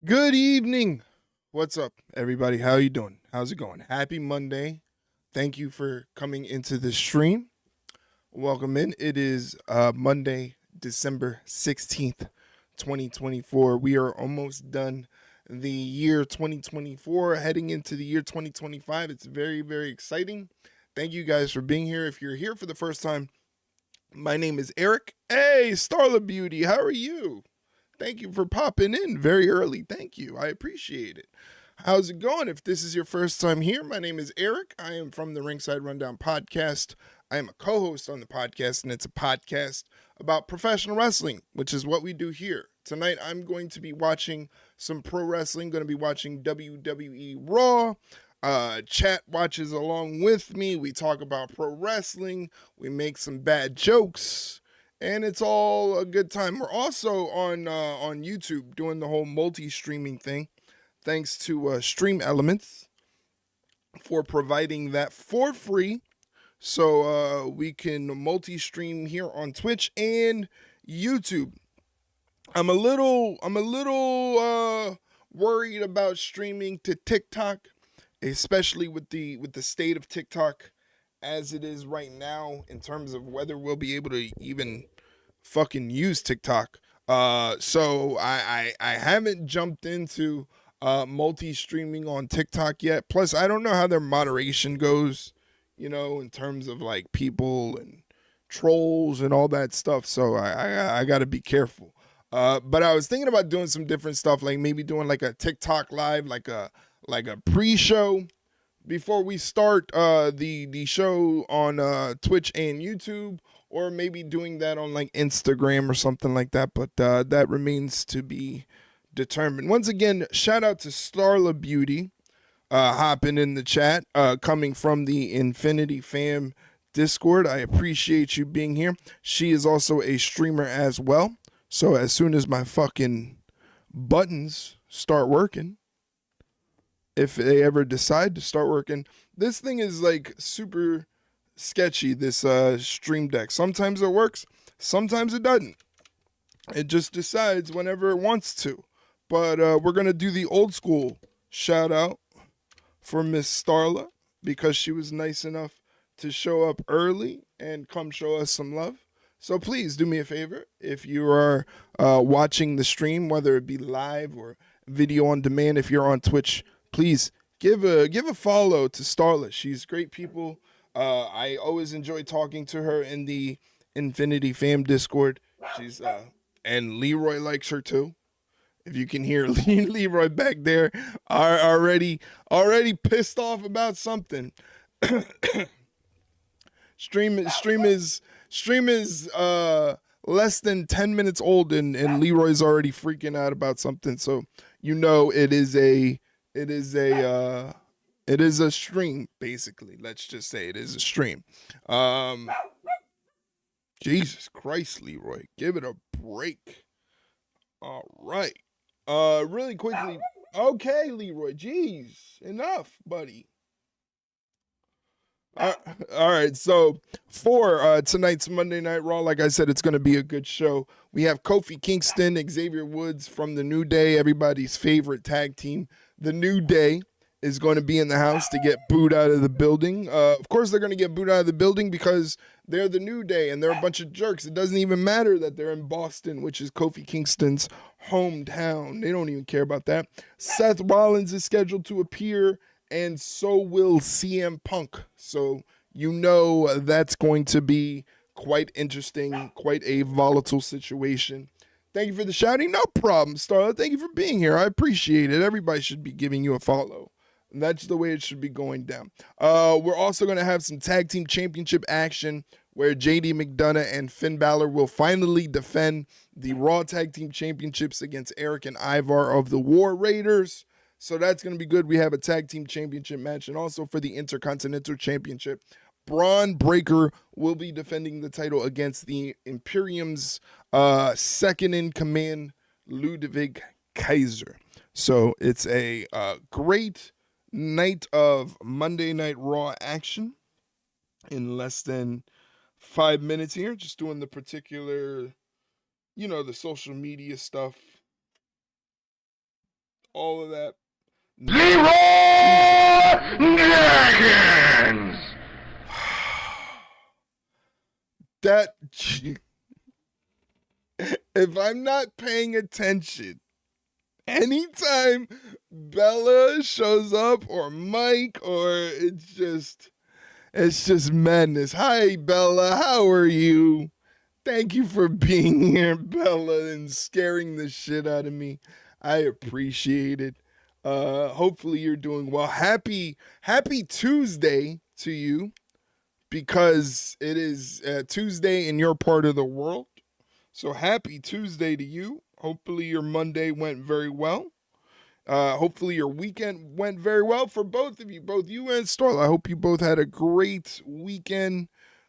Good evening. What's up, everybody? How you doing? How's it going? Happy Monday. Thank you for coming into the stream. Welcome in. It is Monday, December 16th, 2024. We are almost done the year 2024, heading into the year 2025. It's very, very exciting. Thank you guys for being here. If you're here for the first time, my name is Eric. Hey, Starla Beauty, how are you? Thank you for popping in very early. Thank you. I appreciate it. How's it going? If this is your first time here, my name is Eric. I am from the Ringside Rundown podcast. I am a co host on the podcast, and it's a podcast about professional wrestling, which is what we do here. Tonight, I'm going to be watching some pro wrestling, going to be watching WWE Raw. Chat watches along with me. We talk about pro wrestling, we make some bad jokes, and it's all a good time. We're also on YouTube doing the whole multi-streaming thing. Thanks to Stream Elements for providing that for free, so we can multi-stream here on Twitch and YouTube. I'm a little worried about streaming to TikTok, especially with the state of TikTok as it is right now in terms of whether we'll be able to even fucking use TikTok. So I haven't jumped into multi streaming on TikTok yet. Plus, I don't know how their moderation goes, in terms of like people and trolls and all that stuff. So I got to be careful. But I was thinking about doing some different stuff, like maybe doing like a TikTok live, like a pre-show before we start the show on Twitch and YouTube, or maybe doing that on like Instagram or something like that. But that remains to be determined. Once again, shout out to Starla Beauty hopping in the chat, coming from the Infinity Fam Discord. I appreciate you being here. She is also a streamer as well. So as soon as my fucking buttons start working, if they ever decide to start working, this thing is like super sketchy, this stream deck. Sometimes it works, sometimes it doesn't. It just decides whenever it wants to. But we're gonna do the old school shout out for Miss Starla, because she was nice enough to show up early and come show us some love. So please do me a favor, if you are watching the stream, whether it be live or video on demand, if you're on Twitch, please give a follow to Starla. She's great people. I always enjoy talking to her in the Infinity Fam Discord. She's and Leroy likes her too. If you can hear Leroy back there, are already pissed off about something. Stream is less than 10 minutes old, and Leroy's already freaking out about something. So it is a stream, basically. Let's just say it is a stream. Um Jesus Christ, Leroy. Give it a break. All right. Really quickly. Okay, Leroy. Jeez. Enough, buddy. Uh, all right, so for tonight's Monday Night Raw, like I said, it's going to be a good show. We have Kofi Kingston, Xavier Woods from the New Day, everybody's favorite tag team. The New Day is going to be in the house to get booed out of the building. Of course, they're going to get booed out of the building because they're the New Day and they're a bunch of jerks. It doesn't even matter that they're in Boston, which is Kofi Kingston's hometown. They don't even care about that. Seth Rollins is scheduled to appear, and so will CM Punk. So that's going to be quite interesting, quite a volatile situation. Thank you for the shouting. No problem, Starla. Thank you for being here. I appreciate it. Everybody should be giving you a follow. That's the way it should be going down. We're also going to have some tag team championship action where JD McDonough and Finn Balor will finally defend the Raw Tag Team Championships against Eric and Ivar of the War Raiders. So that's going to be good. We have a tag team championship match. And also for the Intercontinental Championship, Bron Breakker will be defending the title against the Imperium's second in command, Ludwig Kaiser. So it's a great night of Monday Night Raw action in less than 5 minutes here. Just doing the particular, the social media stuff all of that. Leroy Jenkins! That, if I'm not paying attention, anytime Bella shows up or Mike, or it's just madness. Hi, Bella. How are you? Thank you for being here, Bella, and scaring the shit out of me. I appreciate it. Hopefully you're doing well. Happy Tuesday to you, because it is Tuesday in your part of the world. So happy Tuesday to you. Hopefully your Monday went very well. Hopefully your weekend went very well for both of you, both you and Starla. I hope you both had a great weekend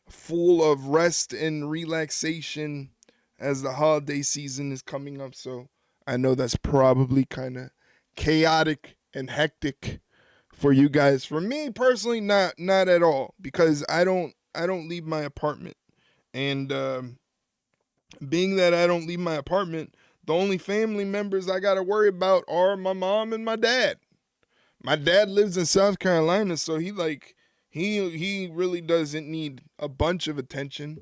full of rest and relaxation as the holiday season is coming up. So I know that's probably kind of chaotic and hectic for you guys. For me personally, not at all, because I don't leave my apartment. And being that I don't leave my apartment, the only family members I got to worry about are my mom and my dad. My dad lives in South Carolina, so he really doesn't need a bunch of attention.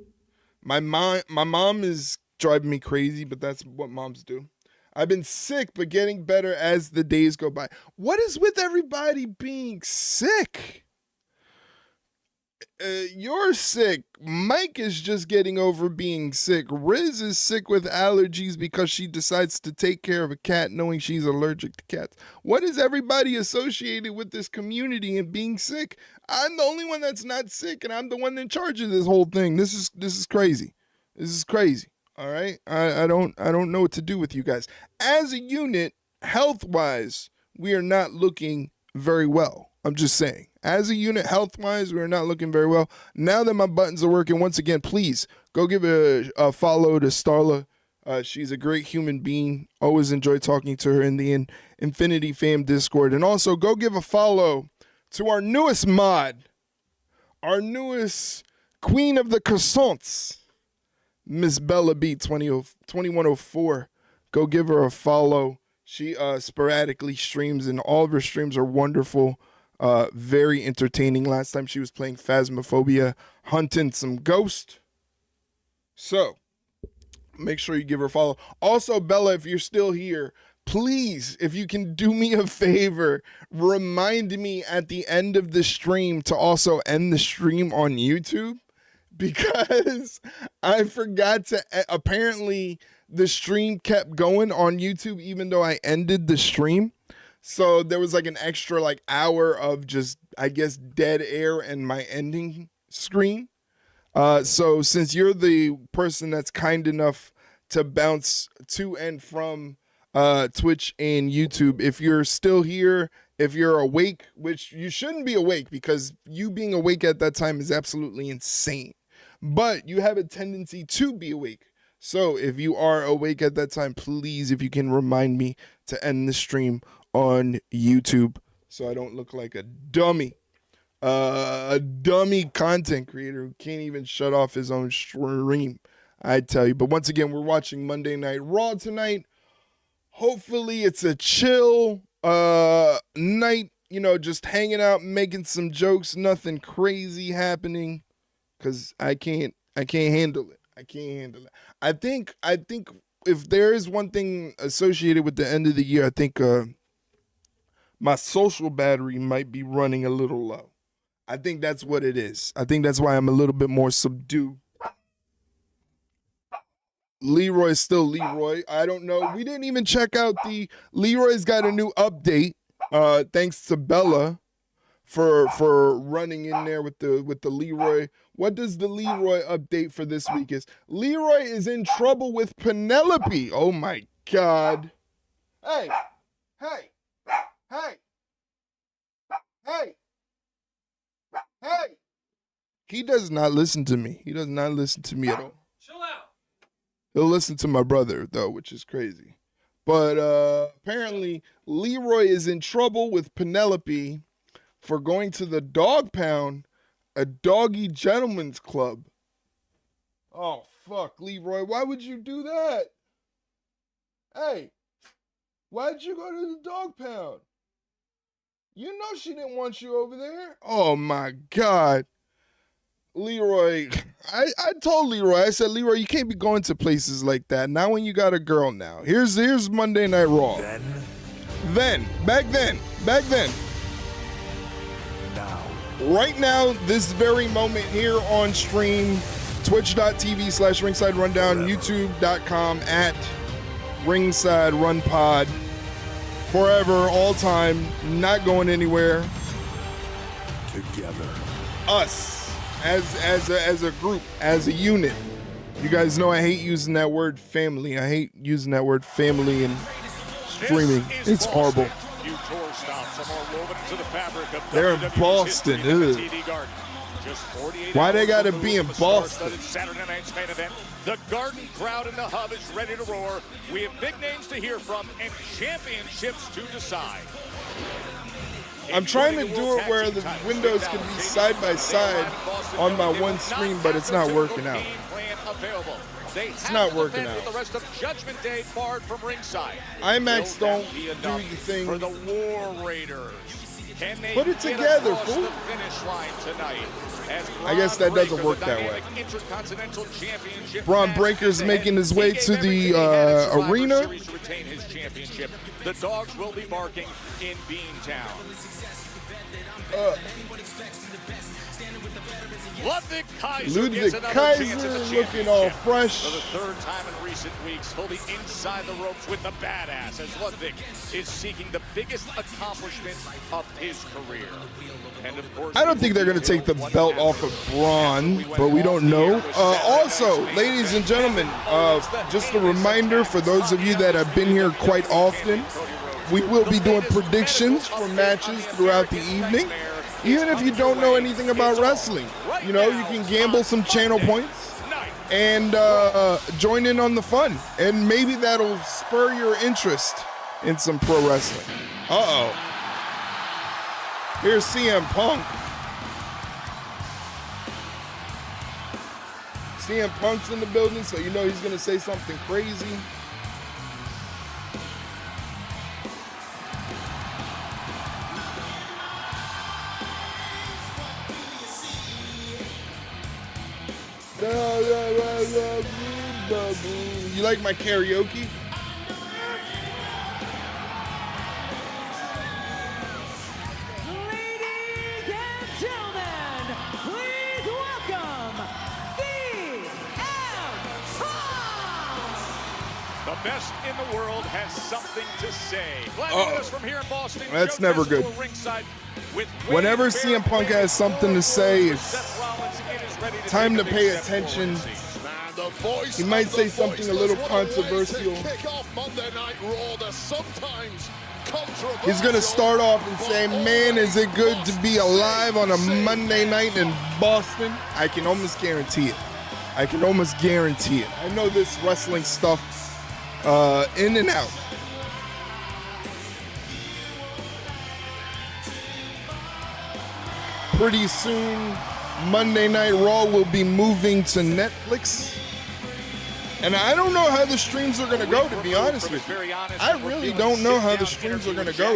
My mom is driving me crazy, but that's what moms do. I've been sick, but getting better as the days go by. What is with everybody being sick? You're sick. Mike is just getting over being sick. Riz is sick with allergies because she decides to take care of a cat knowing she's allergic to cats. What is everybody associated with this community and being sick? I'm the only one that's not sick, and I'm the one in charge of this whole thing. This is crazy. This is crazy. All right? I don't know what to do with you guys. As a unit, health-wise, we are not looking very well. I'm just saying. As a unit, health-wise, we're not looking very well. Now that my buttons are working, once again, please go give a follow to Starla. She's a great human being. Always enjoy talking to her in the Infinity Fam Discord. And also, go give a follow to our newest mod, our newest queen of the croissants, Miss Bella B 2104. Go give her a follow. She sporadically streams, and all of her streams are wonderful. Very entertaining. Last time she was playing Phasmophobia, hunting some ghost. So, make sure you give her a follow. Also, Bella, if you're still here, please, if you can do me a favor, remind me at the end of the stream to also end the stream on YouTube, because I forgot to, apparently the stream kept going on YouTube even though I ended the stream. So there was like an extra hour of just, I guess, dead air in my ending screen. So since you're the person that's kind enough to bounce to and from Twitch and YouTube, if you're still here, if you're awake, which you shouldn't be awake because you being awake at that time is absolutely insane, but you have a tendency to be awake. So if you are awake at that time, please, if you can remind me to end the stream on YouTube so I don't look like a dummy content creator who can't even shut off his own stream, I tell you. But once again, we're watching Monday Night Raw tonight. Hopefully it's a chill night, just hanging out, making some jokes, nothing crazy happening, because I can't handle it. I think if there is one thing associated with the end of the year, I think my social battery might be running a little low. I think that's what it is. I think that's why I'm a little bit more subdued. Leroy's still Leroy. I don't know. We didn't even check out Leroy's got a new update. Thanks to Bella for running in there with the Leroy. What does the Leroy update for this week is? Leroy is in trouble with Penelope. Oh my God. Hey. He does not listen to me. He does not listen to me at all. Chill out. He'll listen to my brother, though, which is crazy. But apparently, Leroy is in trouble with Penelope for going to the dog pound, a doggy gentleman's club. Oh, fuck, Leroy. Why would you do that? Hey. Why'd you go to the dog pound? You know she didn't want you over there. Oh my God. Leroy, I told Leroy, I said, Leroy, you can't be going to places like that. Not when you got a girl now. Here's Monday Night Raw. Back then. Now. Right now, this very moment here on stream, twitch.tv/ringside rundown, youtube.com @ringside run pod. Forever, all time, not going anywhere. Together. Us. As a group, as a unit. You guys know I hate using that word family. I hate using that word family in streaming. It's horrible. They're in Boston. Why they gotta be in Boston? Saturday night's main event. The Garden crowd in the hub is ready to roar. We have big names to hear from and championships to decide. I'm trying to do it where the windows can be side by side on my one screen, but it's not working out. It's not working out. The rest of Judgment Day barred from ringside. IMAX don't do the thing. For the War Raiders. Put it together, fool. I guess that doesn't work that way. Bron Breaker's making his way to the arena. The dogs will be barking in Beantown. Ludwig Kaiser looking all fresh. For the third time in recent weeks, he'll be inside the ropes with the badass as Ludwig is seeking the biggest accomplishment of his career. And of course, I don't think they're going to take the belt off of Bron, but we don't know. Also, ladies and gentlemen, just a reminder for those of you that have been here quite often, we will be doing predictions for matches throughout the evening. Even if you don't know anything about wrestling, you know, you can gamble some channel points and join in on the fun. And maybe that'll spur your interest in some pro wrestling. Uh-oh. Here's CM Punk. CM Punk's in the building, so you know he's going to say something crazy. You like my karaoke? Ladies and gentlemen, please welcome CM Punk! The best in the world has something to say. Glad to us from here in Boston. That's never good. Whenever CM Punk has something to say, it's time to pay attention. He might say something a little controversial. He's going to start off and say, man, is it good to be alive on a Monday night in Boston? I can almost guarantee it. I know this wrestling stuff in and out. Pretty soon, Monday Night Raw will be moving to Netflix. And I don't know how the streams are going to go, to be honest with you. I really don't know how the streams are going to go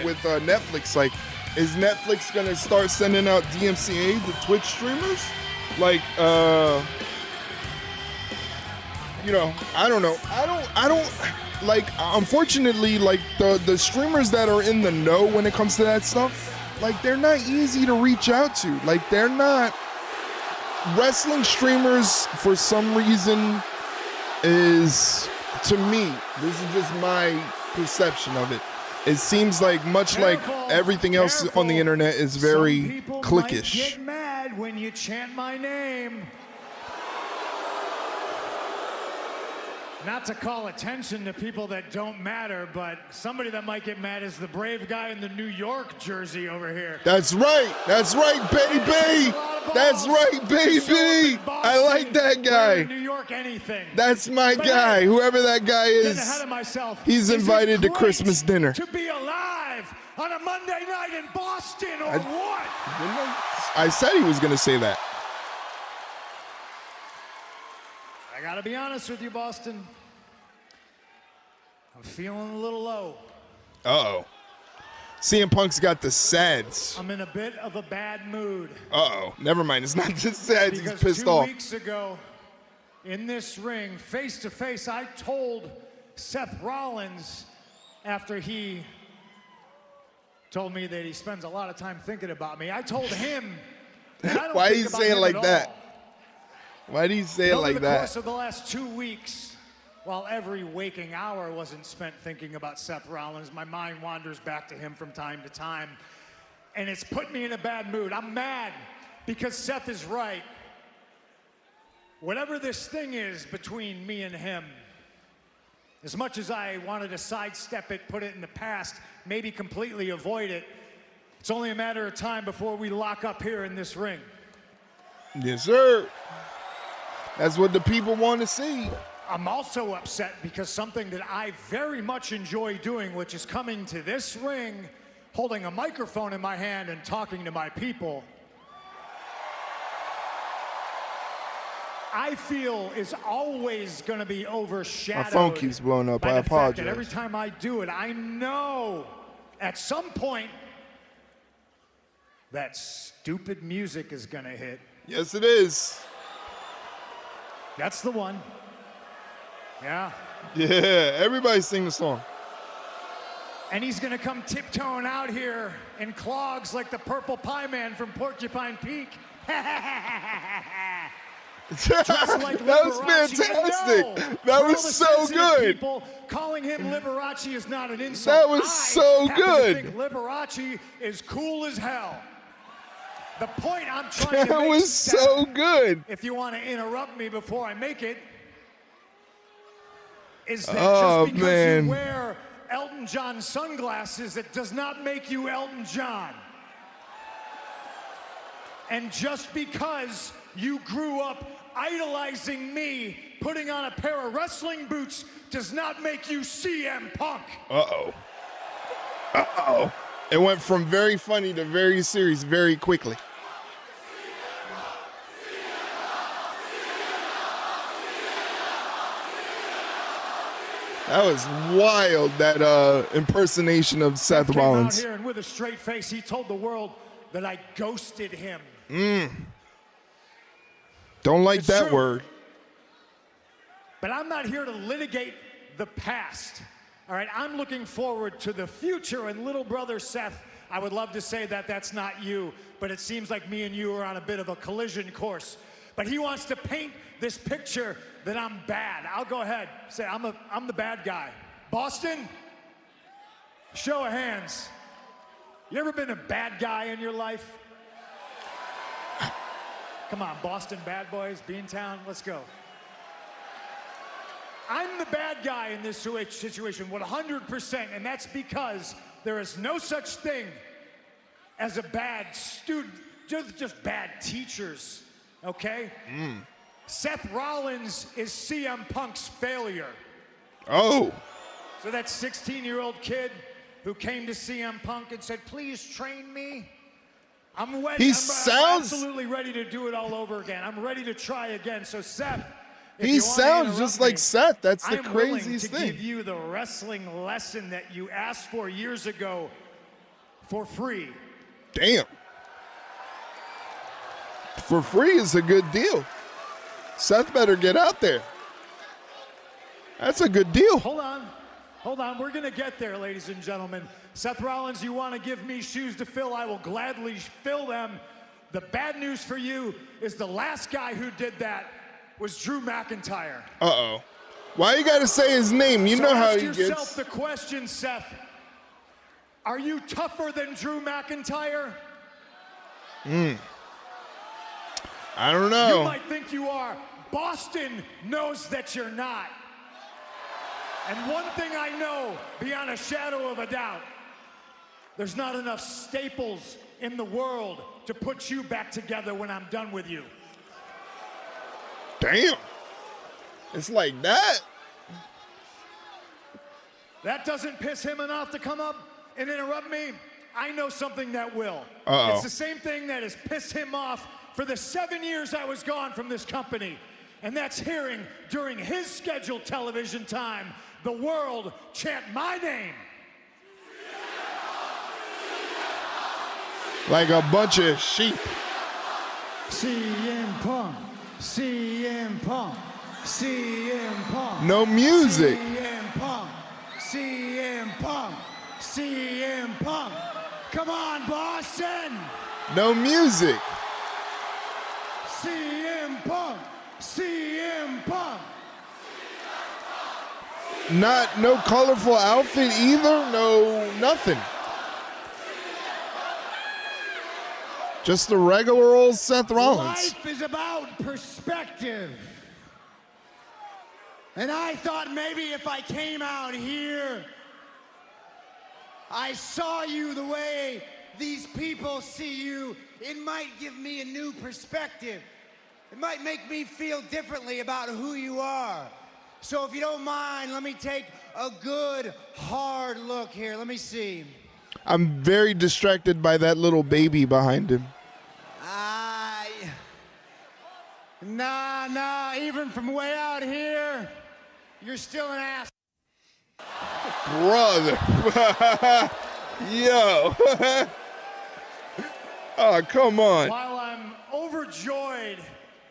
with Netflix. Like, is Netflix going to start sending out DMCA to Twitch streamers? Like, you know, I don't know. I don't, like, unfortunately, like, the streamers that are in the know when it comes to that stuff, like, they're not easy to reach out to. Like, they're not. Wrestling streamers, for some reason, is, to me, this is just my perception of it. It seems like, much like everything else on the internet, is very cliquish. Get mad when you chant my name. Not to call attention to people that don't matter, but somebody that might get mad is the brave guy in the New York jersey over here. That's right, baby. That's right, baby. I like that guy. New York, anything. That's my guy. Whoever that guy is, he's invited to Christmas dinner. To be alive on a Monday night in Boston, or what? I said he was going to say that. I gotta be honest with you, Boston. I'm feeling a little low. Uh-oh. CM Punk's got the sads. I'm in a bit of a bad mood. Uh-oh. Never mind. It's not just sads. He's Because pissed 2 off. weeks ago, in this ring, face to face, I told Seth Rollins after he told me that he spends a lot of time thinking about me. I told him that I don't Why do think you about say it him like at that? all. Why do you say it like Over the that? course of the last 2 weeks, while every waking hour wasn't spent thinking about Seth Rollins, my mind wanders back to him from time to time, and it's put me in a bad mood. I'm mad because Seth is right. Whatever this thing is between me and him, as much as I wanted to sidestep it, put it in the past, maybe completely avoid it, it's only a matter of time before we lock up here in this ring. Yes, sir. That's what the people want to see. I'm also upset because something that I very much enjoy doing, which is coming to this ring, holding a microphone in my hand and talking to my people, I feel is always going to be overshadowed. My phone keeps blowing up. By I the fact that apologize. every time I do it, I know at some point that stupid music is going to hit. Yes, it is. That's the one. Yeah. Yeah, everybody sing the song. And he's gonna come tiptoeing out here in clogs like the Purple Pie Man from Porcupine Peak. Dressed like That was Liberace. fantastic. No, That for was all the so sensitive good. People, calling him Liberace is not an insult. That was I so happen to good. think Liberace is cool as hell. The point I'm trying to That make, was Seth, so good. if you want to interrupt me before I make it, is that Oh, just because man. you wear Elton John sunglasses, it does not make you Elton John. And just because you grew up idolizing me, putting on a pair of wrestling boots, does not make you CM Punk. Uh-oh. Uh-oh. It went from very funny to very serious very quickly. That was wild, that impersonation of Seth Came Rollins. out here and with a straight face, he told the world that I ghosted him. Don't like It's that true. word. But I'm not here to litigate the past. All right, I'm looking forward to the future. And little brother Seth, I would love to say that that's not you, but it seems like me and you are on a bit of a collision course. But he wants to paint this picture that I'm bad. I'll go ahead, say I'm the bad guy. Boston, show of hands. You ever been a bad guy in your life? Come on, Boston bad boys, Beantown, let's go. I'm the bad guy in this situation, 100%, and that's because there is no such thing as a bad student, just bad teachers, okay? Seth Rollins is CM Punk's failure. Oh, So that 16-year-old kid who came to CM Punk and said, please train me. I'm ready. I'm absolutely ready to do it all over again. I'm ready to try again. So Seth, if he you wanna sounds interrupt just like me, Seth. That's the I'm willing craziest to thing. give you the wrestling lesson that you asked for years ago for free. Damn. For free is a good deal. Seth better get out there. That's a good deal. Hold on. We're going to get there, ladies and gentlemen. Seth Rollins, you want to give me shoes to fill, I will gladly fill them. The bad news for you is the last guy who did that was Drew McIntyre. Uh-oh. Why you got to say his name? You So know how ask he yourself gets. the question, Seth. Are you tougher than Drew McIntyre? I don't You know. might think you are. Boston knows that you're not. And one thing I know, beyond a shadow of a doubt, there's not enough staples in the world to put you back together when I'm done with you. Damn. It's like that. That doesn't piss him enough to come up and interrupt me. I know something that will. Uh-oh. It's the same thing that has pissed him off for the 7 years I was gone from this company. and that's hearing during his scheduled television time the world chant my name. Like a bunch of sheep. CM Punk, CM Punk, CM Punk. No music. CM Punk, CM Punk, CM Punk. Come on, Boston. No music. CM Punk, CM Punk. No colorful outfit either. No nothing. Just the regular old Seth Rollins. Life is about perspective. And I thought maybe if I came out here, I saw you the way these people see you, it might give me a new perspective. It might make me feel differently about who you are. So if you don't mind, let me take a good, hard look here. Let me see. I'm very distracted by that little baby behind him. Nah, even from way out here, you're still an ass. Brother. Yo. Oh, come on. While I'm overjoyed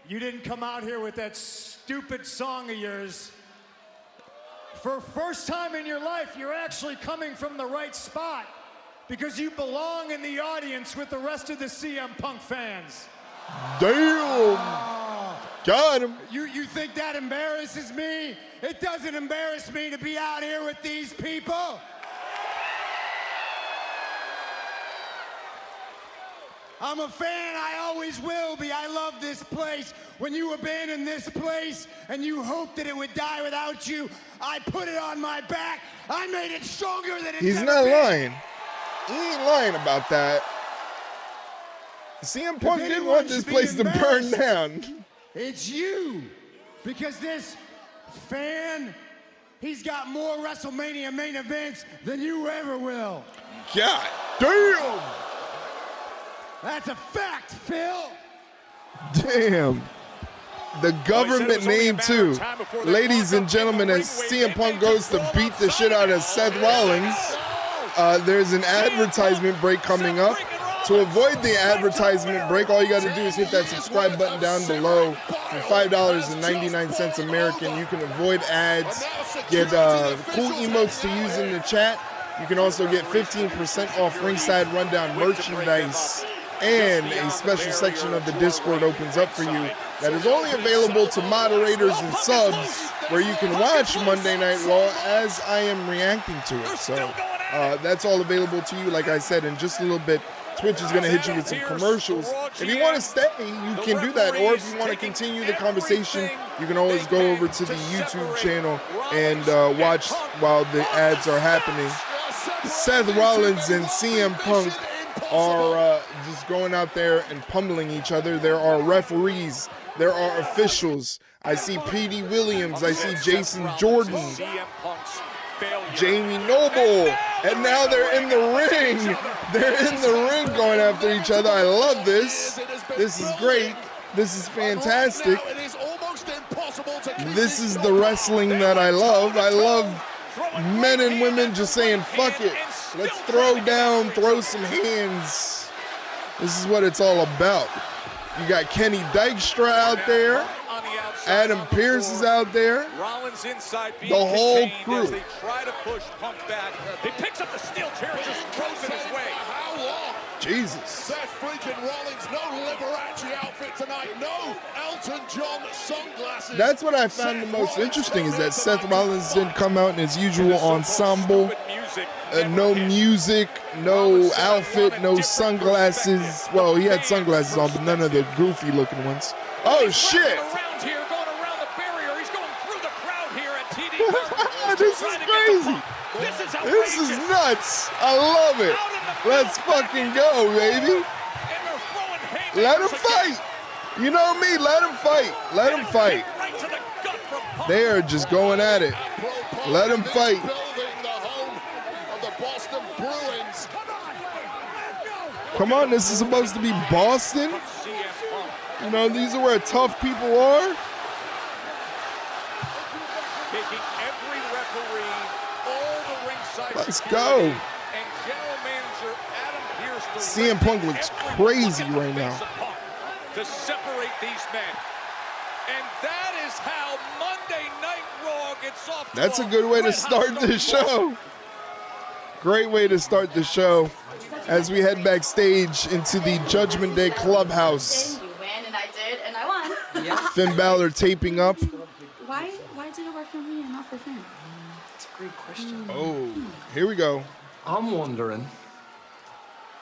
you didn't come out here with that stupid song of yours, for first time in your life, you're actually coming from the right spot because you belong in the audience with the rest of the CM Punk fans. Damn. Got him. You think that embarrasses me? It doesn't embarrass me to be out here with these people. I'm a fan, I always will be. I love this place. When you abandoned this place and you hoped that it would die without you, I put it on my back. I made it stronger than it's He's ever not been. lying. He ain't lying about that. CM Punk didn't want this place to burn down. It's you. Because this fan, he's got more WrestleMania main events than you ever will. God damn. That's a fact, Phil. Damn. The government name too. Ladies and gentlemen, as CM Punk goes to beat the shit out of Seth Rollins, there's an advertisement break coming up. To avoid the advertisement break, all you got to do is hit that subscribe button down below. For $5.99 American, you can avoid ads, get cool emotes to use in the chat. You can also get 15% off Ringside Rundown merchandise, and a special section of the Discord opens up for you that is only available to moderators and subs, where you can watch Monday Night Raw as I am reacting to it. So that's all available to you. Like I said, in just a little bit, Twitch is going to hit you with some commercials. If you want to stay, you can do that. Or if you want to continue the conversation, you can always go over to the YouTube channel and watch while the ads are happening. Seth Rollins and CM Punk are just going out there and pummeling each other. There are referees. There are officials. I see P.D. Williams. I see Jason Jordan. Jamie Noble. And now they're in the ring. They're in the ring going after each other. I love this. This is great. This is fantastic. This is the wrestling that I love. I love men and women just saying, fuck it. Let's throw down, throw some hands. This is what it's all about. You got Kenny Dykstra out there. Adam Pearce is out there. Rollins inside the whole crew. As they try to push Punk back. He picks up the steel chair and just throws it his way. How long? Jesus. Seth freaking Rollins, no Liberace outfit tonight, no Elton John sunglasses. That's what I found the most interesting, is that Seth Rollins didn't come out in his usual ensemble. No music, no outfit, no sunglasses. Well, he had sunglasses on, but none of the goofy looking ones. Oh, shit. This is crazy. This is nuts. I love it. Let's fucking go, baby. Let him fight. You know me, let him fight. Let him fight. They are just going at it. Let him fight. Come on, this is supposed to be Boston. You know, these are where tough people are. taking every referee, all the ringside Let's security, go. and general manager Adam Pearce. CM Punk looks crazy right now. To separate these men. And that is how Monday Night Raw gets off. That's a good way to start the show. Great way to start the show as we head backstage into the Judgment Day Clubhouse. You win, and I did, and I won. Yeah. Finn Balor taping up. Why did it work for me and not for Finn? That's a great question. Oh, here we go. I'm wondering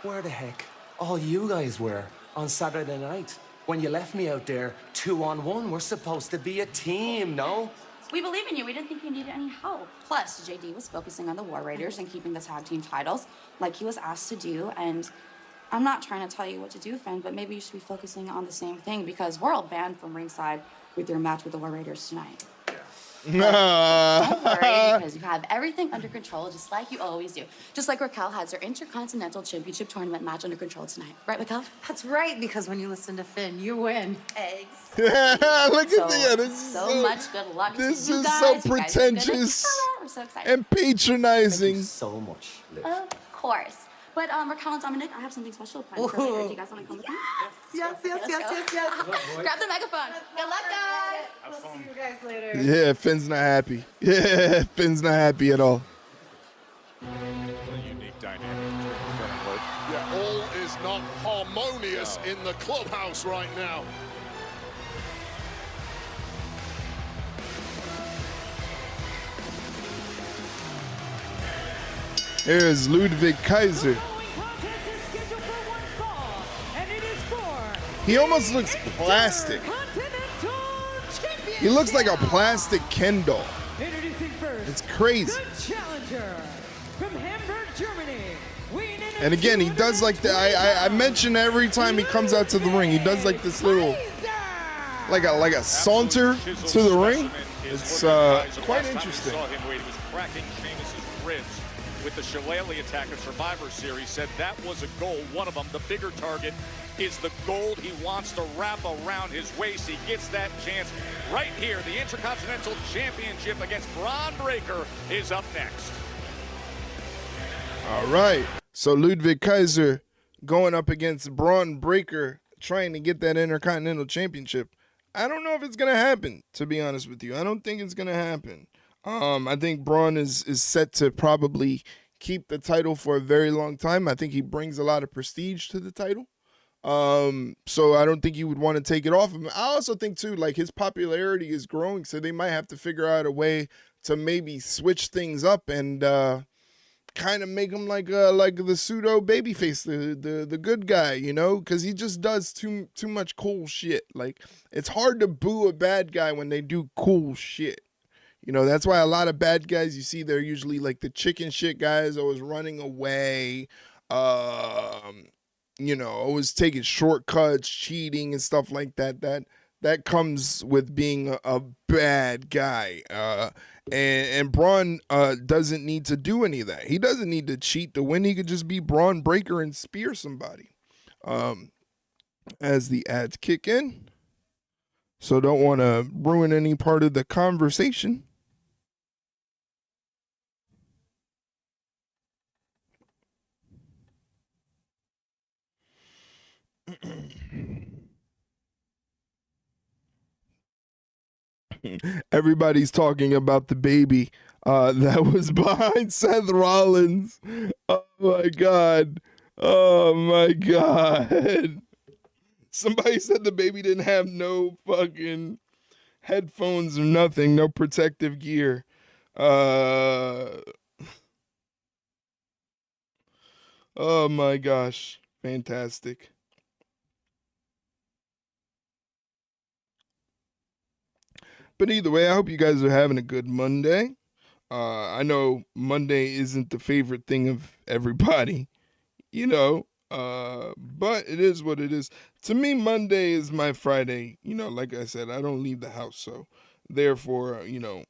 where the heck all you guys were on Saturday night when you left me out there 2-on-1. We're supposed to be a team, no? We believe in you. We didn't think you needed any help. Plus, JD was focusing on the War Raiders and keeping the tag team titles like he was asked to do. And I'm not trying to tell you what to do, Finn, but maybe you should be focusing on the same thing because we're all banned from ringside with your match with the War Raiders tonight. Don't worry, because you have everything under control, just like you always do. Just like Raquel has her Intercontinental Championship Tournament match under control tonight. Right, Raquel? That's right, because when you listen to Finn, you win. Eggs. Look at So, this is so much good luck this to you is guys. so You guys are gonna pretentious kill it. We're so excited. and patronizing. So much, Liv. Of course. But Raquel and Dominic, I have something special planned for later. Do you guys want to come with me? Yes. Grab the megaphone. Good luck, guys. We'll see you guys later. Yeah, Finn's not happy. Yeah, Finn's not happy at all. A unique dynamic between Finn and Luke. Yeah, all is not harmonious in the clubhouse right now. Here's Ludwig Kaiser. He almost looks plastic. He looks like a plastic Ken doll. It's crazy. And again, he does like the I mention every time he comes out to the ring, he does like this little like a saunter to the ring. It's quite interesting. Saw him where he was cracking Sheamus's ribs with the Shillelagh attack at Survivor Series. Said that was a goal. One of them, the bigger target, is the gold he wants to wrap around his waist. He gets that chance right here. The Intercontinental Championship against Bron Breakker is up next. All right. So Ludwig Kaiser going up against Bron Breakker, trying to get that Intercontinental Championship. I don't know if it's going to happen, to be honest with you. I don't think it's going to happen. I think Braun is set to probably keep the title for a very long time. I think he brings a lot of prestige to the title. So I don't think he would want to take it off him. I also think too, like, his popularity is growing, so they might have to figure out a way to maybe switch things up and kind of make him like the pseudo babyface, the good guy, you know, because he just does too much cool shit. Like, it's hard to boo a bad guy when they do cool shit. You know, that's why a lot of bad guys you see, they're usually like the chicken shit guys, always running away, you know, always taking shortcuts, cheating and stuff like that. That comes with being a bad guy. And Braun doesn't need to do any of that. He doesn't need to cheat to win. He could just be Bron Breakker and spear somebody. As the ads kick in. So don't want to ruin any part of the conversation. Everybody's talking about the baby that was behind Seth Rollins. Oh my God. Oh my God. Somebody said the baby didn't have no fucking headphones or nothing, no protective gear. Oh my gosh. Fantastic. But either way, I hope you guys are having a good Monday. I know Monday isn't the favorite thing of everybody, you know, but it is what it is. To me, Monday is my Friday. You know, like I said, I don't leave the house. So therefore, you know,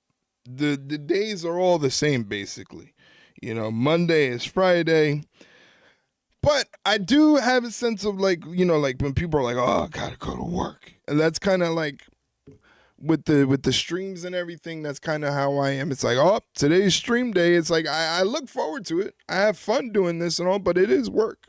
the days are all the same, basically. You know, Monday is Friday. But I do have a sense of, like, you know, like when people are like, oh, I gotta go to work. And that's kind of like with the streams and everything, that's kind of how I am. It's like, oh, today's stream day. It's like I look forward to it. I have fun doing this and all, but it is work.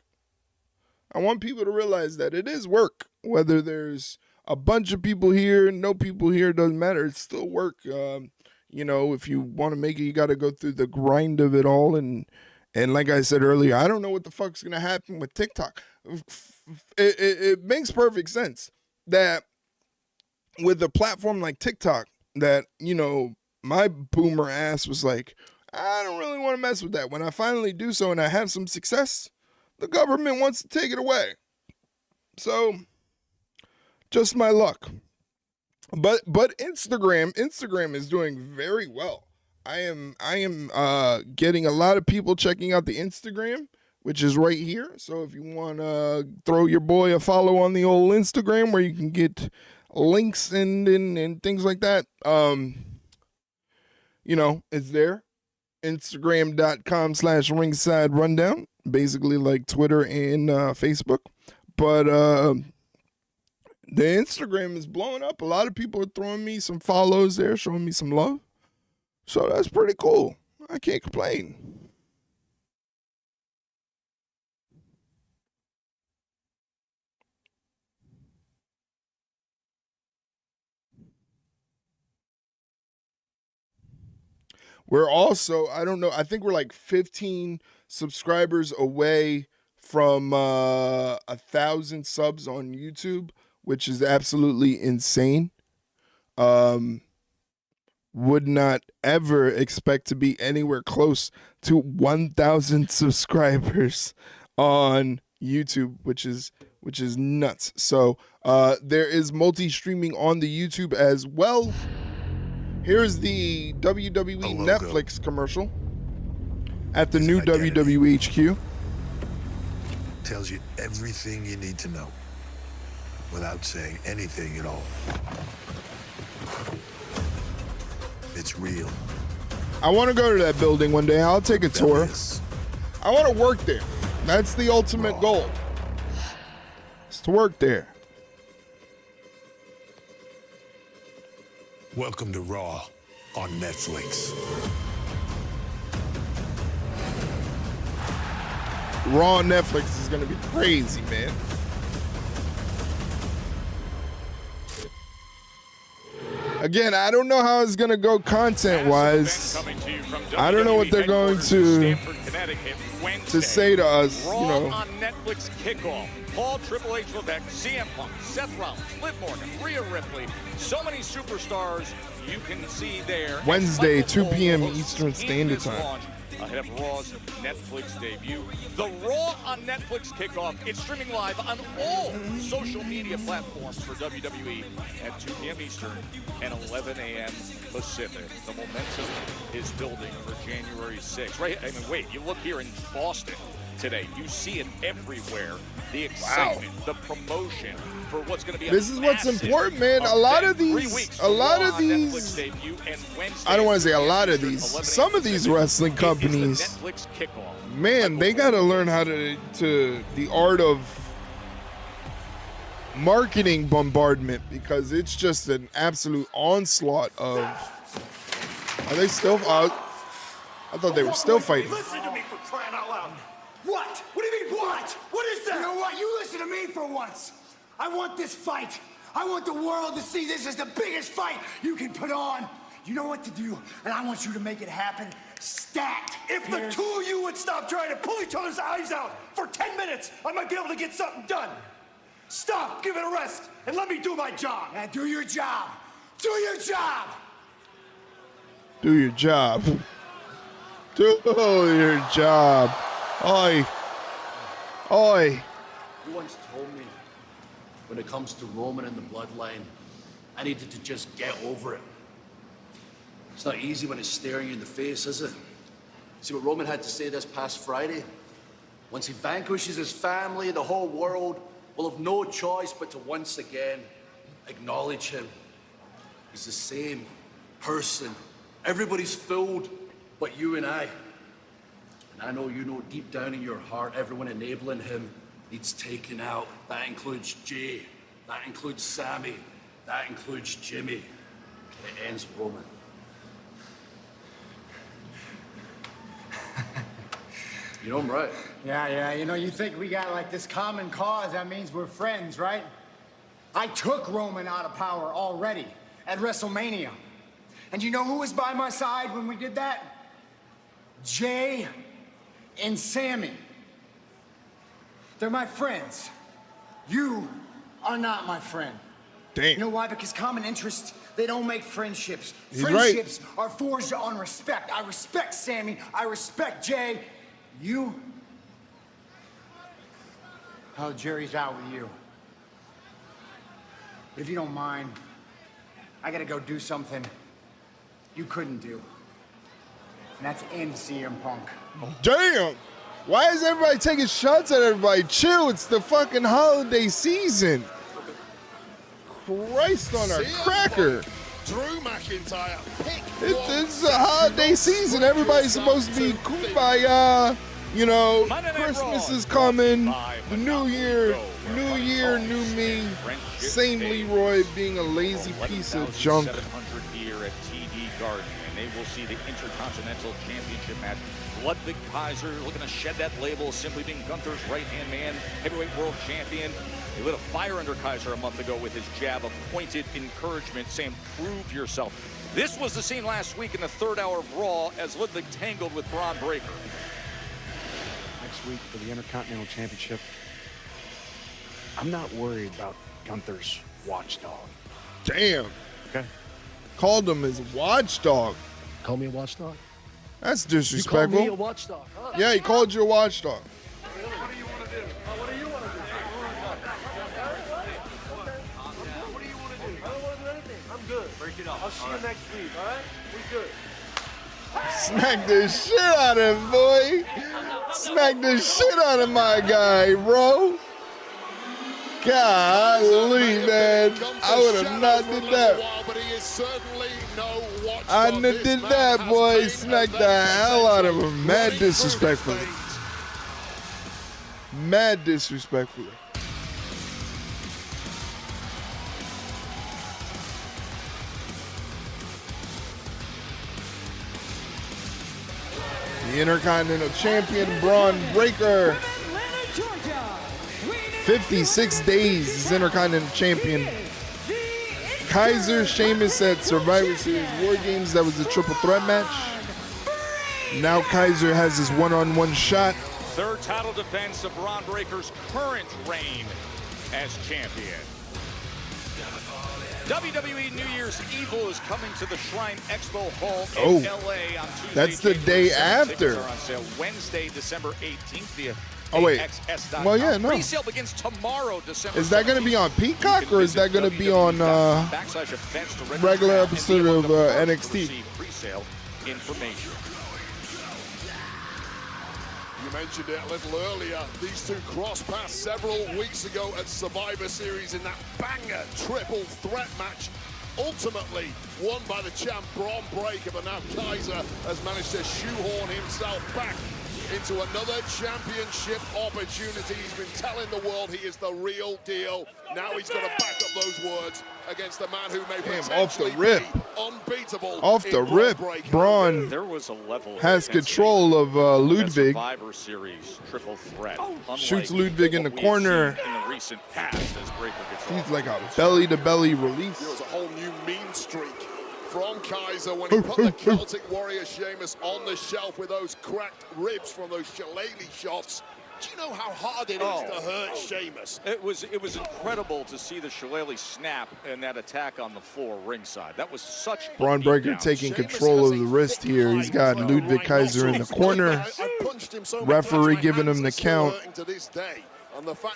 I want people to realize that it is work. Whether there's a bunch of people here, no people here, doesn't matter. It's still work. You know, if you want to make it, you got to go through the grind of it all. And like I said earlier, I don't know what the fuck's going to happen with TikTok. It makes perfect sense that with a platform like TikTok that, you know, my boomer ass was like, I don't really want to mess with that. When I finally do so and I have some success, the government wants to take it away. So just my luck. But Instagram is doing very well. I am getting a lot of people checking out the Instagram, which is right here. So if you want to throw your boy a follow on the old Instagram where you can get links and things like that, you know, it's there. Instagram.com/ringside rundown, basically like Twitter and Facebook. But the Instagram is blowing up. A lot of people are throwing me some follows there, showing me some love. So that's pretty cool. I can't complain. We're also, I don't know, I think we're like 15 subscribers away from 1,000 subs on YouTube, which is absolutely insane. Would not ever expect to be anywhere close to 1,000 subscribers on YouTube, which is nuts. So there is multi-streaming on the YouTube as well. Here's the WWE Netflix commercial at the new WWE HQ. Tells you everything you need to know without saying anything at all. It's real. I want to go to that building one day. I'll take a tour. I want to work there. That's the ultimate goal. It's to work there. Welcome to Raw on Netflix. Raw on Netflix is going to be crazy, man. Again, I don't know how it's going to go content-wise. I don't know what they're going to say to us, you know. Raw on Netflix kickoff. Paul Triple H Levesque, CM Punk, Seth Rollins, Liv Morgan, Rhea Ripley. So many superstars you can see there. Wednesday, 2 p.m. Eastern Standard Time. Ahead of Raw's Netflix debut. The Raw on Netflix kickoff. It's streaming live on all social media platforms for WWE at 2 p.m. Eastern and 11 a.m. Pacific. The momentum is building for January 6th. Right? I mean, wait, you look here in Boston today. You see it everywhere. The excitement, the promotion for what's going to be. This is what's important, man. A lot of these, I don't want to say a lot of these. Some of these wrestling companies, man, they got to learn how to the art of marketing bombardment, because it's just an absolute onslaught of. Are they still? I thought they were still fighting. Listen to me, for crying out loud. What? What do you mean, what? What is that? You know what? You listen to me for once. I want this fight. I want the world to see this as the biggest fight you can put on. You know what to do, and I want you to make it happen stacked. If the two of you would stop trying to pull each other's eyes out for 10 minutes, I might be able to get something done. Stop, give it a rest, and let me do my job. And do your job. Do your job. Do your job. Do your job. Oi. Oi. You once told me, when it comes to Roman and the bloodline, I needed to just get over it. It's not easy when it's staring you in the face, is it? See what Roman had to say this past Friday? Once he vanquishes his family, the whole world will have no choice but to once again acknowledge him. He's the same person. Everybody's fooled but you and I. And I know you know deep down in your heart, everyone enabling him needs taken out. That includes Jay. That includes Sammy. That includes Jimmy. It ends Roman. You know I'm right. Yeah, you know, you think we got like this common cause, that means we're friends, right? I took Roman out of power already at WrestleMania. And you know who was by my side when we did that? Jay and Sammy. They're my friends. You are not my friend. Damn. You know why? Because common interests, they don't make friendships. He's Friendships are forged on respect. I respect Sammy. I respect Jay. You? Oh, Jerry's out with you. But if you don't mind, I gotta go do something you couldn't do. And that's end CM Punk. Damn. Why is everybody taking shots at everybody? Chill, it's the fucking holiday season. Christ on a cracker. Drew McIntyre. It's a holiday season. Everybody's supposed to be kumbaya. You know, Christmas is coming. The new year, new me. Same Leroy being a lazy piece of junk. 700 here at TD Garden, and they will see the Intercontinental Championship match. Ludwig Kaiser looking to shed that label, simply being Gunther's right-hand man, heavyweight world champion. He lit a fire under Kaiser a month ago with his jab of pointed encouragement, saying, prove yourself. This was the scene last week in the third hour of Raw as Ludwig tangled with Bron Breakker. Next week for the Intercontinental Championship, I'm not worried about Gunther's watchdog. Damn. Okay. Called him his watchdog. Call me a watchdog? That's You disrespectful. call me a watchdog? Huh? Yeah, he called you a watchdog. What do you want to do? What do you want to do? What do you want to do? I don't want to do anything. I'm good. Break it off. I'll see you next week, all right? We good. Smack the shit out of him, boy. Smack the shit out of my guy, bro. Golly, man. I would have not did that. I did that, boy. Smack the hell out of him. Mad disrespectfully. Mad disrespectfully. The Intercontinental Champion, Bron Breakker. 56 days as Intercontinental Champion. Kaiser, Sheamus at Survivor Series War Games. That was a triple threat match. Now Kaiser has his one-on-one shot. Third title defense of Bron Breakker's current reign as champion. WWE New Year's Evil is coming to the Shrine Expo Hall in LA on Tuesday. That's the day after. Tickets are on sale Wednesday, December 18th via Oh, wait. AXS.com. Well, yeah, no. Presale begins tomorrow, December 17th. Is that going to be on Peacock or is that going to be on regular episode of NXT? Presale information. You mentioned it a little earlier. These two crossed paths several weeks ago at Survivor Series in that banger triple threat match. Ultimately won by the champ Bron Breakker, but now Kaiser has managed to shoehorn himself back into another championship opportunity. He's been telling the world he is the real deal. Now he's got to back up those words against the man who may potentially be unbeatable. Off the rip, Bron There was a level has control of Ludwig. Survivor Series triple threat. Shoots Ludwig in the corner. In the recent past as Breakker gets He's like a belly-to-belly release. There was a whole new mean streak from Kaiser when he put the Celtic Warrior Sheamus on the shelf with those cracked ribs from those shillelagh shots. Do you know how hard it is to hurt Sheamus? It was incredible to see the shillelagh snap and that attack on the floor ringside. That was such a Bron Breakker taking control of the wrist here. He's got Ludwig Kaiser in the corner. Referee giving him the count.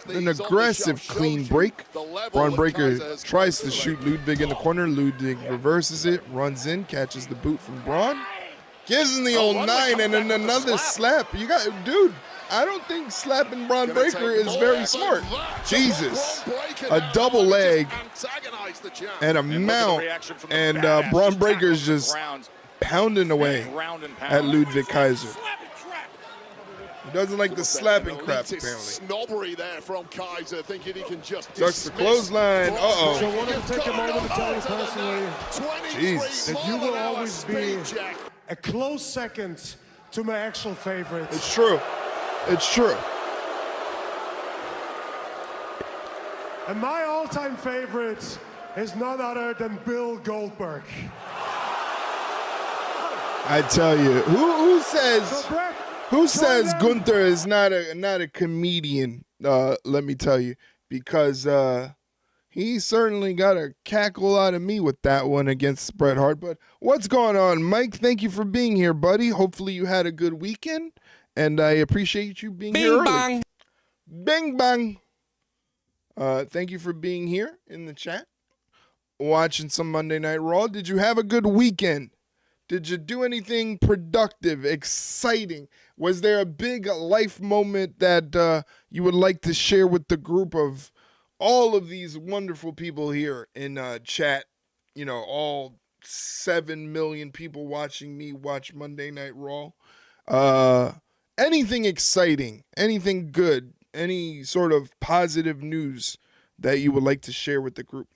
An aggressive clean break. Bron Breakker tries to shoot Ludwig in the corner. Ludwig reverses it, runs in, catches the boot from Bron. Gives him the old 9 and then another slap. You got, dude, I don't think slapping Bron Breakker is very smart. Jesus. A double leg and a mount. And Bron Breakker is just pounding away at Ludwig Kaiser. He doesn't like the slapping crap, apparently. Snobbery there from Kaiser, thinking he can just ducks the clothesline. Uh-oh. So I want to take a moment to tell you personally that you will always be a close second to my actual favorite. It's true. It's true. And my all-time favorite is none other than Bill Goldberg. I tell you, who says Gunther is not a comedian? Let me tell you, because he certainly got a cackle out of me with that one against Bret Hart. But what's going on, Mike? Thank you for being here, buddy. Hopefully you had a good weekend, and I appreciate you being here early. Bang, bang, bang. Thank you for being here in the chat, watching some Monday Night Raw. Did you have a good weekend? Did you do anything productive, exciting? Was there a big life moment that you would like to share with the group of all of these wonderful people here in chat? You know, all 7 million people watching me watch Monday Night Raw. Anything exciting, anything good, any sort of positive news that you would like to share with the group?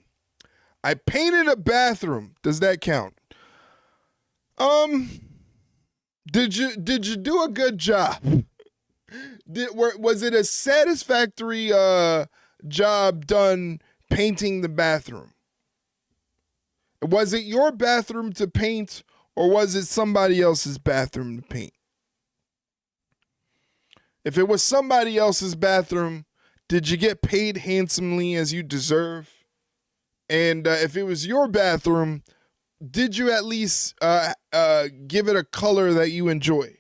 I painted a bathroom. Does that count? Did you do a good job? Was it a satisfactory job done painting the bathroom? Was it your bathroom to paint, or was it somebody else's bathroom to paint? If it was somebody else's bathroom, did you get paid handsomely as you deserve? And if it was your bathroom, did you at least give it a color that you enjoy?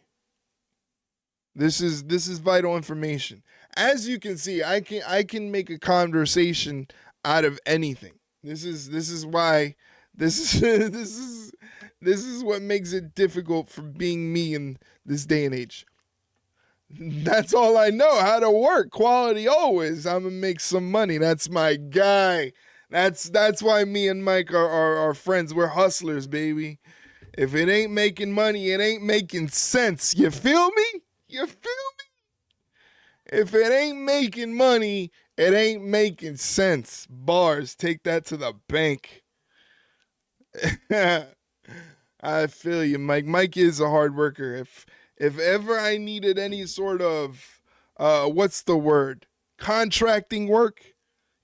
This is vital information. As you can see, I can make a conversation out of anything. This is why this is what makes it difficult for being me in this day and age. That's all I know how to work. Quality always. I'm gonna make some money. That's my guy. That's why me and Mike are friends. We're hustlers, baby. If it ain't making money, it ain't making sense. You feel me? You feel me? If it ain't making money, it ain't making sense. Bars, take that to the bank. I feel you, Mike. Mike is a hard worker. If ever I needed any sort of what's the word? Contracting work,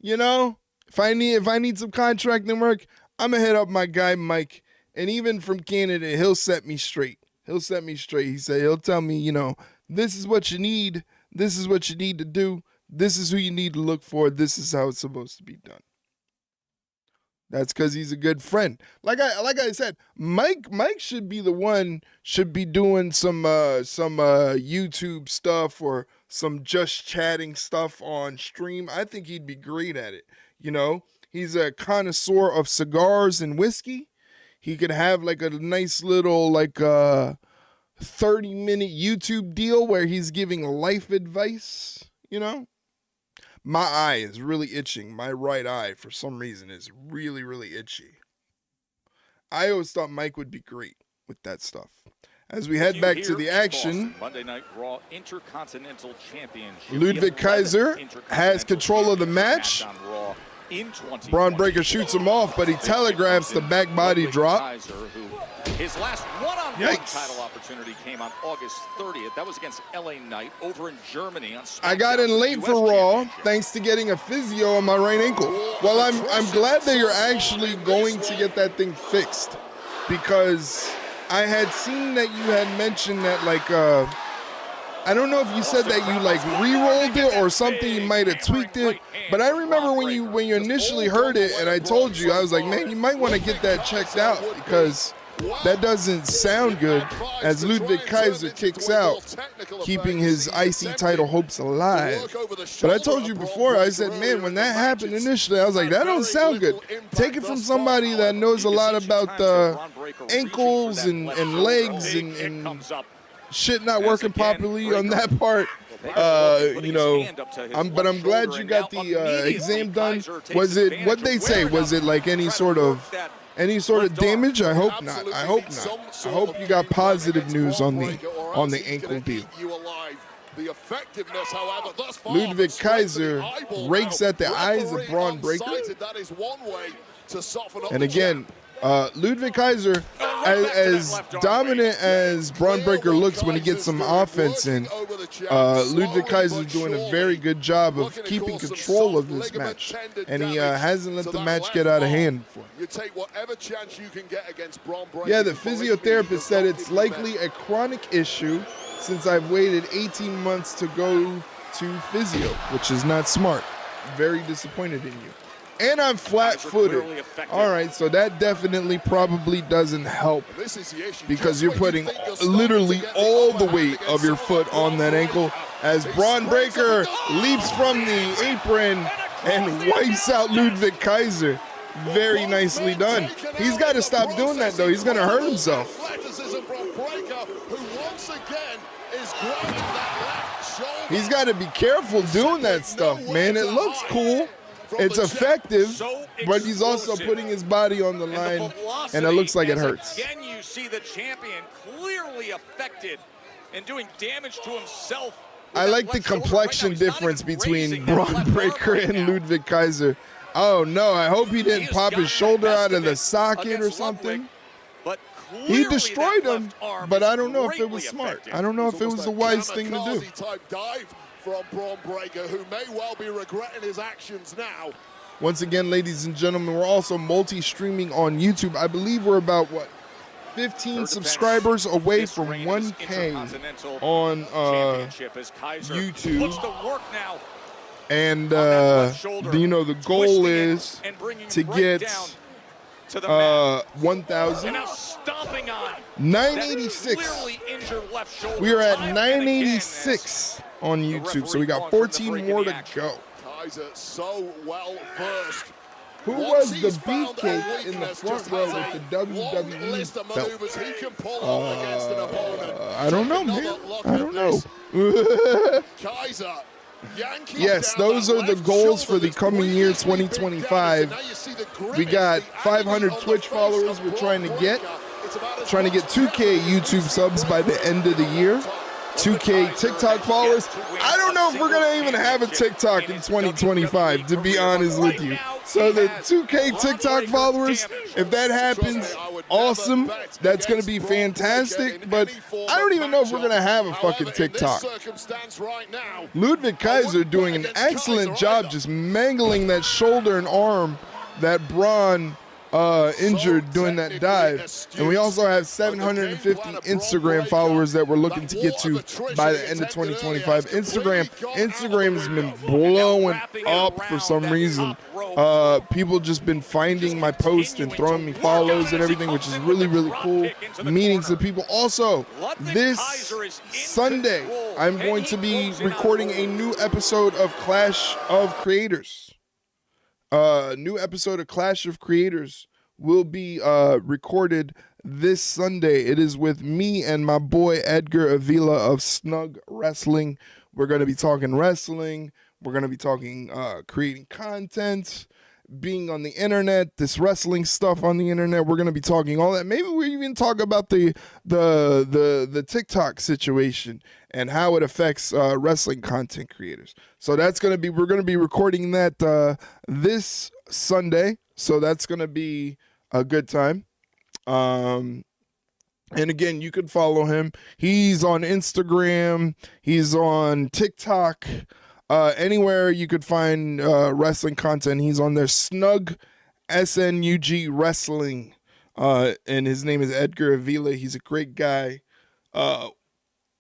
you know? If I need some contracting work, I'm gonna hit up my guy Mike, and even from Canada, he'll set me straight. He'll set me straight. He'll tell me, you know, this is what you need. This is what you need to do. This is who you need to look for. This is how it's supposed to be done. That's because he's a good friend. Like I said, Mike should be the one, should be doing some YouTube stuff or some just chatting stuff on stream. I think he'd be great at it. You know, he's a connoisseur of cigars and whiskey. He could have like a nice little 30-minute YouTube deal where he's giving life advice, you know. My eye is really itching. My right eye, for some reason, is really, really itchy. I always thought Mike would be great with that stuff. As we head back to the action, Monday Night Raw Intercontinental Championship. Ludwig Kaiser has control of the match. Bron Breakker shoots him off, but he telegraphs the back body drop. His last one-on-one title opportunity came on August 30th. That was against LA Knight over in Germany on SmackDown. I got in late for Raw thanks to getting a physio on my right ankle. Well, I'm glad that you're actually going to get that thing fixed, because I had seen that you had mentioned that I don't know if you said that you re-rolled it or something, you might have tweaked it, but I remember when you initially heard it and I told you, I was like, man, you might want to get that checked out because that doesn't sound good, as Ludwig Kaiser kicks out, keeping his IC title hopes alive. But I told you before, I said, man, when that happened initially, I was like, that don't sound good. Take it from somebody that knows a lot about ankles and legs and shit not working properly on that part. But I'm glad you got the exam done. Was it, what they say, was it like any sort of damage? I hope not. I hope not. I hope you got positive news on the ankle deal. The effectiveness, however, thus far, Ludwig straight to the Kaiser eyeball rakes now. at the eyes of Referee Bron Breakker. unsighted. That is one way to soften up And the again, champ. Ludwig Kaiser, as dominant as Bron Breakker looks when he gets some offense in, Ludwig Kaiser is doing a very good job of keeping control of this match. And he hasn't let the match get out of hand for him. You take whatever chance you can get against Bron Breakker. Yeah, the physiotherapist said it's likely a chronic issue since I've waited 18 months to go to physio, which is not smart. Very disappointed in you. And I'm flat-footed. All right, so that definitely probably doesn't help because you're putting literally all the weight of your foot on that ankle as Bron Breakker leaps from the apron and wipes out Ludwig Kaiser. Very nicely done. He's got to stop doing that, though. He's going to hurt himself. He's got to be careful doing that stuff, man. It looks cool. It's effective, but he's also putting his body on the line, and it looks like it hurts. Again, you see the champion clearly affected and doing damage to himself. I like the complexion difference between Bron Breakker and Ludwig Kaiser. Oh, no, I hope he didn't pop his shoulder out of the socket or something. He destroyed him, but I don't know if it was smart. I don't know if it was the wise thing to do. From Bron Breakker, who may well be regretting his actions now. Once again, ladies and gentlemen, we're also multi-streaming on YouTube. I believe we're about, 15 subscribers away from 1K on YouTube. And, the goal is to get 1,000. 986. We are at 986 on YouTube, so we got 14 more to go. Kaiser so well versed. Who was the beefcake in the front row with the WWE belt? I don't know, man. I don't know. Kaiser. Yes, those are the goals for the coming year, 2025. We got 500 Twitch followers we're trying to get 2K YouTube subs by the end of the year. 2K TikTok followers. I don't know if we're going to even have a TikTok in 2025, to be honest with you. So the 2K TikTok followers, if that happens, awesome. That's going to be fantastic. But I don't even know if we're going to have a fucking TikTok. Ludwig Kaiser doing an excellent job just mangling that shoulder and arm that Bron injured doing that dive. And we also have 750 Instagram followers that we're looking to get to by the end of 2025. Instagram has been blowing up for some reason. People just been finding my posts and throwing me follows and everything, which is really, really cool. Meeting some people. Also, this Sunday, I'm going to be recording a new episode of Clash of Creators. New episode of Clash of Creators will be recorded this Sunday. It is with me and my boy Edgar Avila of Snug Wrestling. We're going to be talking wrestling. We're going to be talking creating content, being on the internet, this wrestling stuff on the internet. We're going to be talking all that. Maybe we even talk about the TikTok situation and how it affects wrestling content creators. So we're going to be recording that this Sunday. So that's going to be a good time. And again, you can follow him. He's on Instagram. He's on TikTok. Anywhere you could find wrestling content, he's on there. Snug, SNUG Wrestling. And his name is Edgar Avila. He's a great guy.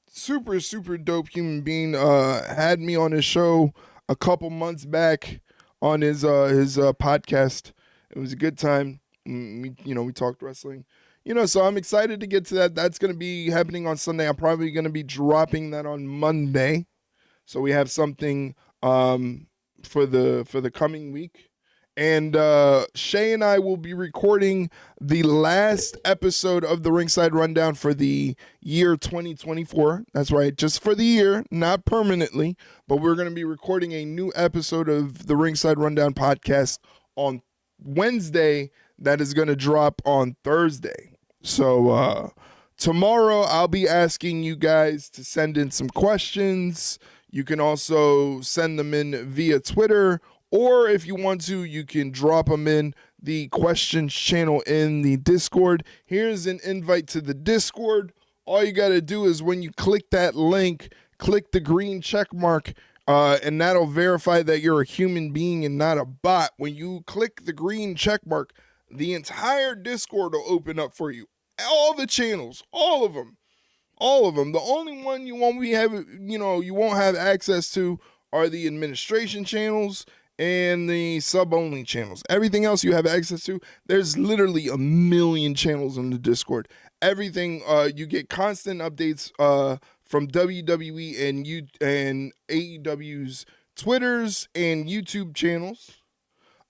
Super, super dope human being. Had me on his show a couple months back on his podcast. It was a good time. We talked wrestling. So I'm excited to get to that. That's going to be happening on Sunday. I'm probably going to be dropping that on Monday. So we have something for the coming week. And Shay and I will be recording the last episode of the Ringside Rundown for the year 2024. That's right, just for the year, not permanently. But we're going to be recording a new episode of the Ringside Rundown podcast on Wednesday that is going to drop on Thursday. So tomorrow I'll be asking you guys to send in some questions. You can also send them in via Twitter, or if you want to, you can drop them in the questions channel in the Discord. Here's an invite to the Discord. All you got to do is when you click that link, click the green check mark, and that'll verify that you're a human being and not a bot. When you click the green check mark, the entire Discord will open up for you. All the channels, all of them. The only one you won't have access to are the administration channels and the sub-only channels. Everything else you have access to. There's literally a million channels on the Discord. Everything, you get constant updates from WWE and AEW's Twitters and YouTube channels.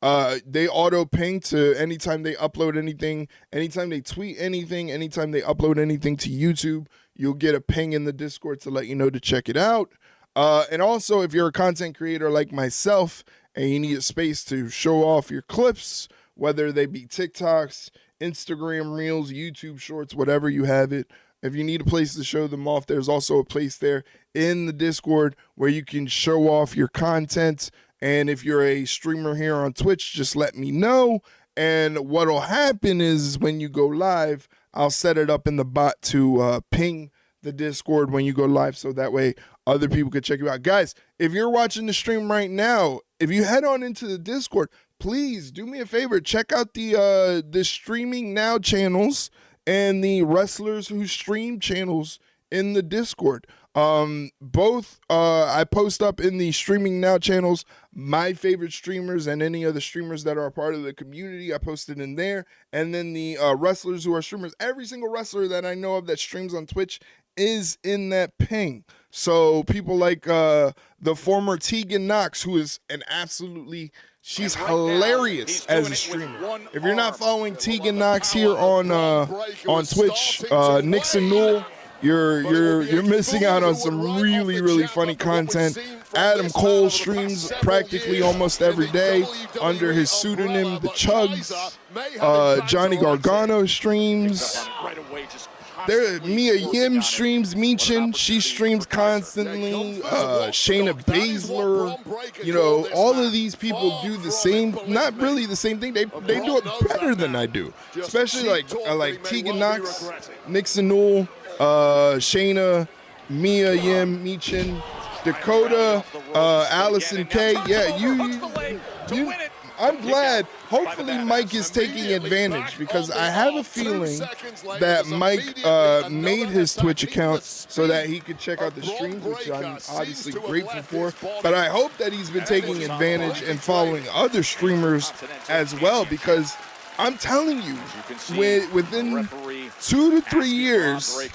They auto ping to anytime they upload anything, anytime they tweet anything, anytime they upload anything to YouTube, you'll get a ping in the Discord to let you know to check it out. And also, if you're a content creator like myself and you need a space to show off your clips, whether they be TikToks, Instagram Reels, YouTube Shorts, whatever you have it, if you need a place to show them off, there's also a place there in the Discord where you can show off your content. And if you're a streamer here on Twitch, just let me know. And what'll happen is when you go live, I'll set it up in the bot to ping the Discord when you go live, so that way other people can check you out. Guys, if you're watching the stream right now, if you head on into the Discord, please do me a favor, check out the streaming now channels and the wrestlers who stream channels in the Discord. Both I post up in the streaming now channels my favorite streamers and any other streamers that are a part of the community. I posted in there. And then the wrestlers who are streamers, every single wrestler that I know of that streams on Twitch is in that ping. So people like the former Tegan Knox, who is she's hilarious as a streamer. If you're not following Tegan Knox here on Twitch, Nixon Newell, you're missing out on some really, really funny content. Adam Cole streams practically almost every day under his pseudonym, The Chugs. Johnny Gargano streams. Mia Yim streams. Michin, she streams constantly. Shayna Baszler. All of these people do the same, not really the same thing. They do it better than I do. Especially like Tegan Knox, Nixon Newell, Shayna, Mia Yim, Michin, Dakota, Allison K. Yeah, I'm glad. Hopefully Mike is taking advantage, because I have a feeling that Mike made his Twitch account so that he could check out the streams, which I'm obviously grateful for. But I hope that he's been taking advantage and following other streamers as well, because I'm telling you, within 2 to 3 years,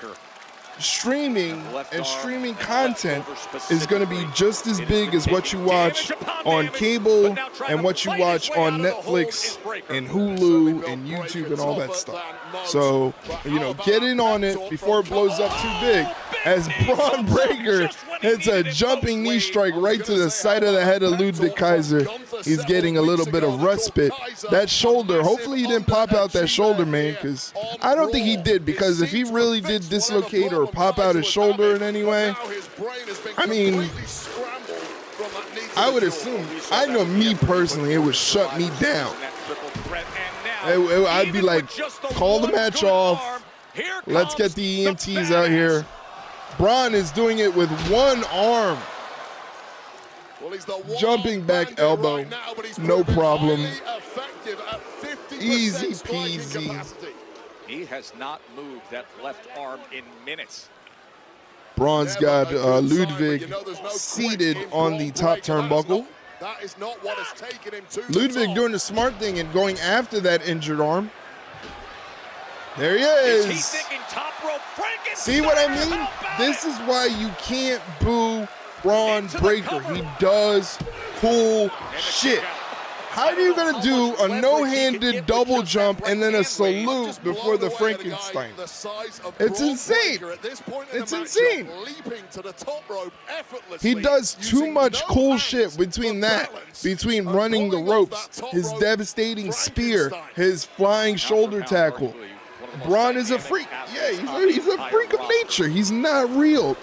streaming and streaming content is going to be just as big as what you watch on cable and what you watch on Netflix and Hulu and YouTube and all that stuff. So, get in on it before it blows up too big. As Bron Breakker hits a jumping knee strike right to the side of the head of Ludwig Kaiser. He's getting a little bit of respite. That shoulder, hopefully he didn't pop out that shoulder, man, because I don't think he did, because if he really did dislocate or pop out his shoulder in any way, I mean, I would assume, I know me personally, it would shut me down. I'd be like, call the match off. Let's get the EMTs out here. Bron is doing it with one arm. Jumping back elbow, no problem. Easy peasy. He has not moved that left arm in minutes. Bron's got Ludwig seated on the top turnbuckle. Ludwig doing the smart thing and going after that injured arm. There he is. See what I mean? This is why you can't boo Bron Breakker. He does cool shit. How are you going to do a no-handed double jump and then a salute before the Frankenstein? It's insane. It's insane. He does too much cool shit between running the ropes, his devastating spear, his flying shoulder tackle. Bron is a freak. Yeah, he's a freak of nature. He's not real.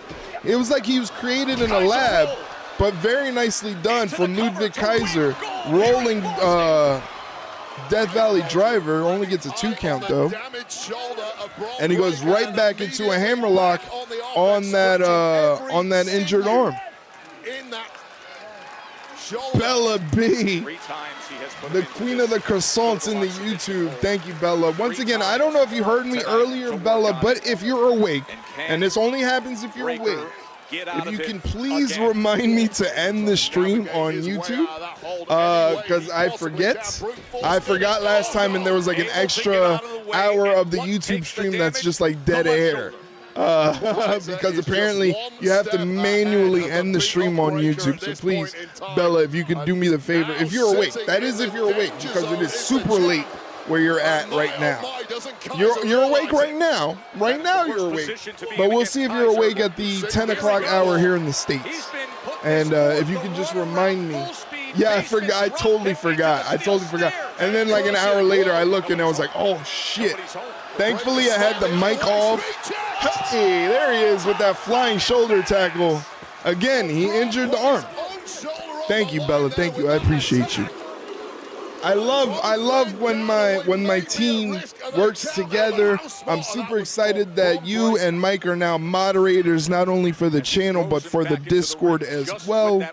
It was like he was created in a lab, but very nicely done from Ludwig Kaiser. Rolling Death Valley Driver, only gets a 2 count though. And he goes right back into a hammerlock on that injured arm. Bella B, the queen of the croissants in the YouTube. Thank you, Bella. Once again, I don't know if you heard me earlier, Bella, but if you're awake, and this only happens if you're awake, if you can please remind me to end the stream on YouTube, because I forget. I forgot last time, and there was like an extra hour of the YouTube stream that's just like dead air. Because apparently you have to manually end the stream on YouTube. So please, Bella, if you could do me the favor, if you're awake, that is if you're awake, because it is super late where you're at right now. You're awake right now. Right now you're awake. But we'll see if you're awake at the 10 o'clock hour here in the States. And if you could just remind me. Yeah, I forgot. I totally forgot. And then like an hour later, I look and I was like, oh shit. Thankfully, I had the mic off. Hey, there he is with that flying shoulder tackle. Again, he injured the arm. Thank you, Bella. Thank you. I appreciate you. I love when my team works together. I'm super excited that you and Mike are now moderators, not only for the channel but for the Discord as well.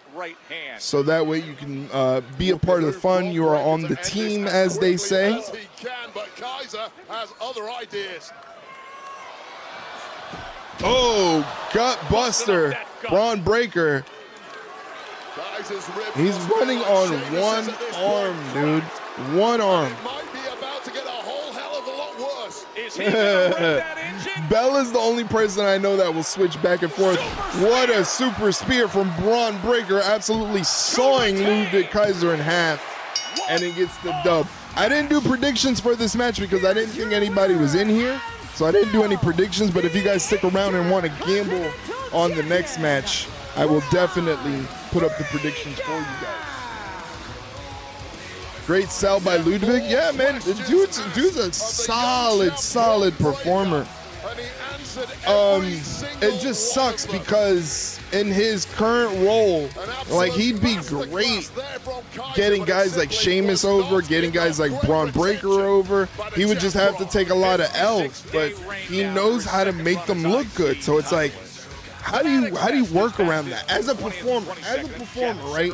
So that way you can be a part of the fun. You are on the team, as they say. But Kaiser has other ideas. Oh, gut buster, Bron Breaker. He's running on one arm, dude. One arm. Might be about to get a whole hell of a lot worse. Is he gonna break that engine? Bella's the only person I know that will switch back and forth. What a super spear from Bron Breaker, absolutely sawing Ludwig Kaiser in half, and he gets the dub. I didn't do predictions for this match because I didn't think anybody was in here, so I didn't do any predictions. But if you guys stick around and want to gamble on the next match, I will definitely put up the predictions for you guys. Great sell by Ludwig. Yeah, man, the dude's a solid performer. It just sucks because in his current role, like, he'd be great getting guys like Sheamus over, getting guys like Bron Breaker over. He would just have to take a lot of L's, but he knows how to make them look good. So it's like, how do you work around that as a performer, right?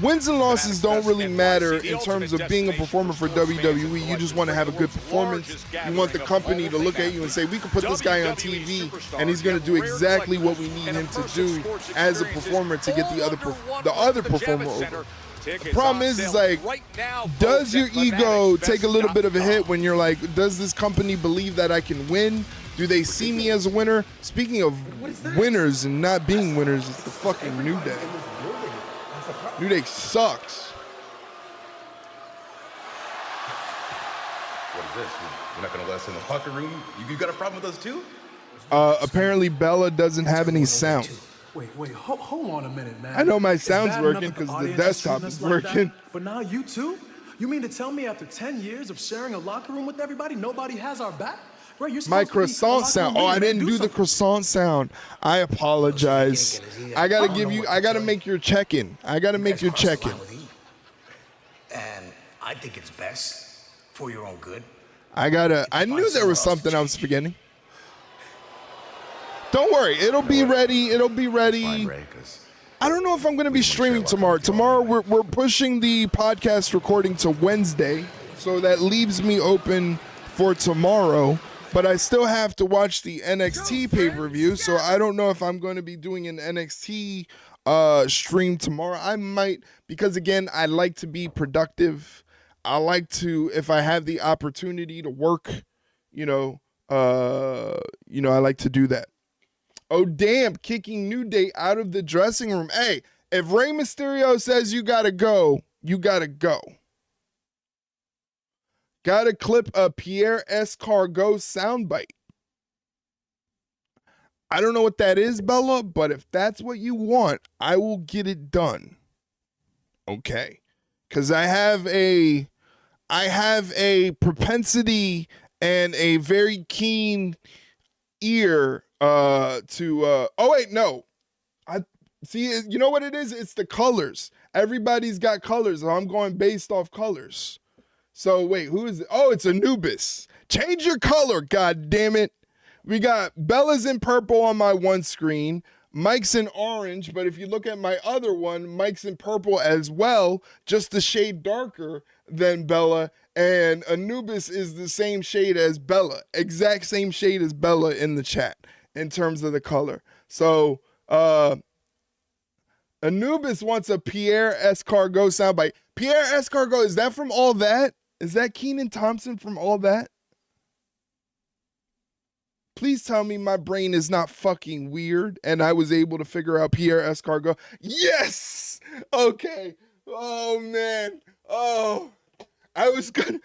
Wins and losses don't really matter in terms of being a performer for WWE. You just want to have a good performance. You want the company to look at you and say, we can put this guy on TV and he's going to do exactly what we need him to do as a performer to get the other performer over. The problem is like, does your ego take a little bit of a hit when you're like, does this company believe that I can win? Do they see me as a winner? Speaking of winners and not being winners, it's the fucking New Day. New Day sucks. What is this? You're not going to let us in the locker room? You got a problem with us too? Apparently Bella doesn't have any sound. Wait, hold on a minute, man. I know my sound's working because the desktop is working. But now you too? You mean to tell me after 10 years of sharing a locker room with everybody, nobody has our back? My croissant sound. Oh, I didn't do the croissant sound. I apologize. I gotta make your check-in. I gotta make your check-in. And I think it's best for your own good. I knew there was something I was forgetting. Don't worry, it'll be ready. I don't know if I'm gonna be streaming tomorrow. Tomorrow we're pushing the podcast recording to Wednesday, so that leaves me open for tomorrow. But I still have to watch the NXT pay-per-view, so I don't know if I'm going to be doing an NXT stream tomorrow. I might, because again, I like to be productive. I like to, if I have the opportunity to work, I like to do that. Oh, damn, kicking New Day out of the dressing room. Hey, if Rey Mysterio says you got to go, you got to go. Got to clip a Pierre Escargot soundbite. I don't know what that is, Bella, but if that's what you want, I will get it done. Okay. Because I have a propensity and a very keen ear to oh wait, no. I see, you know what it is? It's the colors. Everybody's got colors. I'm going based off colors. So wait, who is it? Oh, it's Anubis. Change your color, god damn it. We got Bella's in purple on my one screen. Mike's in orange, but if you look at my other one, Mike's in purple as well, just a shade darker than Bella, and Anubis is the same shade as Bella, exact same shade as Bella in the chat in terms of the color. So Anubis wants a Pierre Escargot soundbite. Pierre Escargot, is that from All That? Is that Kenan Thompson from All That? Please tell me my brain is not fucking weird and I was able to figure out Pierre Escargot. Yes! Okay. Oh, man. Oh. I was gonna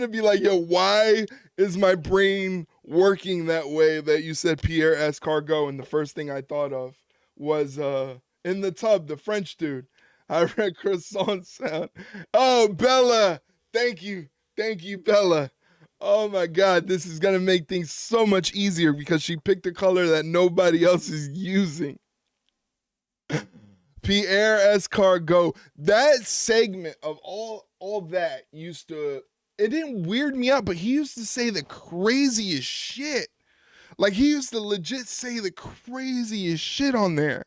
be like, yo, why is my brain working that way that you said Pierre Escargot? And the first thing I thought of was In the Tub, the French dude. I read croissant sound. Oh, Bella. Thank you. Thank you, Bella. Oh my God, this is gonna make things so much easier because she picked a color that nobody else is using. Pierre Escargot. That segment of all that used to, it didn't weird me out, but he used to say the craziest shit. Like he used to legit say the craziest shit on there.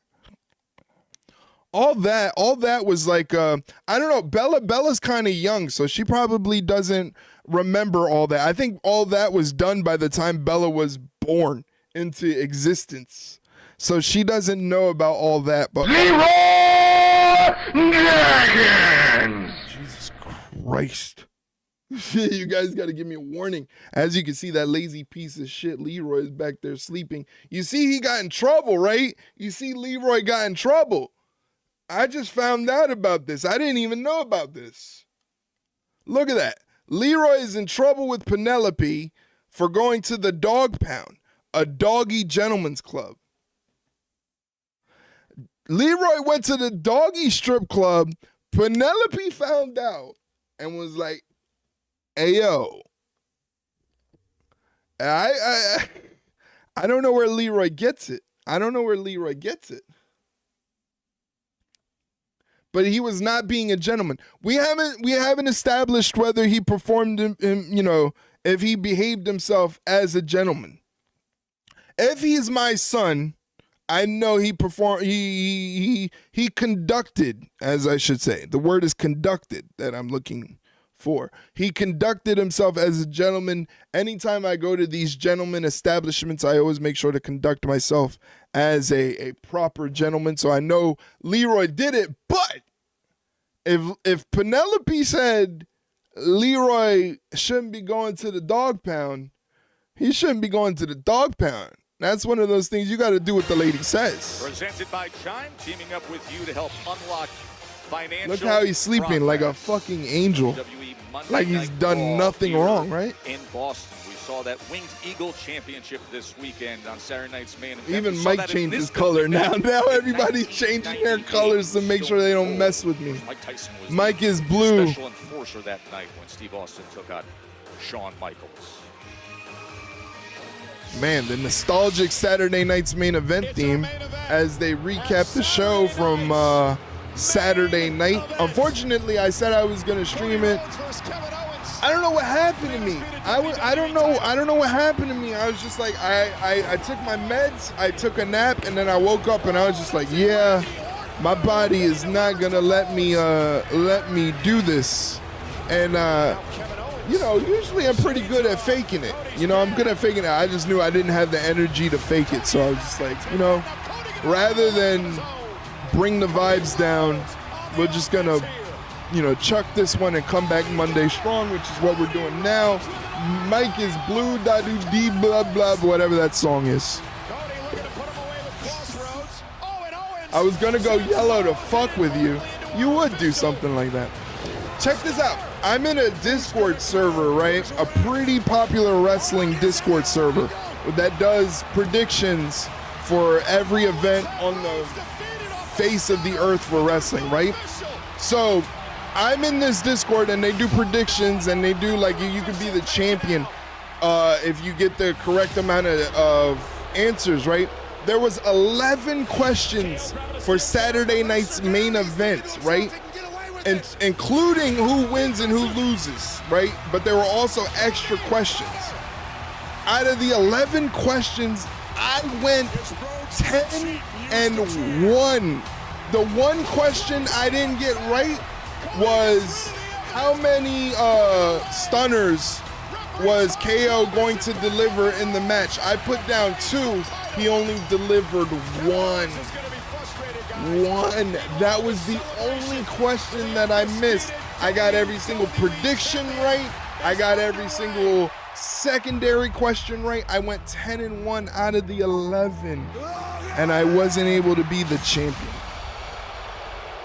All that was like, I don't know, Bella's kind of young, so she probably doesn't remember all that. I think all that was done by the time Bella was born into existence. So she doesn't know about all that. But Jesus Christ. You guys got to give me a warning. As you can see, that lazy piece of shit Leroy is back there sleeping. You see he got in trouble, right? You see Leroy got in trouble. I just found out about this. I didn't even know about this. Look at that. Leroy is in trouble with Penelope for going to the dog pound, a doggy gentleman's club. Leroy went to the doggy strip club. Penelope found out and was like, hey, yo. I don't know where Leroy gets it. But he was not being a gentleman. We haven't established whether he performed if he behaved himself as a gentleman. If he's my son, I know he performed. He conducted, as I should say. The word is conducted that I'm looking for. He conducted himself as a gentleman. Anytime I go to these gentleman establishments, I always make sure to conduct myself as a proper gentleman. So I know Leroy did it. But if Penelope said Leroy shouldn't be going to the dog pound, he shouldn't be going to the dog pound. That's one of those things you got to do what the lady says. Presented by Chime, teaming up with you to help unlock financial. Look how he's sleeping like a fucking angel. Like he's done nothing wrong, right? In Boston, we saw that Winged Eagle Championship this weekend on Saturday night's main event. Even Mike changed his color now. Now everybody's changing their colors to make sure they don't mess with me. Mike Tyson was Mike is blue. Special enforcer that night when Steve Austin took out Shawn Michaels. Man, the nostalgic Saturday night's main event theme as they recap the show from Saturday night. Unfortunately, I said I was going to stream it. I don't know what happened to me. I don't know what happened to me. I was just like, I took my meds, I took a nap, and then I woke up and I was just like, yeah, my body is not going to let me do this. And usually I'm pretty good at faking it. I'm good at faking it. I just knew I didn't have the energy to fake it. So I was just like, rather than bring the vibes down, we're just going to, chuck this one and come back Monday strong, which is what we're doing now. Mike is blue, da-do-dee, blah, blah, whatever that song is. I was going to go yellow to fuck with you. You would do something like that. Check this out. I'm in a Discord server, right? A pretty popular wrestling Discord server that does predictions for every event on the face of the earth for wrestling, right? So I'm in this Discord and they do predictions and they do like you could be the champion if you get the correct amount of answers, right? There was 11 questions for Saturday night's main event, right? And including who wins and who loses, right? But there were also extra questions. Out of the 11 questions, I went 10 and 1. The one question I didn't get right was how many stunners was KO going to deliver in the match. I put down 2. He only delivered 1. That was the only question that I missed. I got every single prediction right. I got every single secondary question right. I went 10 and 1 out of the 11, and I wasn't able to be the champion.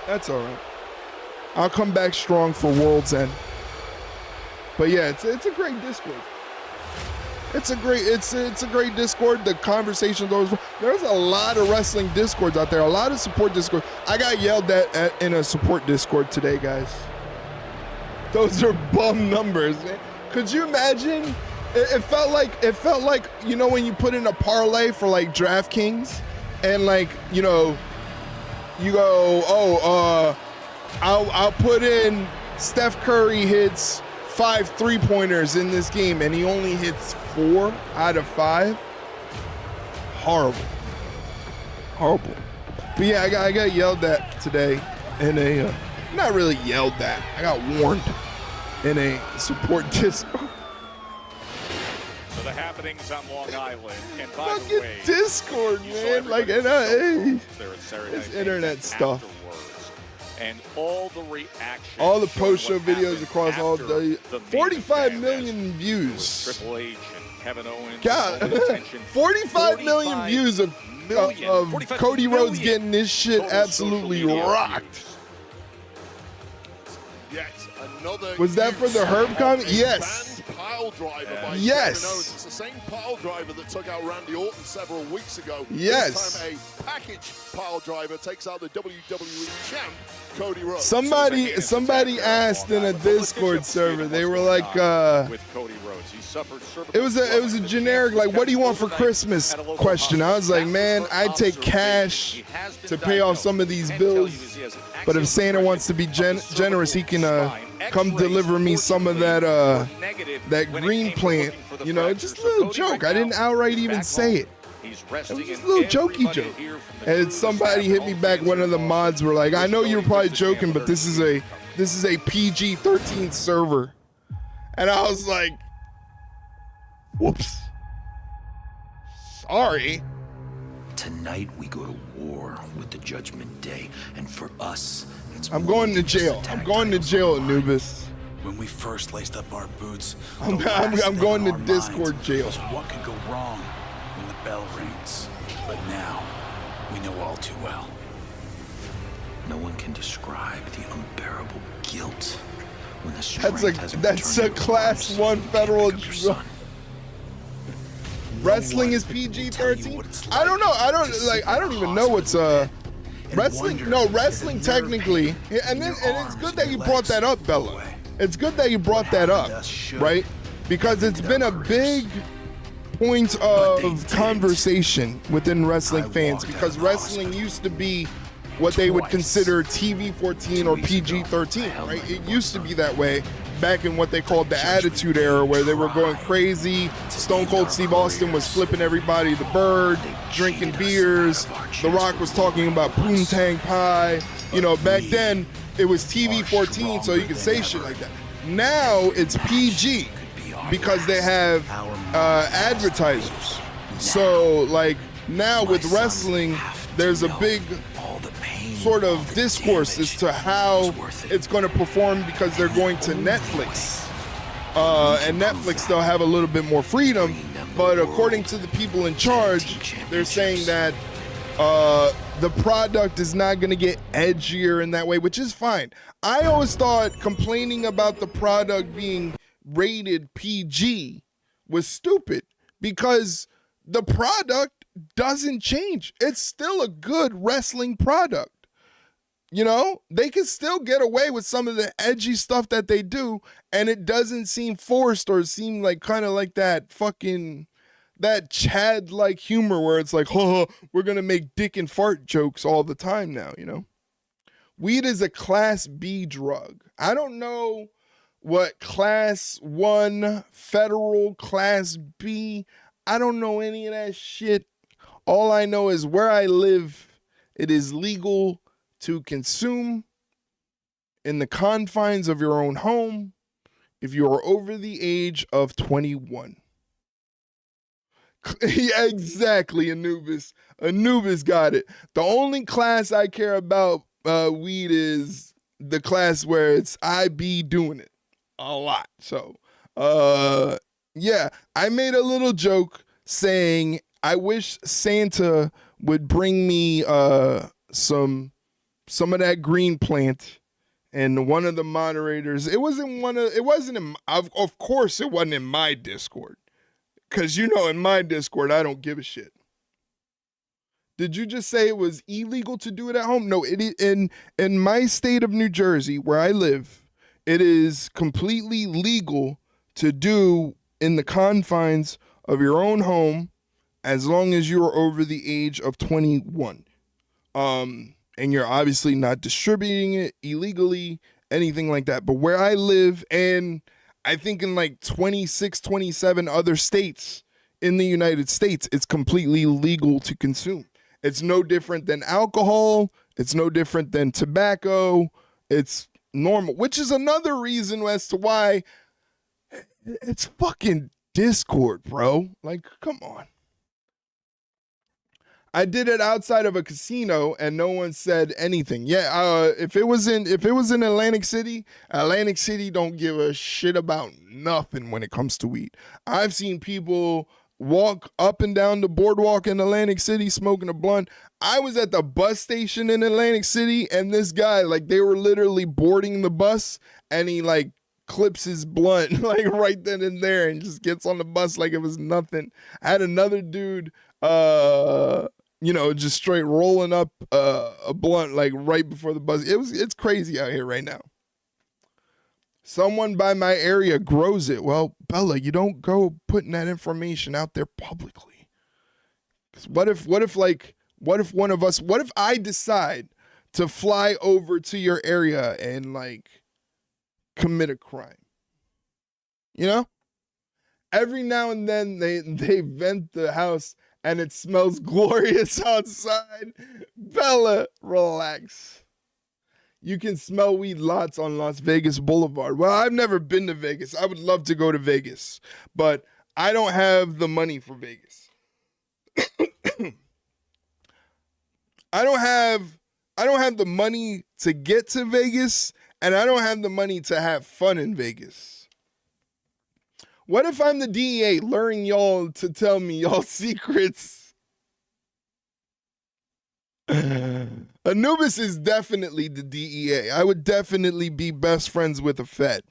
That's all right. I'll come back strong for World's End. But yeah, it's a great Discord. It's a great Discord. The conversations always. There's a lot of wrestling Discords out there. A lot of support Discord. I got yelled at in a support Discord today, guys. Those are bum numbers. Man. Could you imagine? It felt like you know when you put in a parlay for like DraftKings, and like you know, you go I'll put in Steph Curry hits 5 3-pointers in this game, and he only hits 4 out of 5. Horrible. But yeah, I got yelled at today in a not really yelled at. I got warned in a support Discord. So the happenings on Long Island, and by the way, Discord, man, like it's internet stuff. And all the reactions, all the post-show videos across all day. 45 million views. Triple H and Kevin Owens. God, 45 million views of Cody Rhodes getting this shit absolutely rocked. Was that for the Herb comment? Yes. Pile driver by yes. Kevin Owens. It's the same pile driver that took out Randy Orton several weeks ago. Yes. This time a package pile driver takes out the WWE champ, Cody Rhodes. Somebody asked in a Discord server. They were like, with Cody Rhodes. He suffered it was a generic like, what do you want for Christmas question. I was like, man, I'd take cash to pay off some of these bills. But if Santa wants to be generous, he can come deliver me some of that green plant. You know, just a little joke. I didn't outright even say it. It was just a little jokey joke. And somebody hit me back. One of the mods were like, I know you're probably joking, but this is a PG-13 server. And I was like, whoops. Sorry. Tonight we go to war with the Judgment Day, and for us, it's I'm going to jail. I'm going to jail, Anubis. When we first laced up our boots, I'm going to Discord jail. What could go wrong when the bell rings? But now, we know all too well. No one can describe the unbearable guilt when the strength that's a class 1 federal drug. Wrestling is PG-13. I don't know. I don't even know what's wrestling. No, wrestling technically. And it's good that you brought that up, Bella. It's good that you brought that up, right? Because it's been a big point of conversation within wrestling fans, because wrestling used to be what they would consider TV-14 or PG-13, right? It used to be that way back in what they called the Attitude Era, where they were going crazy. Stone Cold Steve Austin was flipping everybody the bird, drinking beers. The Rock was talking about poontang pie. You know, back then it was TV-14, so you could say shit like that. Now it's PG because they have advertisers. So like now with wrestling, there's a big sort of discourse as to how it's going to perform, because they're going to Netflix. And Netflix, they'll have a little bit more freedom, but according to the people in charge, they're saying that the product is not going to get edgier in that way, which is fine. I always thought complaining about the product being rated PG was stupid, because the product doesn't change. It's still a good wrestling product. You know, they can still get away with some of the edgy stuff that they do, and it doesn't seem forced or seem like kind of like that Chad-like humor where it's like, oh, we're going to make dick and fart jokes all the time now, you know? Weed is a Class B drug. I don't know what Class 1, federal, Class B, I don't know any of that shit. All I know is where I live, it is legal to consume in the confines of your own home if you are over the age of 21. Yeah, exactly, Anubis. Anubis got it. The only class I care about weed is the class where it's I be doing it a lot. So, yeah, I made a little joke saying I wish Santa would bring me some of that green plant, and one of the moderators, of course it wasn't in my Discord, because you know in my Discord I don't give a shit. Did you just say it was illegal to do it at home? No, in my state of New Jersey where I live, it is completely legal to do in the confines of your own home as long as you are over the age of 21. And you're obviously not distributing it illegally, anything like that. But where I live, and I think in like 26, 27 other states in the United States, it's completely legal to consume. It's no different than alcohol. It's no different than tobacco. It's normal, which is another reason as to why it's fucking Discord, bro. Like, come on. I did it outside of a casino and no one said anything. Yeah, if it was in Atlantic City don't give a shit about nothing when it comes to weed. I've seen people walk up and down the boardwalk in Atlantic City smoking a blunt. I was at the bus station in Atlantic City and this guy, like, they were literally boarding the bus and he like clips his blunt like right then and there and just gets on the bus like it was nothing. I had another dude just straight rolling up a blunt like right before the bus. It's crazy out here right now. Someone by my area grows it. Well, Bella, you don't go putting that information out there publicly. 'Cause what if I decide to fly over to your area and like commit a crime? You know? Every now and then they vent the house and it smells glorious outside. Bella, relax. You can smell weed lots on Las Vegas Boulevard. Well, I've never been to Vegas. I would love to go to Vegas, but I don't have the money for Vegas. I don't have the money to get to Vegas, and I don't have the money to have fun in Vegas. What if I'm the DEA luring y'all to tell me y'all secrets? Anubis is definitely the DEA. I would definitely be best friends with a Fed.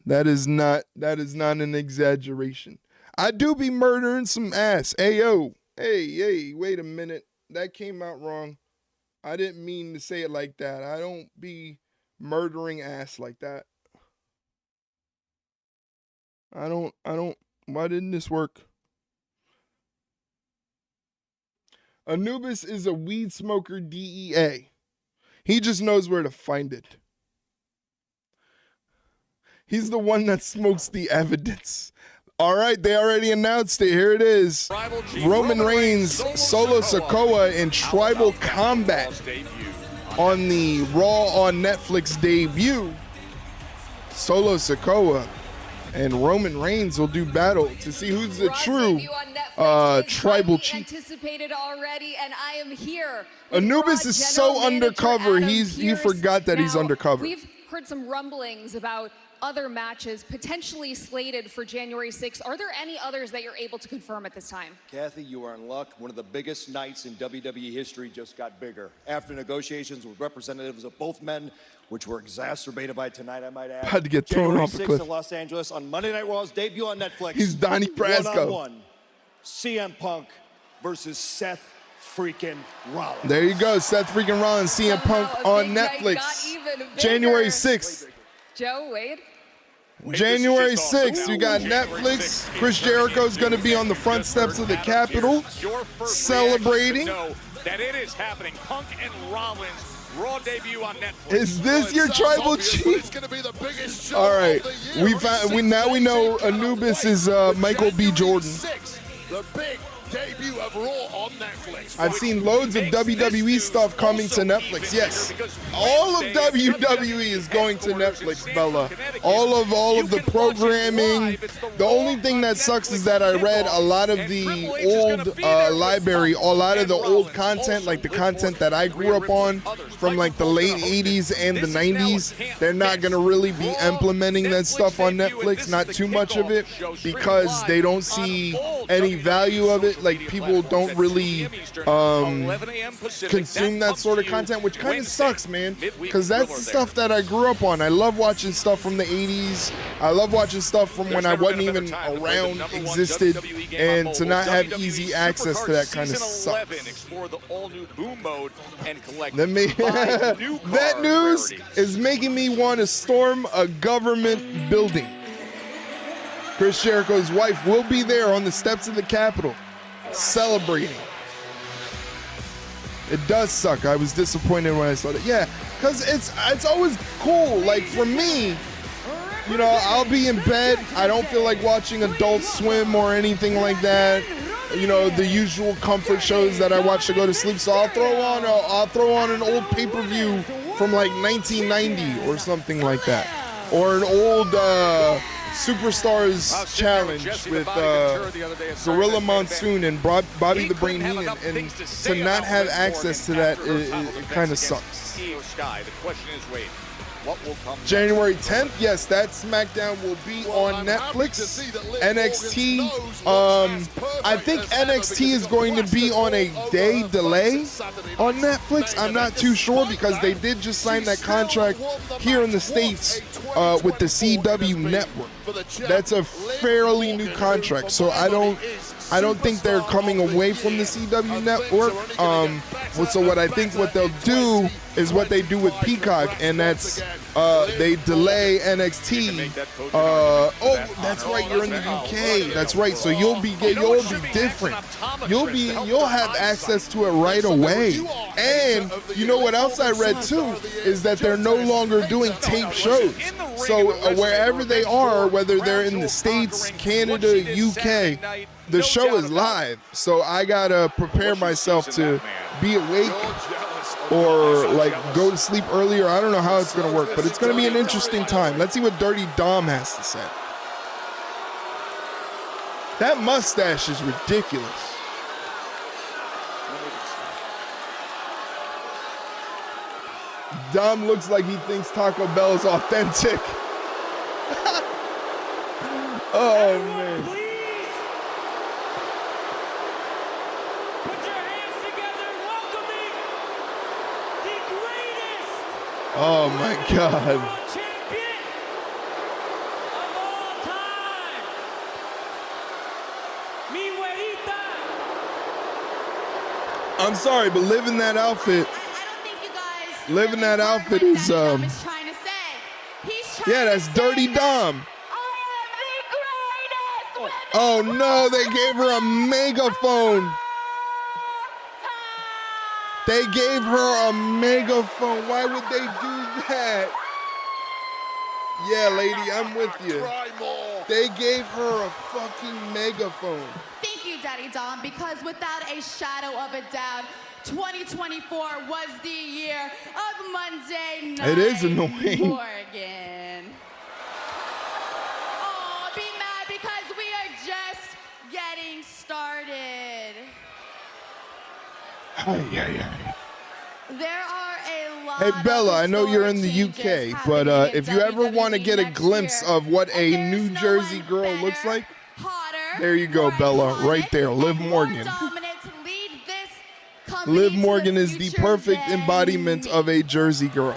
That is not an exaggeration. I do be murdering some ass. Hey, yo. Hey, wait a minute. That came out wrong. I didn't mean to say it like that. I don't be murdering ass like that. I don't, why didn't this work? Anubis is a weed smoker DEA. He just knows where to find it. He's the one that smokes the evidence. All right, they already announced it. Here it is. Roman Reigns, Solo Sikoa in Tribal Combat on the Raw on Netflix debut. Solo Sikoa and Roman Reigns will do battle to see who's the true tribal chief. Anticipated already, and I am here. Anubis is so undercover. He forgot that he's undercover. We've heard some rumblings about other matches potentially slated for January 6th. Are there any others that you're able to confirm at this time? Kathy, you are in luck. One of the biggest nights in WWE history just got bigger. After negotiations with representatives of both men, which were exacerbated by tonight, I might add. Had to get thrown January off a 6th cliff. in Los Angeles on Monday Night Raw's debut on Netflix. He's Donnie Brasco. One-on-one, CM Punk versus Seth freaking Rollins. There you go, Seth freaking Rollins, CM Punk on Netflix. January 6th. Joe, Wade? January 6th, we got Netflix. Chris Jericho's going to be on the front steps of the Capitol celebrating. That it is happening. Punk and Rollins, Raw debut on Netflix. Is this your tribal chief? All right, we know Anubis is Michael B. Jordan. The big debut of Raw on Netflix. I've seen loads of WWE stuff coming to Netflix. Yes, all of WWE is going to Netflix, Bella. All of the programming. The only thing that sucks is that I read a lot of the old library, a lot of the old content, like the content that I grew up on from like the late 80s and the 90s. They're not gonna really be implementing that stuff on Netflix, not too much of it, because they don't see any value of it. Like, people don't really consume that sort of content, which kind of sucks, man, because that's the stuff that I grew up on. I love watching stuff from the 80s. I love watching stuff from when I wasn't even around, existed, and to not have easy access to that kind of sucks. That news is making me want to storm a government building. Chris Jericho's wife will be there on the steps of the Capitol celebrating. It does suck. I was disappointed when I saw that. Yeah, because it's always cool. Like, for me, you know, I'll be in bed. I don't feel like watching Adult Swim or anything like that. You know, the usual comfort shows that I watch to go to sleep. So I'll throw on an old pay-per-view from like 1990 or something like that, or an old Superstars Challenge with Gorilla Monsoon and Bobby the Brain Heenan, and to not have access to that, it kind of sucks. The question is, wait, what will come January 10th, yes, that SmackDown will be on Netflix. NXT, I think NXT is going to be on a day delay on Netflix. I'm not too sure, because they did just sign that contract here in the States with the CW network. That's a fairly new contract, so I don't think they're coming away from the CW network. So what I think what they'll do is what they do with Peacock, and that's they delay NXT. Oh, that's right, you're in the UK. That's right. So you'll be different. You'll have access to it right away. And you know what else I read too is that they're no longer doing tape shows. So wherever they are, whether they're in the States, Canada, UK, the show is live. So I gotta prepare myself to be awake or like go to sleep earlier. I don't know how it's gonna work, but it's gonna be an interesting time. Let's see what Dirty Dom has to say. That mustache is ridiculous. Dom looks like he thinks Taco Bell is authentic. Oh, man. Oh my God. I'm sorry, but living that outfit. Living that outfit is yeah, that's Dirty Dom. Oh no, they gave her a megaphone. They gave her a megaphone. Why would they do that? Yeah, lady, I'm with you. They gave her a fucking megaphone. Thank you, Daddy Dom, because without a shadow of a doubt, 2024 was the year of Monday Night It is annoying. Morgan. Oh, be mad because we are just getting started. There are a lot. Hey Bella, I know you're in the UK, but if you ever want to get a glimpse of what a New Jersey girl looks like, there you go, Bella, right there, Liv Morgan. Liv Morgan is the perfect embodiment of a Jersey girl.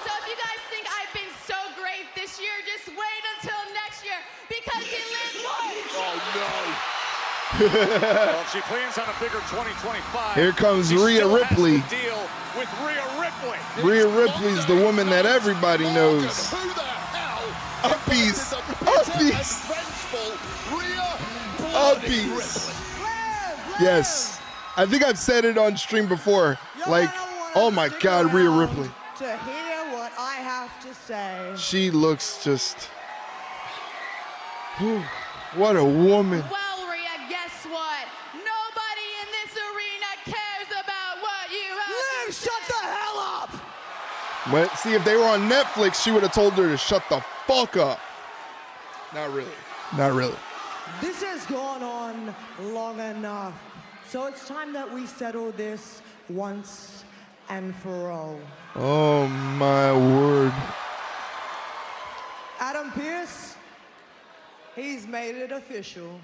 So if you guys think I've been so great this year, just wait until next year, because in Liv Morgan. Oh no. Well, she plans on a bigger 2025. Here comes She Rhea still has to Ripley. deal with Rhea Ripley. Rhea Ripley's the woman that everybody knows. A piece. Yes. I think I've said it on stream before. Like, oh my God, Rhea Ripley. To hear what I have to say. She looks just. Whew, what a woman. Well, Rhea, guess what? Nobody in this arena cares about what you have. Liv, shut the hell up! But see, if they were on Netflix, she would have told her to shut the fuck up. Not really. Not really. This has gone on long enough. So it's time that we settle this once and for all. Oh my word. Adam Pearce, he's made it official.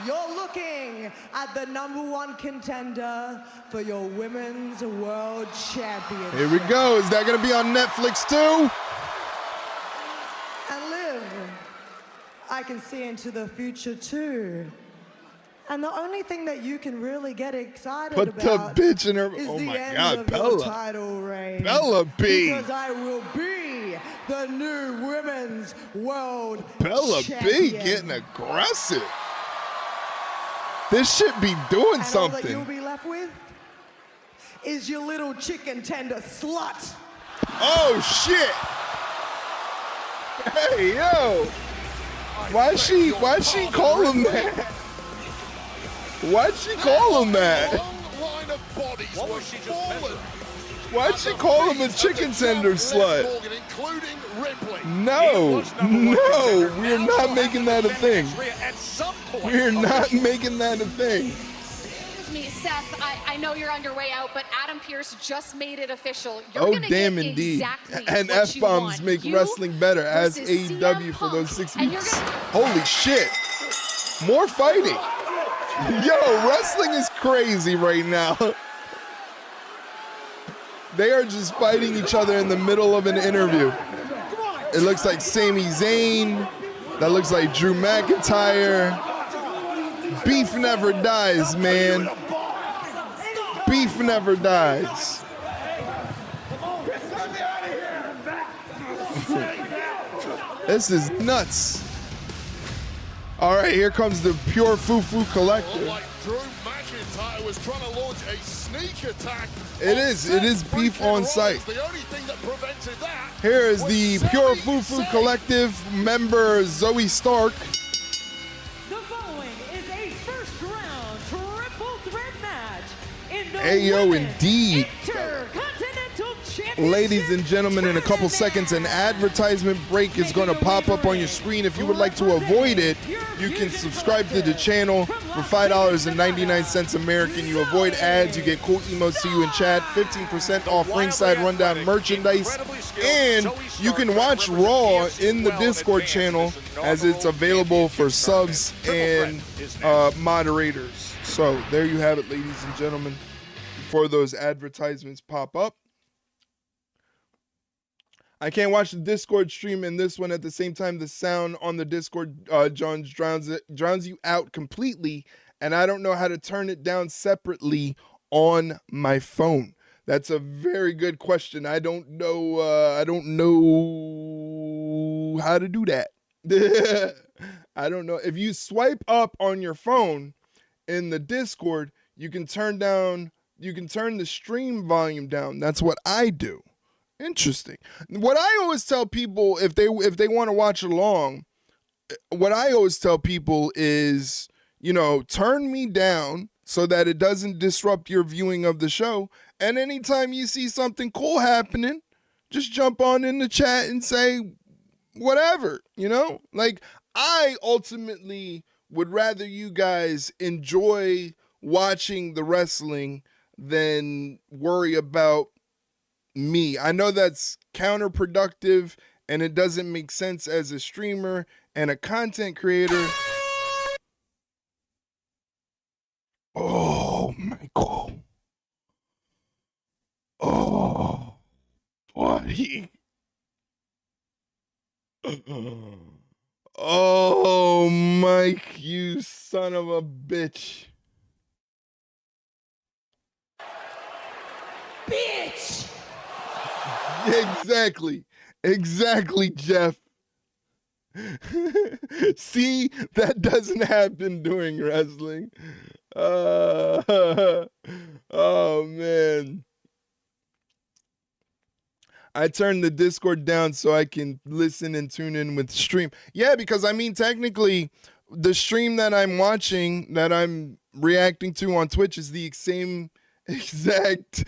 You're looking at the #1 contender for your Women's World Championship. Here we go. Is that going to be on Netflix too? And Liv, I can see into the future too. And the only thing that you can really get excited Put about the bitch in her. is Oh the my end God, of Bella. your title reign. Bella B. Because I will be the new Women's World Bella Champion. B getting aggressive. This shit be doing And all that you'll something. be left with is your little chicken tender slut. Oh shit. Hey yo. Why'd she call him that? Why'd she call him that? What was she just measuring? Why'd she call him a chicken tender slut? Including Ripley. No, no, we're not making that a thing. At some point. We're not making that a thing. Excuse me, Seth, I know you're on your way out, but Adam Pearce just made it official. You're Oh, gonna damn, get indeed. exactly And what you F-bombs want. make You wrestling better as versus AEW CM for those Punk. 6 And you're weeks. gonna- Holy shit. More fighting. Yo, wrestling is crazy right now. They are just fighting each other in the middle of an interview. It looks like Sami Zayn. That looks like Drew McIntyre. Beef never dies, man. Beef never dies. This is nuts. All right, here comes the Pure Fufu Collective. Like Drew McIntyre was trying to launch a sneak attack. It is beef on site. The only thing that prevented that. Here is the Pure Fufu Collective member Zoe Stark. The following is a first-round triple threat match in the Ayo, Women's indeed. Intercontinental Championship. Ladies and gentlemen, in a couple seconds, an advertisement break is going to pop up on your screen. If you would like to avoid it, you can subscribe to the channel for $5.99 American. You avoid ads, you get cool emotes to you in chat, 15% off ringside rundown merchandise, and you can watch Raw in the Discord channel as it's available for subs and moderators. So there you have it, ladies and gentlemen, before those advertisements pop up. I can't watch the Discord stream and this one at the same time. The sound on the Discord drowns you out completely, and I don't know how to turn it down separately on my phone. That's a very good question. I don't know how to do that. I don't know. If you swipe up on your phone in the Discord, you can turn the stream volume down. That's what I do. Interesting. What I always tell people if they want to watch along, what I always tell people is, turn me down so that it doesn't disrupt your viewing of the show. And anytime you see something cool happening, just jump on in the chat and say whatever, Like, I ultimately would rather you guys enjoy watching the wrestling than worry about me. I know that's counterproductive and it doesn't make sense as a streamer and a content creator. Oh, Michael. Oh, buddy. Oh, Mike, you son of a bitch. Bitch! Exactly, Jeff. See, that doesn't happen during wrestling. Oh, man. I turned the Discord down so I can listen and tune in with stream. Yeah, because I mean, technically, the stream that I'm watching, that I'm reacting to on Twitch is the same exact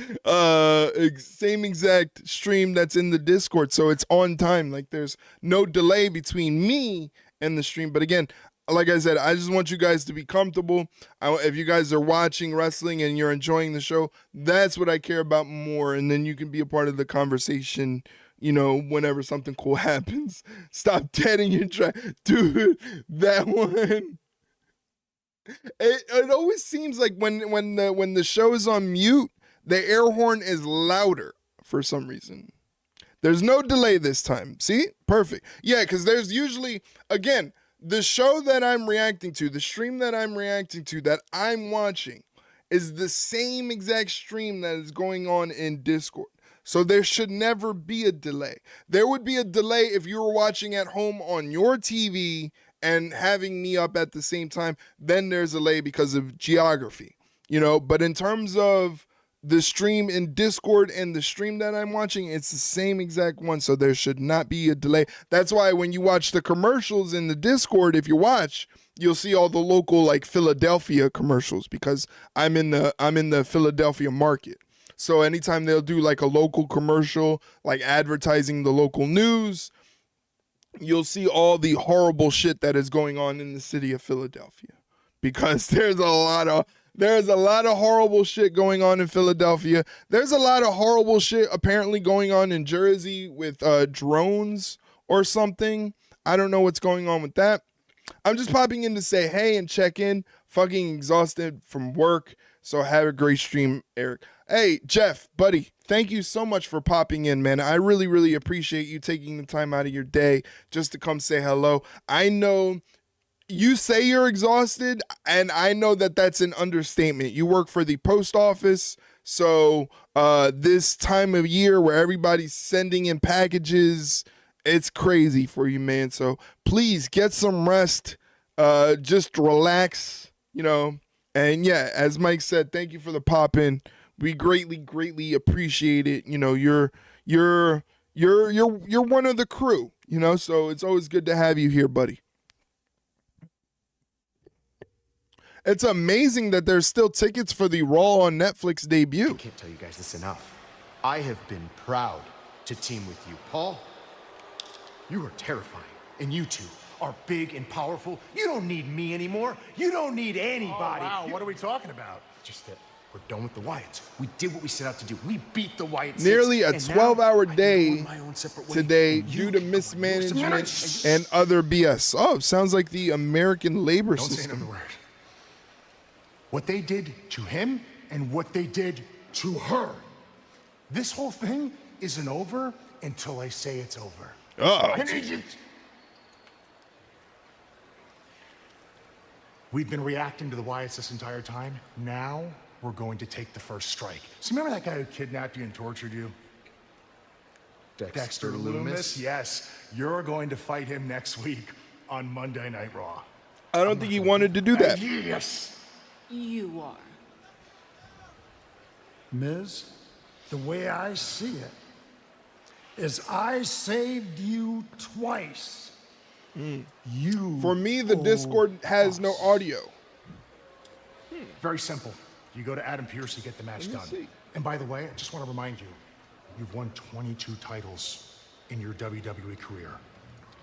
stream that's in the Discord. So it's on time. Like there's no delay between me and the stream. But again, like I said, I just want you guys to be comfortable. If you guys are watching wrestling and you're enjoying the show, that's what I care about more. And then you can be a part of the conversation, you know, whenever something cool happens. Stop deading your track. Dude, that one. It always seems like when the show is on mute, the air horn is louder for some reason. There's no delay this time. See? Perfect. Yeah, because there's usually, again, the show that I'm reacting to, the stream that I'm reacting to, that I'm watching, is the same exact stream that is going on in Discord. So there should never be a delay. There would be a delay if you were watching at home on your TV and having me up at the same time. Then there's a delay because of geography, you know. But in terms of the stream in Discord and the stream that I'm watching, it's the same exact one, so there should not be a delay. That's why when you watch the commercials in the Discord, if you watch, you'll see all the local like Philadelphia commercials, because I'm in the Philadelphia market. So anytime they'll do like a local commercial, like advertising the local news, you'll see all the horrible shit that is going on in the city of Philadelphia, because there's a lot of horrible shit going on in Philadelphia. There's a lot of horrible shit apparently going on in Jersey with drones or something. I don't know what's going on with that. I'm just popping in to say hey and check in. Fucking exhausted from work. So have a great stream, Eric. Hey, Jeff, buddy, thank you so much for popping in, man. I really, really appreciate you taking the time out of your day just to come say hello. I know you say you're exhausted, and I know that that's an understatement. You work for the post office, so this time of year where everybody's sending in packages, it's crazy for you, man. So please get some rest. Just relax, you know. And yeah, as Mike said, thank you for the pop in. We greatly, greatly appreciate it. You know, you're one of the crew, you know, so it's always good to have you here, buddy. It's amazing that there's still tickets for the Raw on Netflix debut. I can't tell you guys this enough. I have been proud to team with you. Paul, you are terrifying, and you two are big and powerful. You don't need me anymore. You don't need anybody. Oh, wow, what are we talking about? Just that we're done with the Wyatts. We did what we set out to do. We beat the Wyatts. Nearly a 12-hour day today due to mismanagement and other BS. Oh, sounds like the American labor system. Don't say another word. What they did to him and what they did to her. This whole thing isn't over until I say it's over. Uh-oh. We've been reacting to the Wyatts this entire time. Now we're going to take the first strike. So remember that guy who kidnapped you and tortured you? Dexter Loomis? Yes. You're going to fight him next week on Monday Night Raw. I don't think he wanted to do that. Yes. You are. Miz, the way I see it is I saved you twice. You For me, the Discord has no audio. Very simple. You go to Adam Pearce, you get the match done. And by the way, I just want to remind you, you've won 22 titles in your WWE career.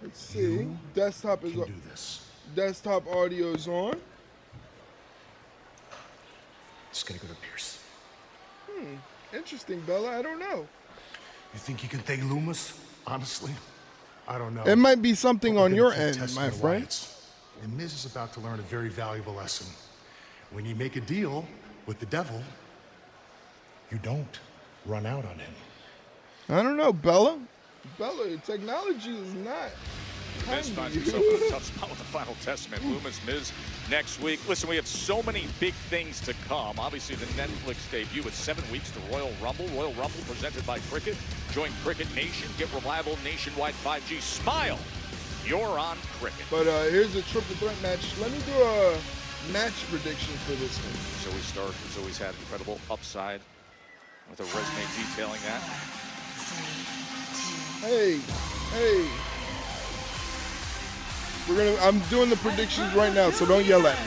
Let's see. Desktop is do this. Desktop audio is on. Just gonna go to Pearce. Interesting, Bella. I don't know. You think you can take Loomis? Honestly, I don't know. It might be something on your end, Test my the friend. Wyatts. And Miz is about to learn a very valuable lesson. When you make a deal with the devil, you don't run out on him. I don't know, Bella. Bella, technology is not Miz finds himself in a tough spot with the Final Testament. Lumis, Miz next week. Listen, we have so many big things to come. Obviously, the Netflix debut with 7 weeks to Royal Rumble. Royal Rumble presented by Cricket. Join Cricket Nation. Get reliable nationwide 5G. Smile. You're on Cricket. But here's a triple threat match. Let me do a match prediction for this one. Zoe Stark has always had incredible upside with a resume detailing that. Hey. I'm doing the predictions right now, so don't yell at me.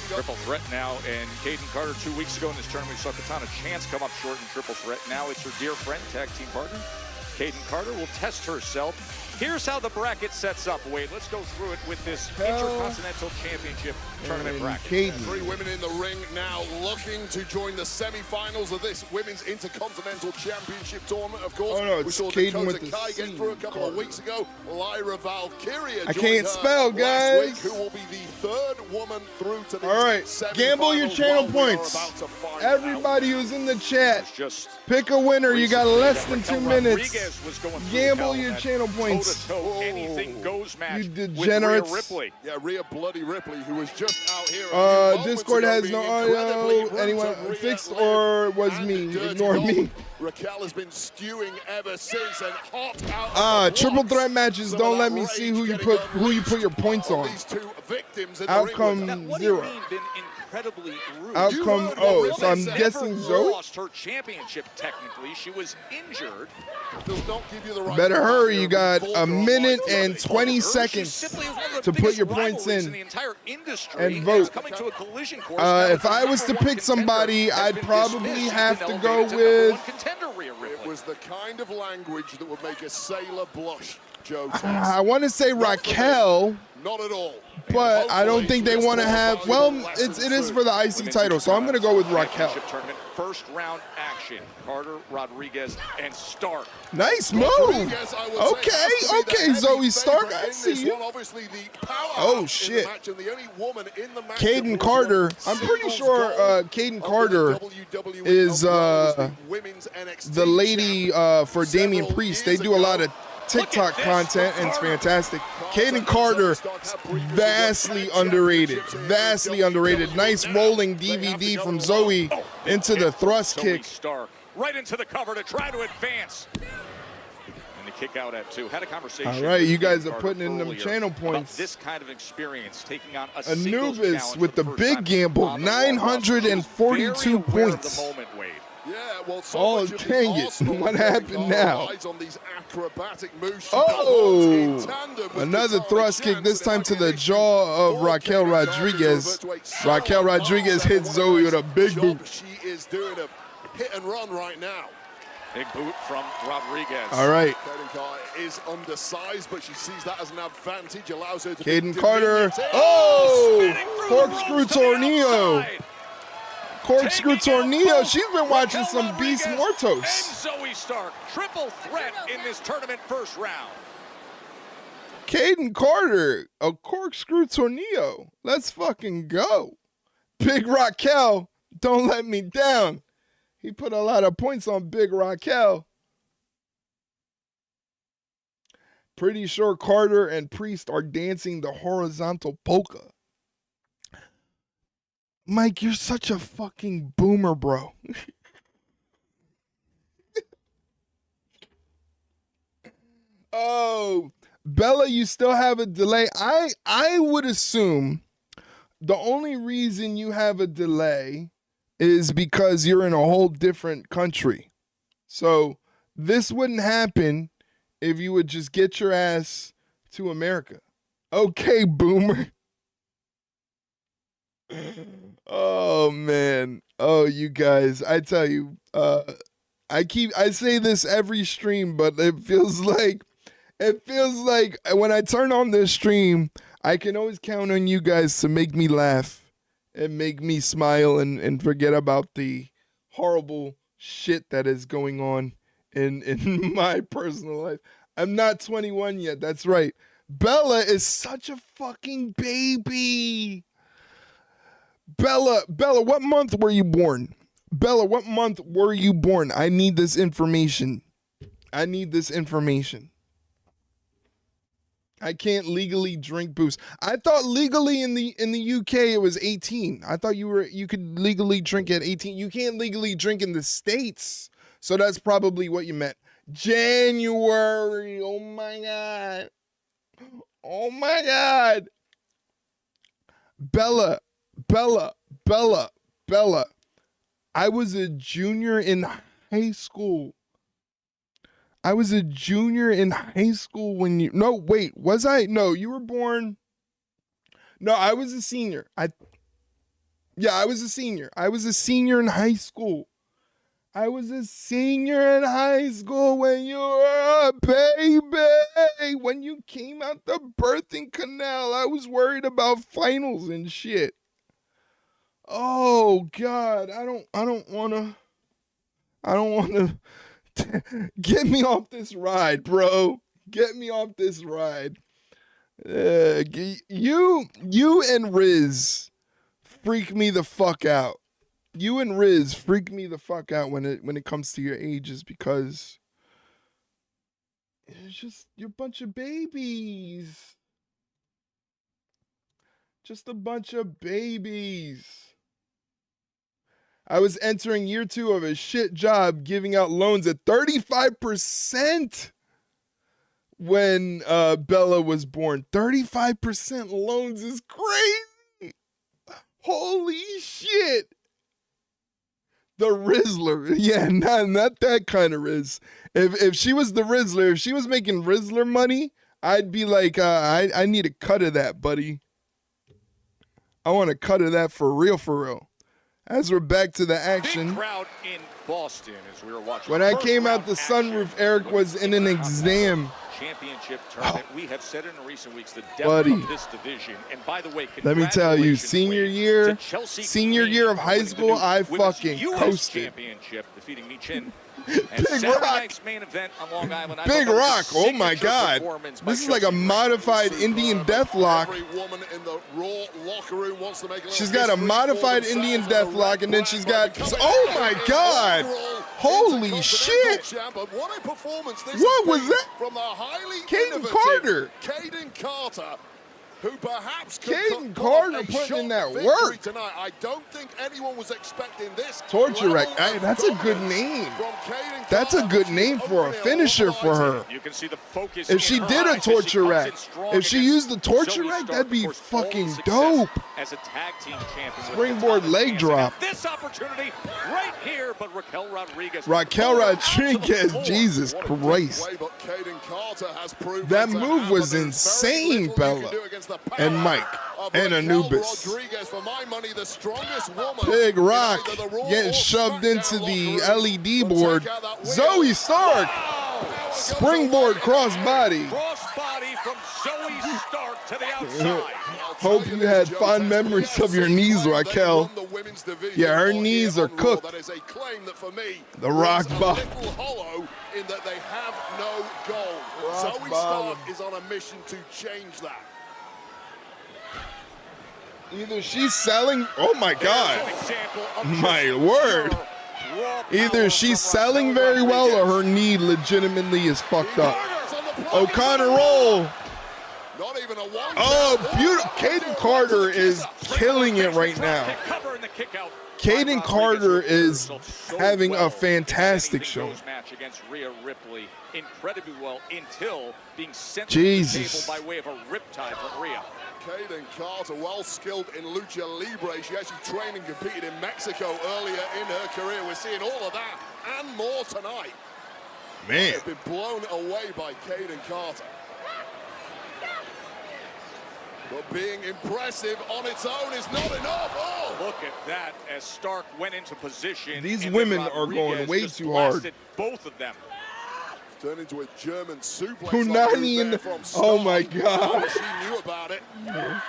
Triple threat now, and Caden Carter 2 weeks ago in this tournament, we saw Katana Chance come up short in triple threat. Now it's her dear friend, tag team partner. Caden Carter will test herself. Here's how the bracket sets up, Wade. Let's go through it with this Intercontinental Championship tournament bracket. 3 women in the ring now looking to join the semifinals of this Women's Intercontinental Championship tournament. Of course, we saw Dakota Kai get through a couple of weeks ago. Lyra Valkyria I can't spell, guys. Week, who will be the 3rd woman through to the All right, gamble your channel points. Everybody who's in the chat, pick a winner. You got less than 2 minutes. Gamble your channel points. Anything goes match. You degenerates. With Rhea Ripley. Yeah, Rhea Bloody Ripley, who was just out here. Discord has no audio. Anyone fixed or was me? Ignore me. Raquel has been stewing ever since and hot out. Triple threat matches. Don't let me see who you put your points on. These 2 victims Outcome 0. Incredibly rude. Outcome so I'm guessing Zoe lost her championship. Technically, she was injured. Better hurry. You got a minute and 20 seconds to put your points in and vote. If I was to pick somebody, I'd probably have to go with. It was the kind of language that would make a sailor blush, Joe. I want to say Raquel. Not at all. But I don't think they want to have. Well, it is for the IC title, so I'm going to go with Raquel. First round action. Carter, Rodriguez, and Stark. Nice move. Okay, Zoe Stark. I see you. Oh shit. Caden Carter. I'm pretty sure Caden Carter is the lady for Damian Priest. They do a lot of TikTok content, and it's fantastic. Caden Carter, vastly underrated. Nice rolling DVD from Zoe into the thrust kick. Stark right into the cover to try to advance. And the kick out at 2. Had a conversation. All right, you guys are putting in them channel points. This kind of experience, taking on a Anubis with the big gamble, 942 points. Yeah, well, oh, dang it. What happened now? Oh, another thrust kick, this time to the jaw of Raquel Rodriguez. Raquel Rodriguez hits Zoe with a big boot. She is doing a hit and run right now. Big boot from Rodriguez. All right. Caden Carter is undersized, but she sees that as an advantage, allows her to Caden Carter. Oh, corkscrew tornillo. Corkscrew tornillo. She's been watching some Beast Mortos. And Zoe Stark, triple threat in this tournament first round. Caden Carter, a corkscrew tornillo. Let's fucking go. Big Raquel, don't let me down. He put a lot of points on Big Raquel. Pretty sure Carter and Priest are dancing the horizontal polka. Mike, you're such a fucking boomer, bro. Oh, Bella, you still have a delay. I would assume the only reason you have a delay is because you're in a whole different country. So this wouldn't happen if you would just get your ass to America. Okay, boomer. Oh man. Oh, you guys, I tell you, I say this every stream, but it feels like when I turn on this stream, I can always count on you guys to make me laugh and make me smile and forget about the horrible shit that is going on in my personal life. I'm not 21 yet. That's right. Bella is such a fucking baby. Bella, what month were you born? Bella, what month were you born? I need this information. I need this information. I can't legally drink booze. I thought legally in the UK it was 18. I thought you could legally drink at 18. You can't legally drink in the States. So that's probably what you meant. January. Oh my God. Oh my God. Bella. I was a junior in high school. I was a junior in high school when you... No, wait. Was I? No, you were born... No, I was a senior. Yeah, I was a senior. I was a senior in high school. I was a senior in high school when you were a baby. When you came out the birthing canal, I was worried about finals and shit. Oh God, I don't wanna get me off this ride, bro. Get me off this ride. You and Riz freak me the fuck out. You and Riz freak me the fuck out when it comes to your ages, because it's just, you're a bunch of babies. Just a bunch of babies. I was entering year 2 of a shit job giving out loans at 35% when Bella was born. 35% loans is crazy. Holy shit. The Rizzler. Yeah, not that kind of Riz. If she was the Rizzler, if she was making Rizzler money, I'd be like, I need a cut of that, buddy. I want a cut of that for real, for real. As we're back to the action. Big crowd in Boston as we were watching. When I came out the sunroof, Eric was in an exam. Championship tournament. We have said in recent weeks the depth Buddy. of this division. And by the way, Let me tell you, congratulations, senior year of high school, I fucking coasted. Championship, defeating Mi Chin. And Saturday night's main event on Long Island. Big Rock, oh my God. This is like a modified Indian deathlock. She's got a modified Indian deathlock, and then she's got, oh my God. Holy shit. What was that? From the highly Caden Carter. Caden Carter, who perhaps Caden Carter putting in that work tonight. I don't think anyone was expecting this. Torture Rack. That's a good name. That's a good name for a finisher for her. You can see the focus. If she did a torture rack, if she used the torture rack, that'd be fucking dope. As a tag team champion. Springboard leg drop. This opportunity right here, but Raquel Rodriguez. Jesus Christ. That move was insane, Bella. And Mike and Anubis. Big Rock getting shoved into the LED board. Zoe Stark. Springboard crossbody. Crossbody from Zoe Stark to the outside. Hope you had fond memories of your knees, Raquel. Yeah, her knees are cooked. The Rock bottom. In that they have no goal. Zoe Stark is on a mission to change that. Either she's selling, oh my God, my word. Either she's selling very well or her knee legitimately is fucked up. O'Connor roll. Oh, beautiful. Caden Carter is killing it right now. Caden Carter is having a fantastic show. Match against Rhea Ripley incredibly well until being sent Jesus. to the table by way of a riptide from Rhea. Caden Carter, well skilled in lucha libre. She actually trained and competed in Mexico earlier in her career. We're seeing all of that and more tonight. Man. It's been blown away by Caden Carter. But being impressive on its own is not enough. Oh! Look at that as Stark went into position. These women are going way too hard. Both of them. Turned into a German suplex. Punani in the, oh my God. She knew about it.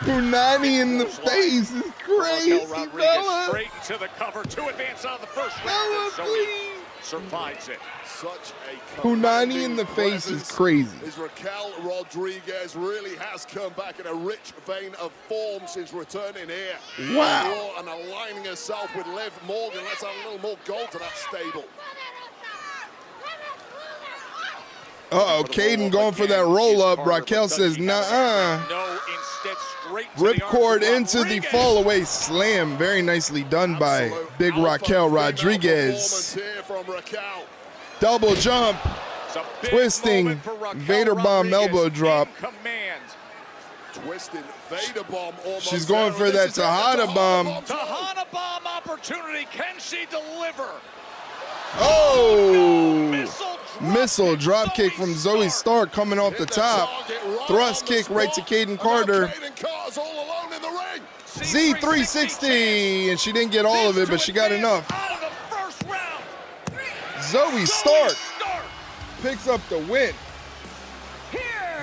Punani in the face is crazy, Rodriguez Bella. straight into the cover to advance on the first round. Bella, please. survives it. Such a Punani in the face is crazy. Is Raquel Rodriguez really has come back in a rich vein of form since returning here. Wow. And aligning herself with Liv Morgan. Let's add a little more gold to that stable. Uh-oh, Caden going for that roll-up. Raquel says, nah-uh. No, instead straight to Ripcord into the fall-away slam. Very nicely done by Big Raquel Rodriguez. Double jump. Twisting. Vader bomb elbow drop. Twisting Vader bomb almost. She's going for that Tejada bomb. Tejada bomb opportunity. Can she deliver? Oh! Missile drop kick from Zoe Stark coming off the top. Thrust kick right to Caden Carter. Z360, and she didn't get all of it, but she got enough. Zoe Stark picks up the win.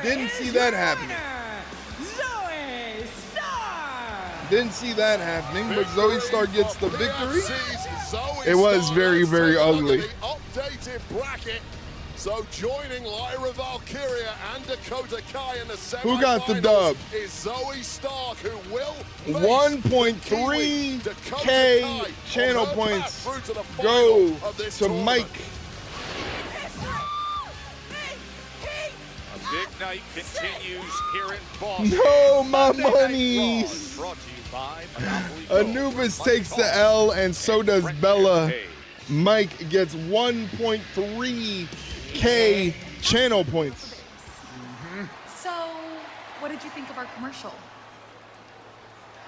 Didn't see that happening. Didn't see that happening, but Zoe Stark gets the victory. It was very, very ugly. Updated bracket. So joining Lyra Valkyria and Dakota Kai in the semifinals. Who got the dub? Is Zoe Stark, who will 1.3K channel points go to Mike. A big night continues here in Boston. No, my monies. Brought to you by Anubis takes the L, and so does Bella. Mike gets 1.3K channel points. So, what did you think of our commercial?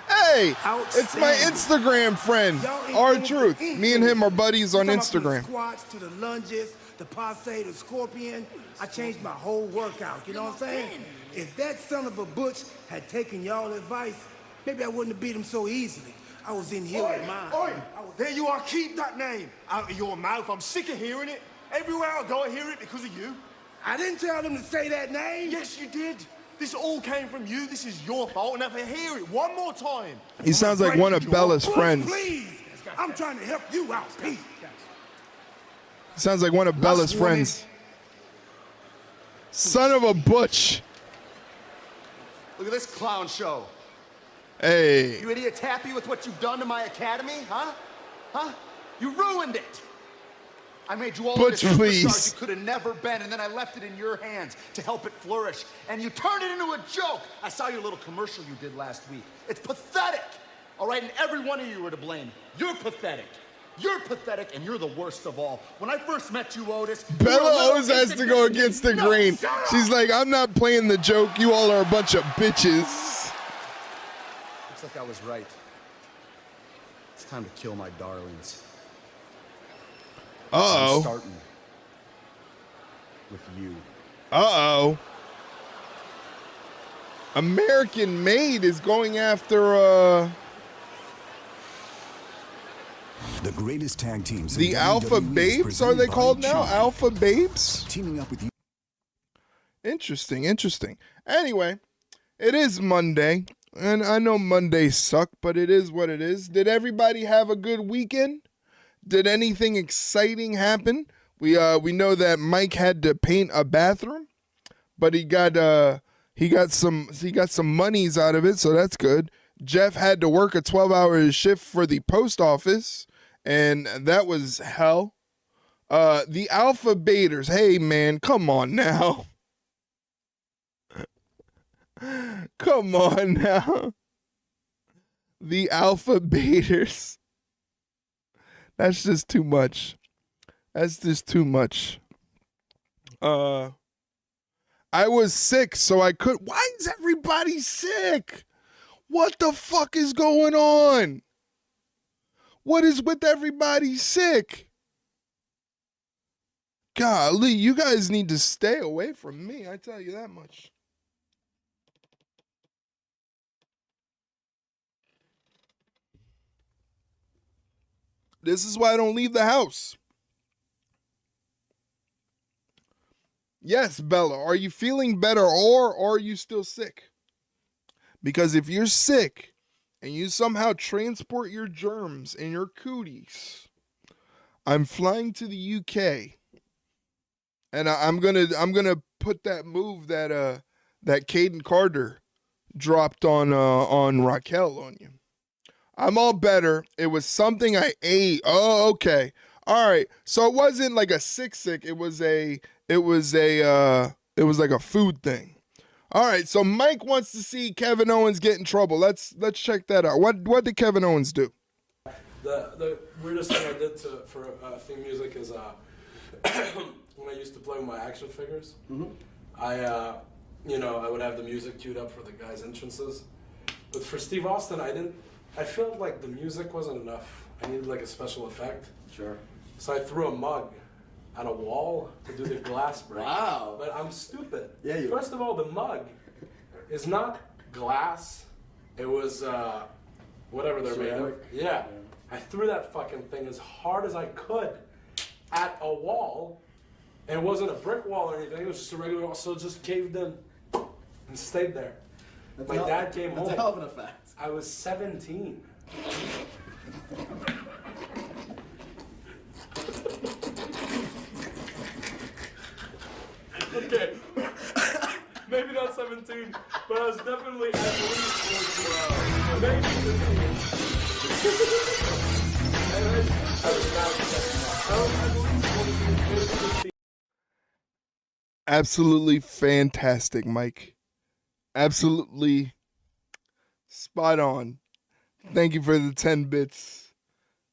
Hey, it's my Instagram friend, R-Truth. Me and him are buddies on Instagram. Squats to the lunges, the passe, the scorpion. I changed my whole workout, you know what I'm saying? If that son of a butch had taken y'all advice, maybe I wouldn't have beat him so easily. I was in here with mine. Oi, there you are, keep that name out of your mouth. I'm sick of hearing it. Everywhere I go, I hear it because of you. I didn't tell them to say that name. Yes, you did. This all came from you. This is your fault, and if I hear it one more time... He sounds like one of Bella's friends. Please, I'm trying to help you out, please. Sounds like one of Bella's friends. Son of a butch. Look at this clown show. Hey. You idiots happy with what you've done to my academy, huh? Huh? You ruined it. I made you all Butch, the superstars please. you could have never been, and then I left it in your hands to help it flourish. And you turned it into a joke. I saw your little commercial you did last week. It's pathetic. All right, and every one of you are to blame. You're pathetic. You're pathetic, and you're the worst of all. When I first met you, Otis... Bella always has to go against the grain. She's like, I'm not playing the joke. You all are a bunch of bitches. Looks like I was right. It's time to kill my darlings. Uh-oh. I'm starting with you. Uh-oh. American Made is going after, The greatest tag teams. the Alpha Babes, are they called now? Alpha Babes? Teaming up with you. Interesting, interesting. Anyway, it is Monday, and I know Mondays suck, but it is what it is. Did everybody have a good weekend? Did anything exciting happen? We know that Mike had to paint a bathroom, but he got some monies out of it, so that's good. Jeff had to work a 12-hour shift for the post office, and that was hell. The Alpha Baiters, hey man, come on now. Come on now. The Alpha Baiters. That's just too much. That's just too much. I was sick, so I could. Why is everybody sick? What the fuck is going on? What is with everybody sick? Golly, you guys need to stay away from me. I tell you that much. This is why I don't leave the house. Yes, Bella, are you feeling better or are you still sick? Because if you're sick and you somehow transport your germs in your cooties, I'm flying to the UK, and I'm gonna put that move that Caden Carter dropped on Raquel on you. I'm all better. It was something I ate. Oh, okay. All right. So it wasn't like a sick. It was like a food thing. All right. So Mike wants to see Kevin Owens get in trouble. Let's check that out. What did Kevin Owens do? The weirdest thing I did for theme music is when I used to play with my action figures. I would have the music queued up for the guys' entrances. But for Steve Austin, I felt like the music wasn't enough. I needed like a special effect. Sure. So I threw a mug on a wall to do the glass break. Wow. But I'm stupid. Yeah, you First of all, the mug is not glass. It was whatever they're made of. Yeah. I threw that fucking thing as hard as I could at a wall. And it wasn't a brick wall or anything. It was just a regular wall. So it just caved in and stayed there. My dad came home. That's a hell of an effect. I was 17. Okay. Maybe not 17, but I was definitely at least maybe. Absolutely fantastic, Mike. Absolutely spot on. Thank you for the 10 bits.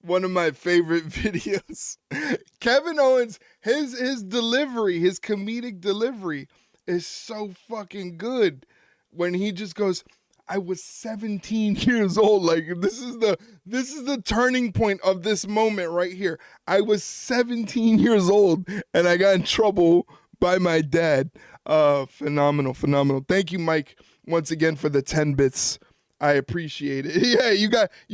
One of my favorite videos. Kevin Owens, his delivery, his comedic delivery is so fucking good. When he just goes, I was 17 years old. Like this is the turning point of this moment right here. I was 17 years old and I got in trouble by my dad. Phenomenal. Thank you, Mike, once again for the 10 bits. I appreciate it. Yeah, you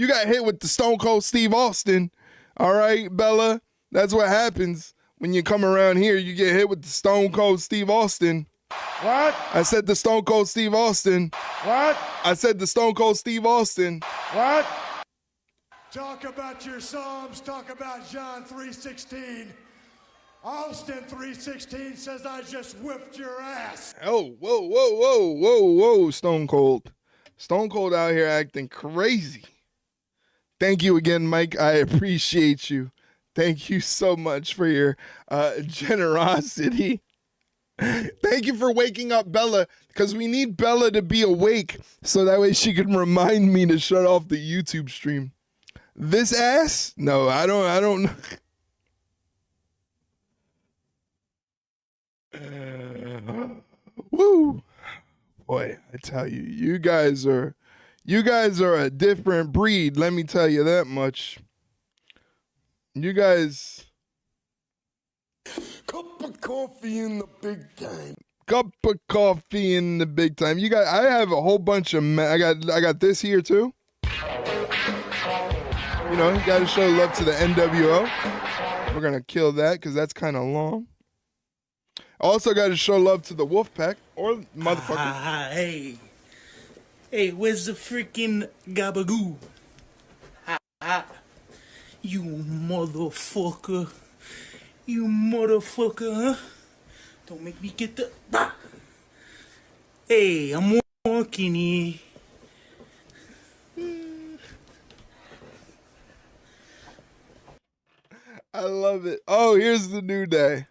got hit with the Stone Cold Steve Austin. All right, Bella. That's what happens when you come around here. You get hit with the Stone Cold Steve Austin. What? I said the Stone Cold Steve Austin. What? I said the Stone Cold Steve Austin. What? Talk about your Psalms. Talk about John 3:16. Austin 3:16 says I just whipped your ass. Oh, whoa, Stone Cold. Stone Cold out here acting crazy. Thank you again, Mike. I appreciate you. Thank you so much for your generosity. Thank you for waking up Bella, because we need Bella to be awake so that way she can remind me to shut off the YouTube stream. This ass? No, I don't. Woo. Boy, I tell you, you guys are a different breed. Let me tell you that much. You guys. Cup of coffee in the big time. Cup of coffee in the big time. You got. I have a whole bunch of. I got this here too. You know, you got to show love to the NWO. We're gonna kill that because that's kind of long. Also got to show love to the Wolfpack or motherfucker. Hey, where's the freaking gabagoo? You motherfucker. You motherfucker, huh? Don't make me get the... Hey, I'm walking here. I love it. Oh, here's the new day.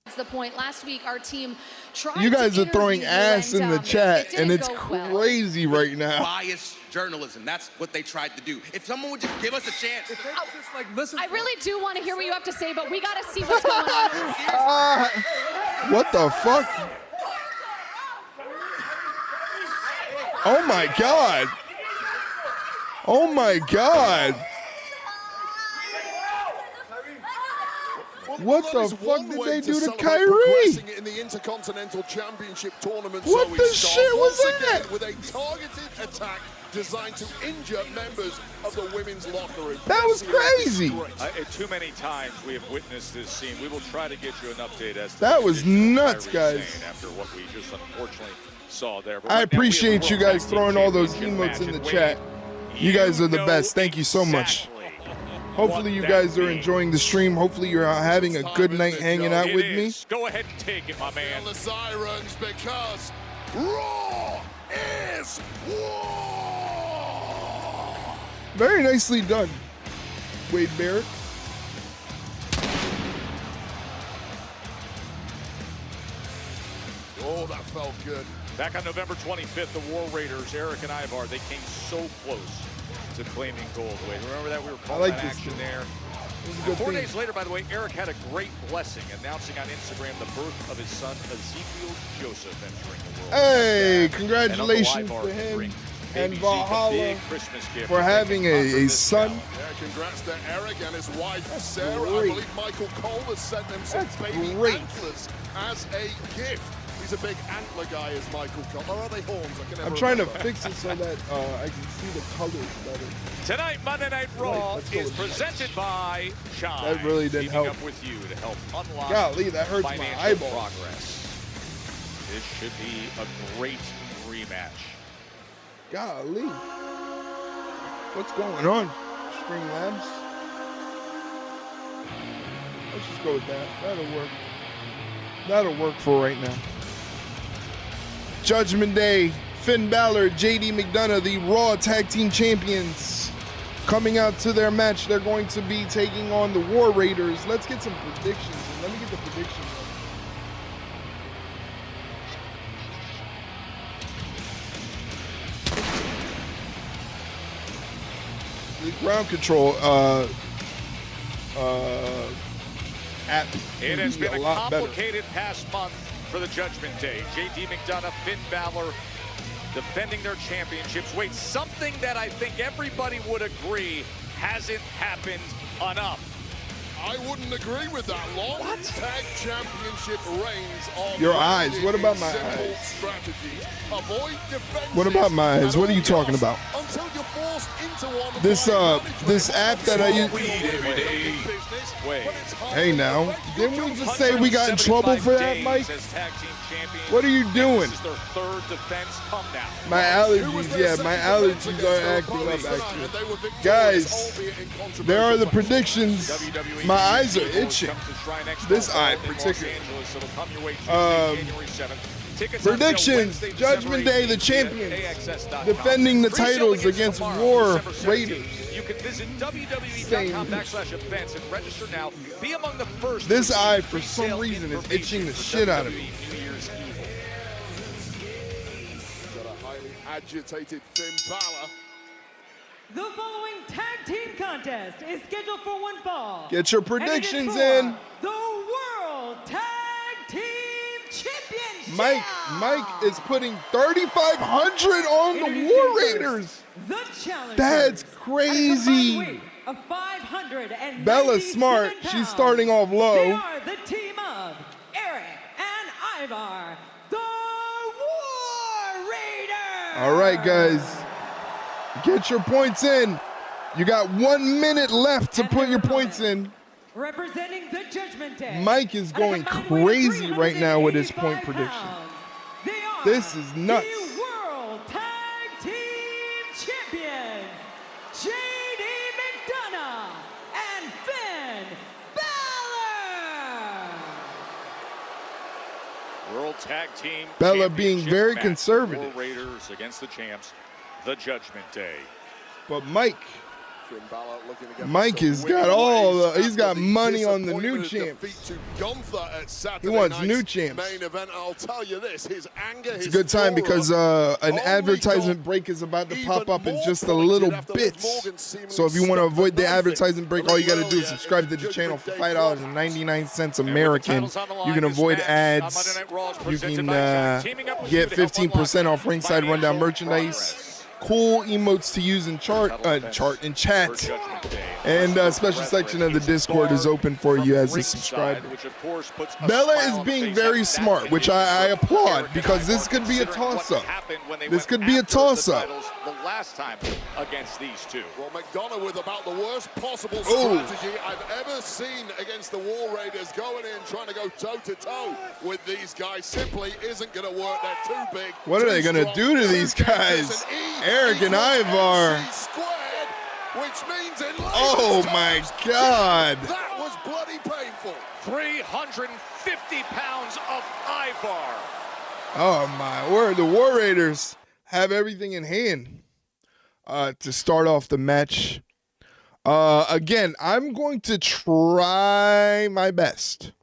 That's the point. Last week, our team tried. You guys to are throwing ass in the chat, and it's well. crazy right now. Biased journalism. That's what they tried to do. If someone would just give us a chance. If they just like listen. I really do want to hear what you have to say, but we got to see what's going on. What the fuck? Oh my God. Oh my God. What the fuck did they do to Kyrie? In the Intercontinental Championship tournament. What the shit was that? With a targeted attack designed to injure members of the women's locker room. That was crazy. Too many times we have witnessed this scene. We will try to get you an update as to that was nuts, guys. After what we just unfortunately saw there. I appreciate you guys throwing all those emotes in the chat. You guys are the best. Thank you so much. Hopefully you guys are enjoying the stream. Hopefully you're having a good night hanging out with me. Go ahead and take it, my man. The sirens, because Raw is war. Very nicely done, Wade Barrett. Oh, that felt good. Back on November 25th, the War Raiders, Eric and Ivar, they came so close to claiming gold. Wade, remember that? We were calling that action there. 4 days later, by the way, Eric had a great blessing, announcing on Instagram the birth of his son, Ezekiel Joseph, entering the world. Hey, congratulations to him and Valhalla for having a son. Yeah, congrats to Eric and his wife, Sarah. I believe Michael Cole has sent them some baby antlers as a gift. He's a big antler guy, is Michael Cole. Or are they horns? I can never I'm trying remember. to fix it so that I can see the colors better. Tonight, Monday Night Raw is presented by Chime. That really did help. Up with you to help unlock Golly, that hurts my financial eyeball. progress. This should be a great rematch. Golly. What's going on, Streamlabs? Let's just go with that. That'll work. That'll work for right now. Judgment Day, Finn Balor, JD McDonough, the Raw Tag Team Champions, coming out to their match. They're going to be taking on the War Raiders. Let's get some predictions. Let me get the predictions. The ground control app. It has been a lot complicated past month for the Judgment Day. JD McDonough, Finn Balor defending their championships. Wait, something that I think everybody would agree hasn't happened enough. I wouldn't agree with that. Long tag championship reigns on Your eyes. What about my eyes? Strategies. Avoid defenses. What about my eyes? What are you talking about? Until you're forced into one. This app that I use. Wait. Hey now, didn't we just say we got in trouble for that, Mike? What are you doing? This is their third defense come now. My allergies, yeah, my allergies are acting up actually. Guys, there are the predictions. My eyes are itching. This eye particularly. Predictions, Judgment Day, the champions, defending the titles against War Raiders. You can visit www.com/events and register now. Be among the first. This eye, for some reason, is itching the shit out of me. Got a highly agitated Finn Balor. The following tag team contest is scheduled for one fall. Get your predictions in. The World Tag Team Championship. Mike is putting 3,500 on the War Raiders. The challenge. That's crazy. Of 597 Bella's smart. pounds. She's starting off low. They are the team of Eric and Ivar, the War Raiders. All right, guys. Get your points in. You got 1 minute left to put your points in. Representing the Judgment Day. Mike is going crazy right now with his point prediction. This is nuts. The World Tag Team Champions, JD McDonough and Finn Balor. World Tag Team Bella being very match. conservative. War Raiders against the champs, the Judgment Day. But Mike Finn Balor looking to get Mike has got he's got money on the new champ. He wants new champs. Main event, I'll tell you this, his anger, It's a good time because an advertisement break is about to pop up in just a little bit. So if you want to avoid the advertisement break, all you got to do is subscribe to the channel for $5.99 American. You can avoid ads. You can get 15% off Ringside Rundown merchandise. Cool emotes to use in chat, and a special section of the Discord is open for you as a subscriber. Bella is being very smart, which I applaud, because this could be a toss-up. This could be a toss-up. The last time against these two. Well, McDonough with about the worst possible strategy I've ever seen against the War Raiders, going in trying to go toe-to-toe with these guys simply isn't going to work. They're too big. What are they going to do to these guys? Eric and Ivar. which means in Oh my God. That was bloody painful. 350 pounds of Ivar. Oh my word. The War Raiders have everything in hand to start off the match. Again, I'm going to try my best.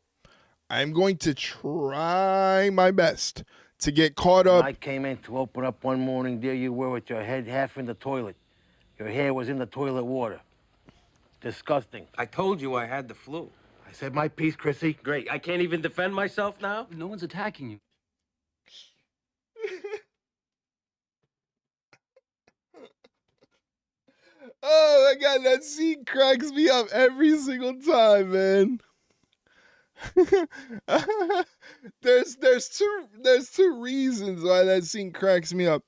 I'm going to try my best to get caught up. I came in to open up one morning. There you were with your head half in the toilet. Your hair was in the toilet water. Disgusting. I told you I had the flu. I said my piece, Chrissy. Great. I can't even defend myself now? No one's attacking you. Oh my God, that scene cracks me up every single time, man. There's two reasons why that scene cracks me up.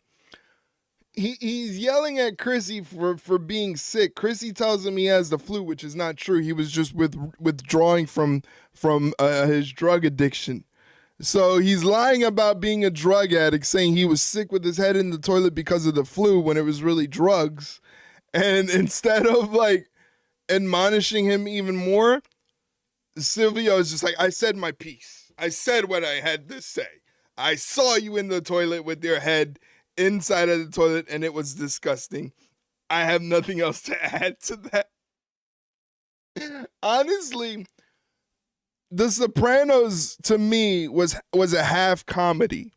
He's yelling at Chrissy for being sick. Chrissy tells him he has the flu, which is not true. He was just withdrawing from his drug addiction. So he's lying about being a drug addict, saying he was sick with his head in the toilet because of the flu when it was really drugs. And instead of like admonishing him even more, Silvio is just like, I said my piece. I said what I had to say. I saw you in the toilet with your head inside of the toilet, and it was disgusting. I have nothing else to add to that. Honestly, The Sopranos to me was a half comedy.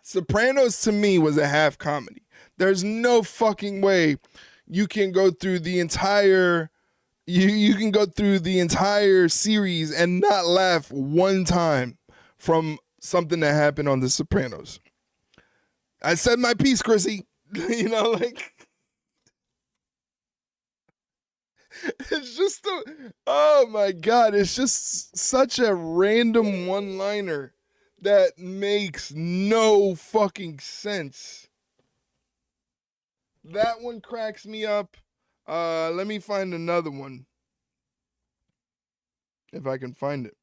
Sopranos to me was a half comedy. There's no fucking way you can go through the entire you can go through the entire series and not laugh one time from something that happened on The Sopranos. I said my piece, Chrissy. You know, like it's just oh my God, it's just such a random one-liner that makes no fucking sense. That one cracks me up. Let me find another one. If I can find it.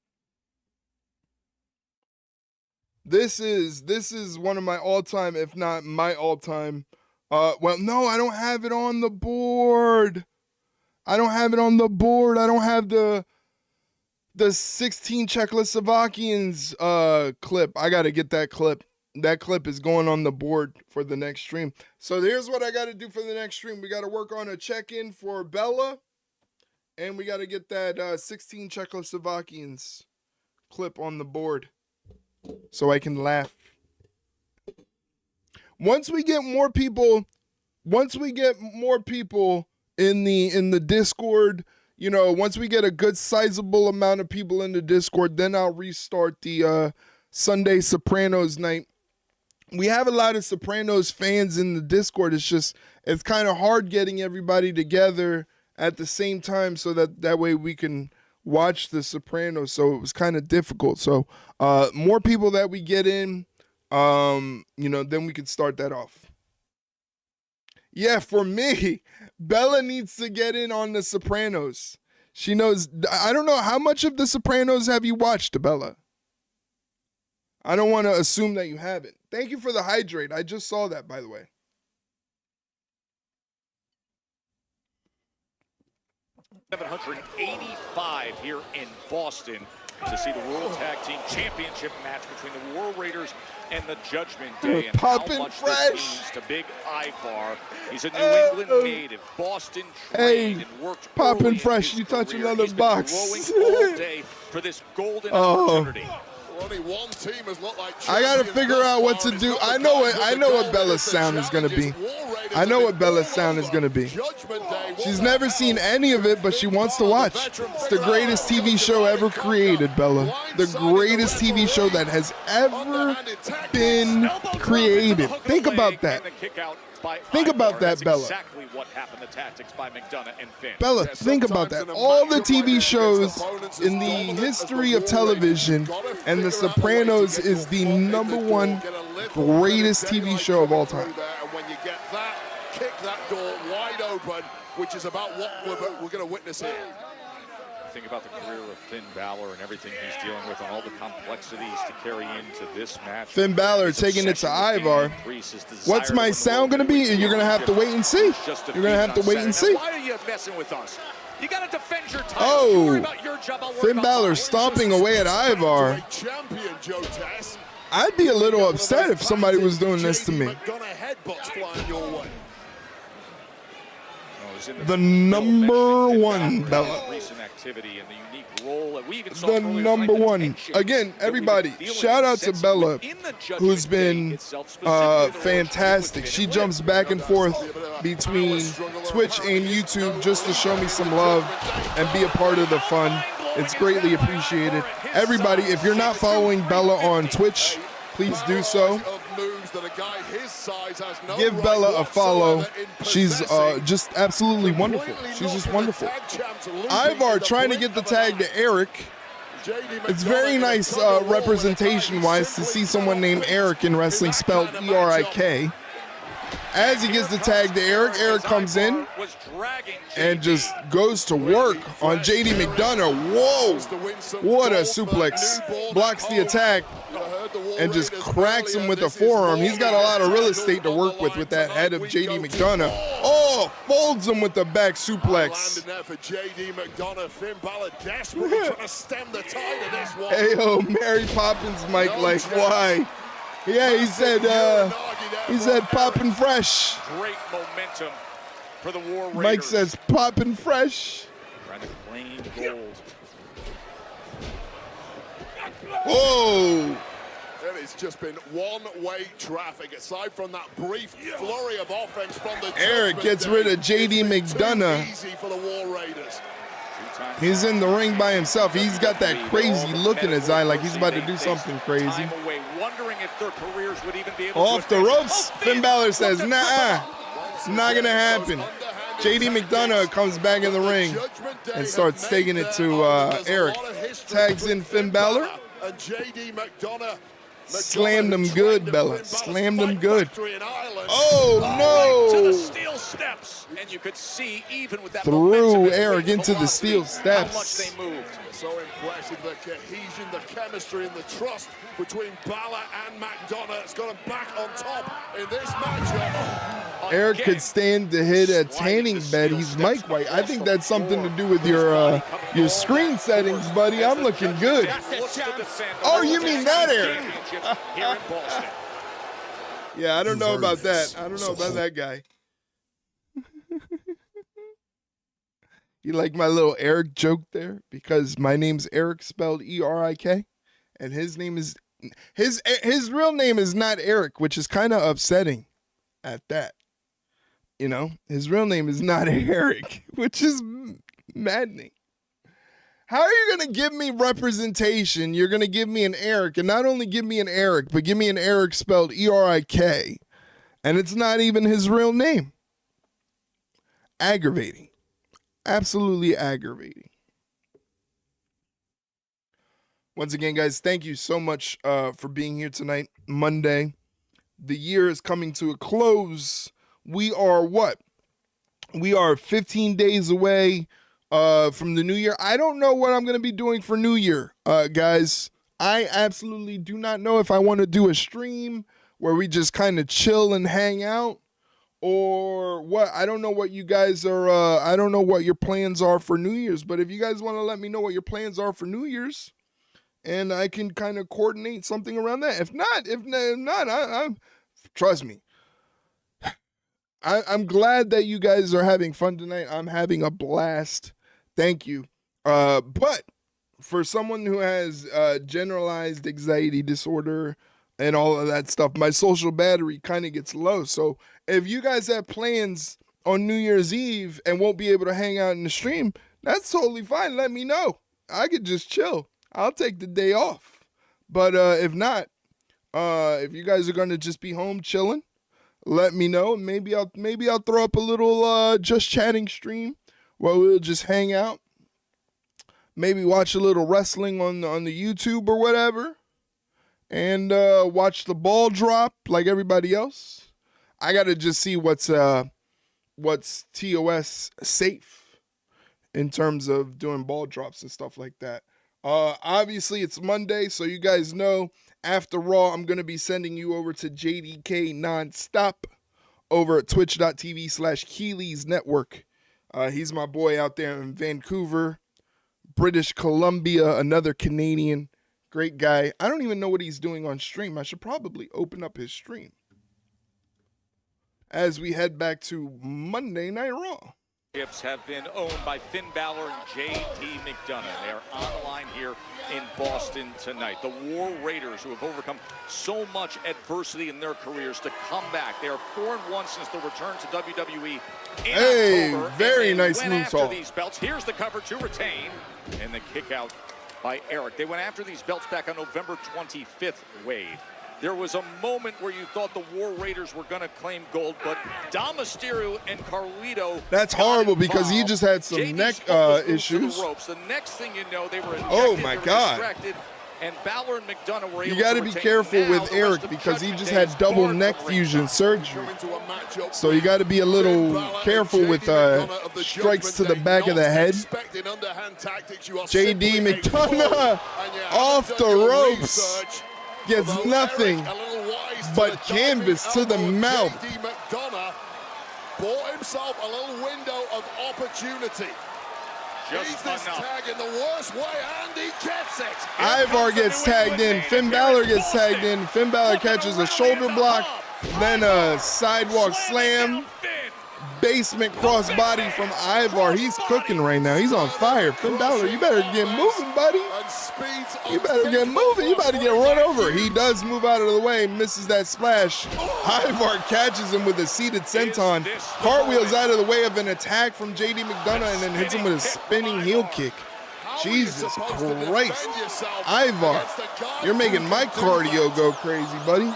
This is one of my all-time, if not my all-time. Well, no, I don't have it on the board. I don't have the 16 Czechoslovakians clip. I got to get that clip. That clip is going on the board for the next stream. So here's what I got to do for the next stream. We got to work on a check-in for Bella. And we got to get that 16 Czechoslovakians clip on the board so I can laugh. Once we get more people in the Discord, you know, once we get a good sizable amount of people in the Discord, then I'll restart the Sunday Sopranos night. We have a lot of Sopranos fans in the Discord. It's kind of hard getting everybody together at the same time so that way we can watch the Sopranos. So it was kind of difficult. So more people that we get in, you know, then we can start that off. Yeah, for me, Bella needs to get in on the Sopranos. She knows. I don't know, how much of the Sopranos have you watched, Bella? I don't want to assume that you haven't. Thank you for the hydrate. I just saw that, by the way. $785 here in Boston to see the World Tag Team Championship match between the War Raiders and the Judgment Day. And how much this means to Big Ivar. He's a New England native, Boston trained, and worked Poppin' Fresh, you touch another box. Growing all day for this golden opportunity. Only one team has looked like I gotta figure out what to do. I know what Bella's sound is gonna be. She's never seen any of it, but she wants to watch. It's the greatest TV show ever created, Bella. The greatest TV show that has ever been created. Think about that. Think about that, Bella. Exactly what happened, the tactics by McDonough and Finn. Bella, think about that. All the TV shows in the history of television, and The Sopranos is the #1 greatest TV show of all time. And when you get that, kick that door wide open, which is about what we're going to witness here. think about the career of Finn Balor and everything he's dealing with and all the complexities to carry into this match. Finn Balor taking it to Ivar. What's my sound going to be? You're going to have to wait and see. You're going to have to wait and see. Now, why are you messing with us? You got to defend your title. You worry about your job, I'll worry Finn about Balor mine. stomping away at Ivar. Champion Joe Tess. I'd be a little upset if somebody was doing this to me. Headbutts flying your way. The number one Bella. Recent activity and the unique role that we even saw The earlier number tonight, the one. tension Again, everybody, shout out to Bella, who's been fantastic. She jumps back and forth between Twitch and YouTube just to show me some love and be a part of the fun. It's greatly appreciated. Everybody, if you're not following Bella on Twitch, please do so. Give Bella a follow. She's just absolutely wonderful. She's just wonderful. Ivar trying to get the tag to Eric. It's very nice representation-wise to see someone named Eric in wrestling, spelled E-R-I-K. As he gets the tag to Eric, Eric comes in and just goes to work on JD McDonough. Whoa! What a suplex. Blocks the attack and just cracks him with a forearm. He's got a lot of real estate to work with that head of JD McDonough. Oh, folds him with the back suplex. Hey, yo, Mary Poppins, Mike, like, why? Yeah, he said poppin' fresh. Great momentum for the War Raiders. Mike says poppin' fresh. Trying to claim gold. Whoa. It's just been one-way traffic, aside from that brief flurry of offense from the Eric gets rid of JD McDonough. Easy for the War Raiders. He's in the ring by himself. He's got that crazy look in his eye like he's about to do something crazy. Wondering if their careers would even be able Off the ropes, Finn Balor says, nah, it's not going to happen. JD McDonough comes back in the ring and starts taking it to Eric. Tags in Finn Balor. And JD McDonough slammed him good, Bella. Slammed him good. Oh, to the no. steel steps. And you could see, even with that Threw Eric into the steel steps. How much they moved. So impressive, the cohesion, the chemistry, and the trust between Balor and McDonough. It's got him back on top in this matchup. Eric could stand to hit a tanning bed. He's Mike White. I think that's something to do with your screen settings, buddy. I'm looking good. Oh, you mean that, Eric? Yeah, I don't know about that. I don't know about that guy. You like my little Eric joke there? Because my name's Eric, spelled E-R-I-K, and his name is his real name is not Eric, which is kind of upsetting at that. You know, his real name is not Eric, which is maddening. How are you going to give me representation? You're going to give me an Eric, and not only give me an Eric, but give me an Eric spelled E-R-I-K, and it's not even his real name. Aggravating. Absolutely aggravating. Once again, guys, thank you so much for being here tonight, Monday. The year is coming to a close. We are what? We are 15 days away from the new year. I don't know what I'm going to be doing for New Year, guys. I absolutely do not know if I want to do a stream where we just kind of chill and hang out. Or what? I don't know what you guys are, I don't know what your plans are for New Year's, but if you guys want to let me know what your plans are for New Year's, and I can kind of coordinate something around that. If not, I'm trust me. I'm glad that you guys are having fun tonight. I'm having a blast. Thank you. But for someone who has generalized anxiety disorder and all of that stuff, my social battery kind of gets low. So if you guys have plans on New Year's Eve and won't be able to hang out in the stream, that's totally fine. Let me know. I could just chill. I'll take the day off. But if not, if you guys are going to just be home chilling, let me know. Maybe I'll throw up a little just chatting stream where we'll just hang out. Maybe watch a little wrestling on the YouTube or whatever. And watch the ball drop like everybody else. I gotta just see what's TOS safe in terms of doing ball drops and stuff like that. Obviously, it's Monday, so you guys know after Raw, I'm going to be sending you over to JDK Nonstop over at twitch.tv/Keeley's Network. He's my boy out there in Vancouver, British Columbia, another Canadian. Great guy. I don't even know what he's doing on stream. I should probably open up his stream as we head back to Monday Night Raw. Have been owned by Finn Balor and J.D. McDonough. They are on the line here in Boston tonight. The War Raiders, who have overcome so much adversity in their careers, to come back. They are 4-1 since the return to WWE in October. Very nice went moonsault. after these belts. Here's the cover to retain, and the kick out by Eric. They went after these belts back on November 25th, Wade. There was a moment where you thought the War Raiders were going to claim gold, but Dom Mysterio and Carlito. That's horrible because he just had some neck issues. The next thing you know, they were ejected, Oh my God. distracted, and Balor and McDonough were able You got to be retain. careful Now, with the Eric rest of because he Judgment just Day had is double barred neck from fusion surgery. So you got to be a little careful with strikes to the back of the head. JD McDonough off the ropes gets nothing but canvas to the mouth. JD McDonough bought himself a little window of opportunity. He's this tag in the worst way, and he gets it. Ivar gets tagged in. Finn Balor gets tagged in. Finn Balor catches a shoulder block, then a sidewalk slam, basement crossbody from Ivar. He's cooking right now. He's on fire. Finn Balor, you better get moving, buddy. You better get moving. You better get run over. He does move out of the way, misses that splash. Ivar catches him with a seated senton, cartwheels out of the way of an attack from JD McDonough, and then hits him with a spinning heel kick. Jesus Christ. Ivar, you're making my cardio go crazy, buddy.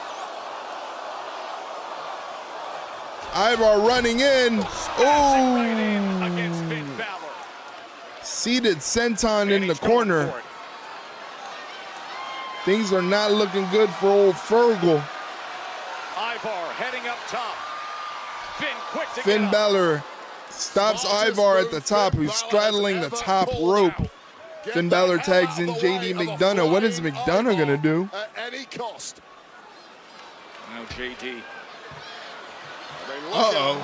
Ivar running in. Oh. Seated senton in the corner. Things are not looking good for old Fergal. Ivar heading up top. Finn quick to Finn get up. Balor stops Ivar at the top, who's straddling the top rope. Finn Balor tags in JD McDonough. What is McDonough going to do? At any cost. Now JD. Uh-oh.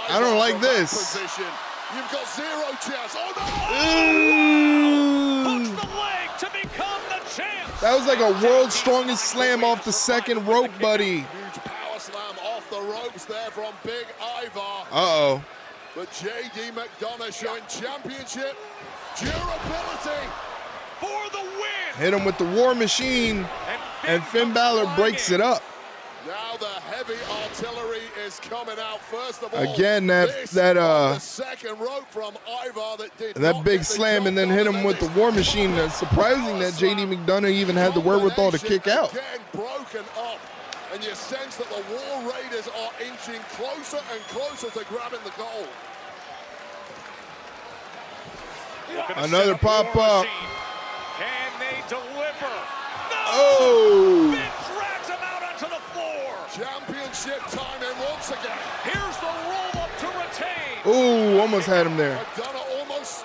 I don't like this. You've got zero chance. Oh no! Hooks the leg to become the champ. That was like a world's strongest slam off the second rope, buddy. Huge power slam off the ropes there from Big Ivar. Uh-oh. But JD McDonough showing championship durability for the win. Hit him with the War Machine, and Finn Balor breaks it up. Now the heavy artillery is coming out. First of all, Again, that second rope from Ivar that big slam, and then hit him with the War Machine. It's surprising that JD McDonough even had the wherewithal to kick out. Getting broken up, and you sense that the War Raiders are inching closer and closer to grabbing the goal. Another pop up. Can they deliver? No! Oh! Finn drags him out onto the floor. Championship time in once again. Here's the roll up to retain. Ooh, almost had him there.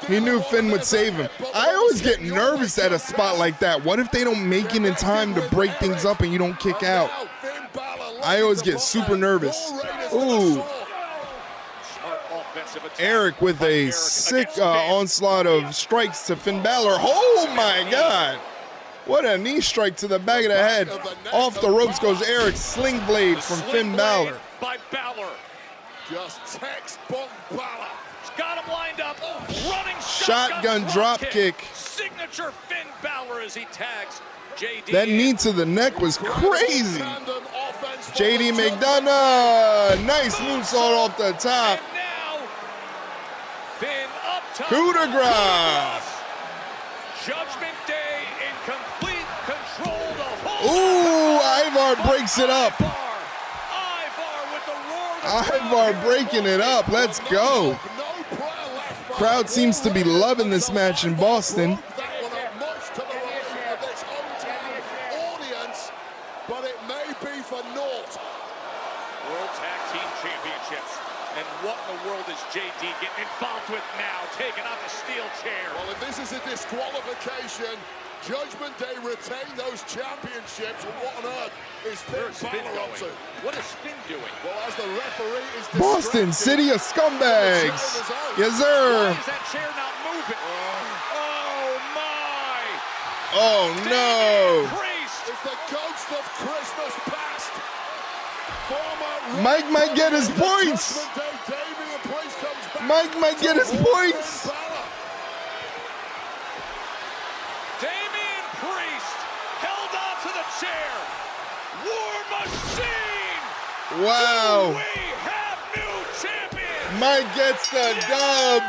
He knew Finn would save him. I always get nervous at a spot like that. What if they don't make it in time to break things up and you don't kick out? I always get super nervous. Ooh. Eric with a sick onslaught of strikes to Finn Balor. Oh my God. What a knee strike to the back of the head. Off the ropes goes Eric, sling blade from Finn Balor. By Balor. Just textbook Balor. He's got him lined up. Running Shotgun drop kick. Signature Finn Balor as he tags JD. That knee to the neck was crazy. JD McDonough. Nice moonsault off the top. Finn up top. Coup de grace. Judgment Day in complete control the whole Ooh, Ivar breaks it up. Ivar breaking it up. Let's go. Crowd seems to be loving this match in Boston. But it may be for naught. World Tag Team Championships. And what in the world is JD getting involved with now? Taking out the steel chair. Well, if this is a disqualification, Judgment Day retain those championships. And what on earth is Finn Balor up to? What is Finn doing? Well, as the referee is Boston City of Scumbags. Yes, sir. Why is that chair not moving? Oh, my. Oh, no. Priest. It's the ghost of Christmas past. Mike might get his points. Mike might get his points. Damian Priest held on to the chair. War Machine. Wow. Do we have new champions? Mike gets the dub.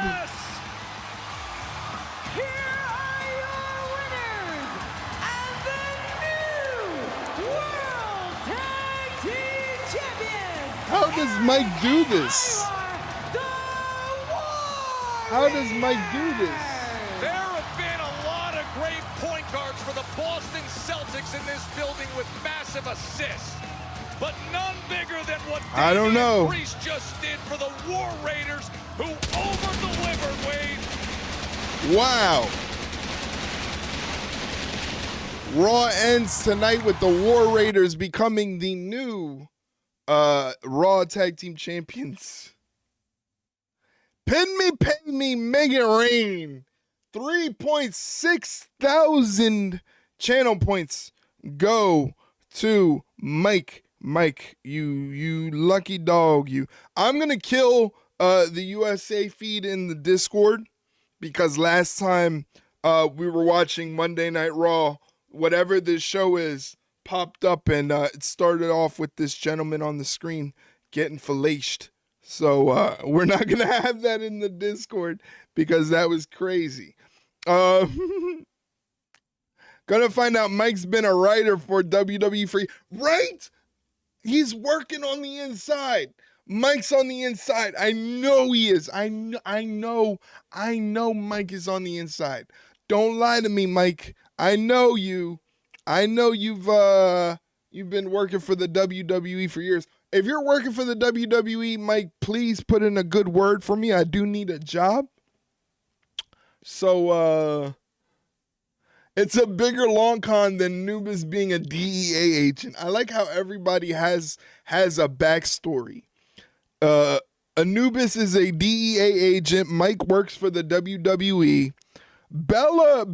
Here are your winners and the new World Tag Team Champions. How does Mike do this? How does Mike do this? There have been a lot of great point guards for the Boston Celtics in this building with massive assists, but none bigger than what I don't know. Priest just did for the War Raiders, who over-delivered, Wade. Wow. Raw ends tonight with the War Raiders becoming the new Raw Tag Team Champions. Pin me, pay me, make it rain. 3.6 thousand channel points go to Mike. Mike, you lucky dog. I'm gonna kill the USA feed in the Discord because last time we were watching Monday Night Raw, whatever this show is popped up, and it started off with this gentleman on the screen getting filleted. So we're not going to have that in the Discord because that was crazy. Gonna find out Mike's been a writer for WWE for... Right? He's working on the inside. Mike's on the inside. I know he is. I know Mike is on the inside. Don't lie to me, Mike. I know you. I know you've been working for the WWE for years. If you're working for the WWE, Mike, please put in a good word for me. I do need a job. So, it's a bigger long con than Anubis being a DEA agent. I like how everybody has a backstory. Anubis is a DEA agent. Mike works for the WWE. Bella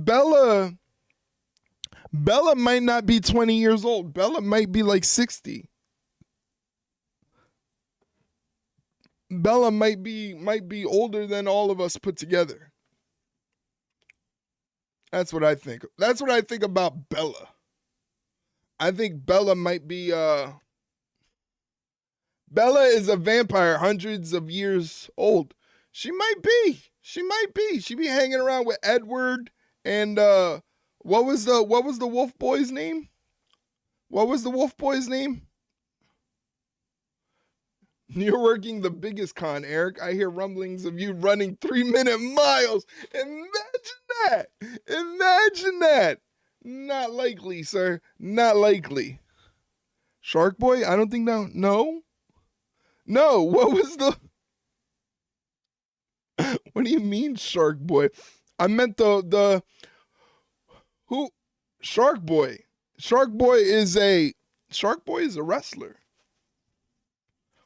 might not be 20 years old. Bella might be like 60. Bella might be older than all of us put together. That's what I think. That's what I think about Bella. I think Bella might be Bella is a vampire hundreds of years old. She might be. She be hanging around with Edward and what was the wolf boy's name? What was the wolf boy's name? You're working the biggest con, Eric. I hear rumblings of you running 3-minute miles. Imagine that. Not likely, sir. Not likely. Shark Boy? I don't think that. No. What was the... What do you mean, Shark Boy? I meant the... Who? Shark Boy. Shark Boy is a wrestler.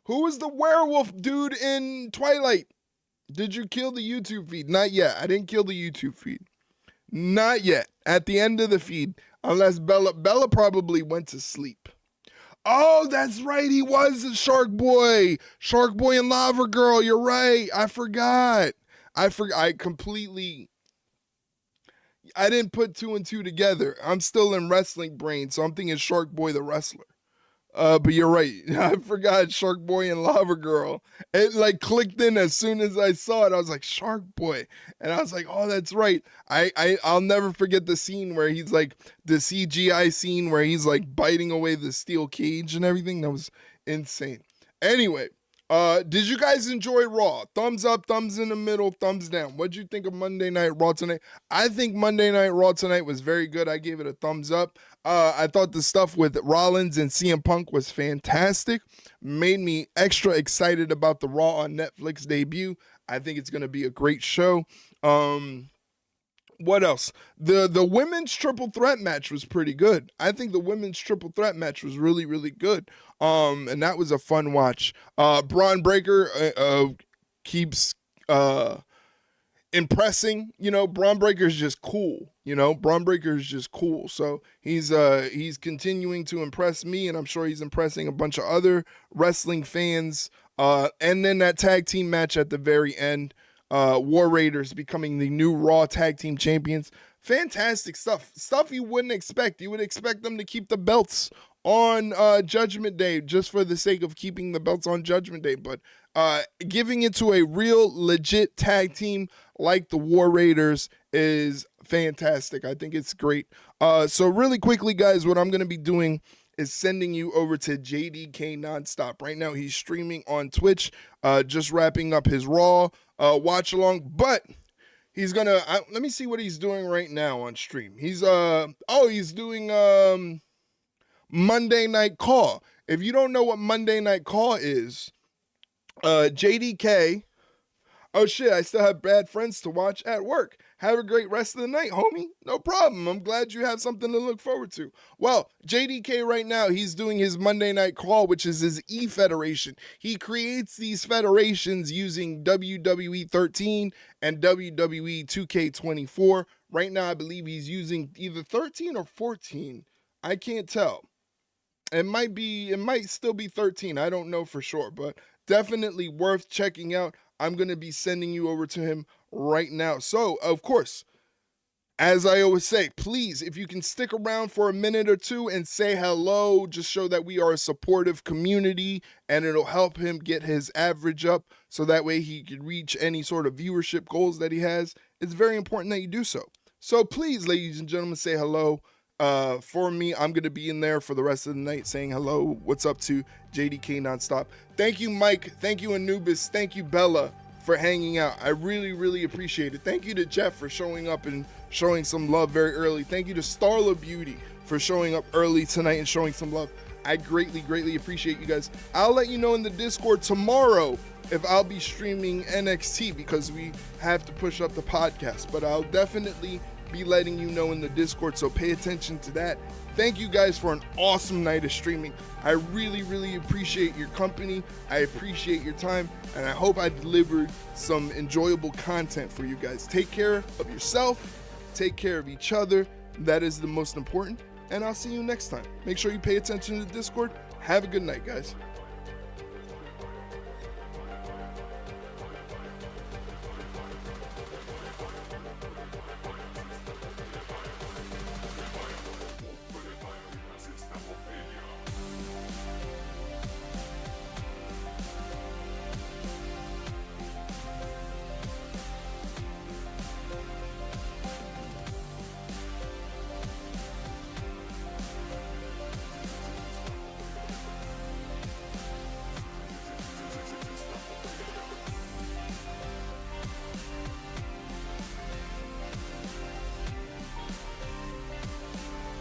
Who was the werewolf dude in Twilight? Did you kill the YouTube feed? Not yet. I didn't kill the YouTube feed. Not yet. At the end of the feed. Unless Bella probably went to sleep. Oh, that's right. He was a Shark Boy. Shark Boy and Lava Girl. You're right. I forgot. I completely... I didn't put 2 and 2 together. I'm still in wrestling brain, so I'm thinking Shark Boy the wrestler. But you're right. I forgot Shark Boy and Lava Girl. It like clicked in as soon as I saw it. I was like, Shark Boy. And I was like, oh, that's right. I'll never forget the scene where he's like, the CGI scene where he's like biting away the steel cage and everything. That was insane. Anyway, Did you guys enjoy Raw? Thumbs up, thumbs in the middle, thumbs down. What'd you think of Monday Night Raw tonight? I think Monday Night Raw tonight was very good. I gave it a thumbs up. I thought the stuff with Rollins and CM Punk was fantastic. Made me extra excited about the Raw on Netflix debut. I think it's going to be a great show. What else? The women's triple threat match was pretty good. I think the women's triple threat match was really, really good. And that was a fun watch. Bron Breakker keeps impressing. You know, Bron Breakker is just cool. You know, Bron Breakker is just cool. So he's continuing to impress me, and I'm sure he's impressing a bunch of other wrestling fans. And then that tag team match at the very end. War Raiders becoming the new Raw Tag Team Champions. Fantastic stuff. Stuff you wouldn't expect. You would expect them to keep the belts on Judgment Day just for the sake of keeping the belts on Judgment Day. But giving it to a real legit tag team like the War Raiders is fantastic. I think it's great. So really quickly, guys, what I'm going to be doing is sending you over to JDK Nonstop. Right now, he's streaming on Twitch, just wrapping up his Raw watch along, but he's gonna let me see what he's doing right now on stream. He's doing Monday Night Call. If you don't know what Monday Night Call is, JDK, oh shit, I still have Bad Friends to watch at work. Have a great rest of the night, homie. No problem. I'm glad you have something to look forward to. Well, JDK right now, he's doing his Monday Night Call, which is his E-Federation. He creates these federations using WWE 13 and WWE 2K24. Right now, I believe he's using either 13 or 14. I can't tell. It might still be 13. I don't know for sure, but definitely worth checking out. I'm going to be sending you over to him right now. So, of course, as I always say, please, if you can stick around for a minute or two and say hello, just show that we are a supportive community, and it'll help him get his average up so that way he can reach any sort of viewership goals that he has. It's very important that you do so. So please, ladies and gentlemen, say hello. For me, I'm going to be in there for the rest of the night saying hello. What's up to JDK Nonstop. Thank you, Mike. Thank you, Anubis. Thank you, Bella, for hanging out. I really, really appreciate it. Thank you to Jeff for showing up and showing some love very early. Thank you to Starla Beauty for showing up early tonight and showing some love. I greatly, greatly appreciate you guys. I'll let you know in the Discord tomorrow if I'll be streaming NXT because we have to push up the podcast. But I'll definitely be letting you know in the Discord, so pay attention to that. Thank you guys for an awesome night of streaming. I really, really appreciate your company. I appreciate your time, and I hope I delivered some enjoyable content for you guys. Take care of yourself. Take care of each other. That is the most important, and I'll see you next time. Make sure you pay attention to the Discord. Have a good night, guys.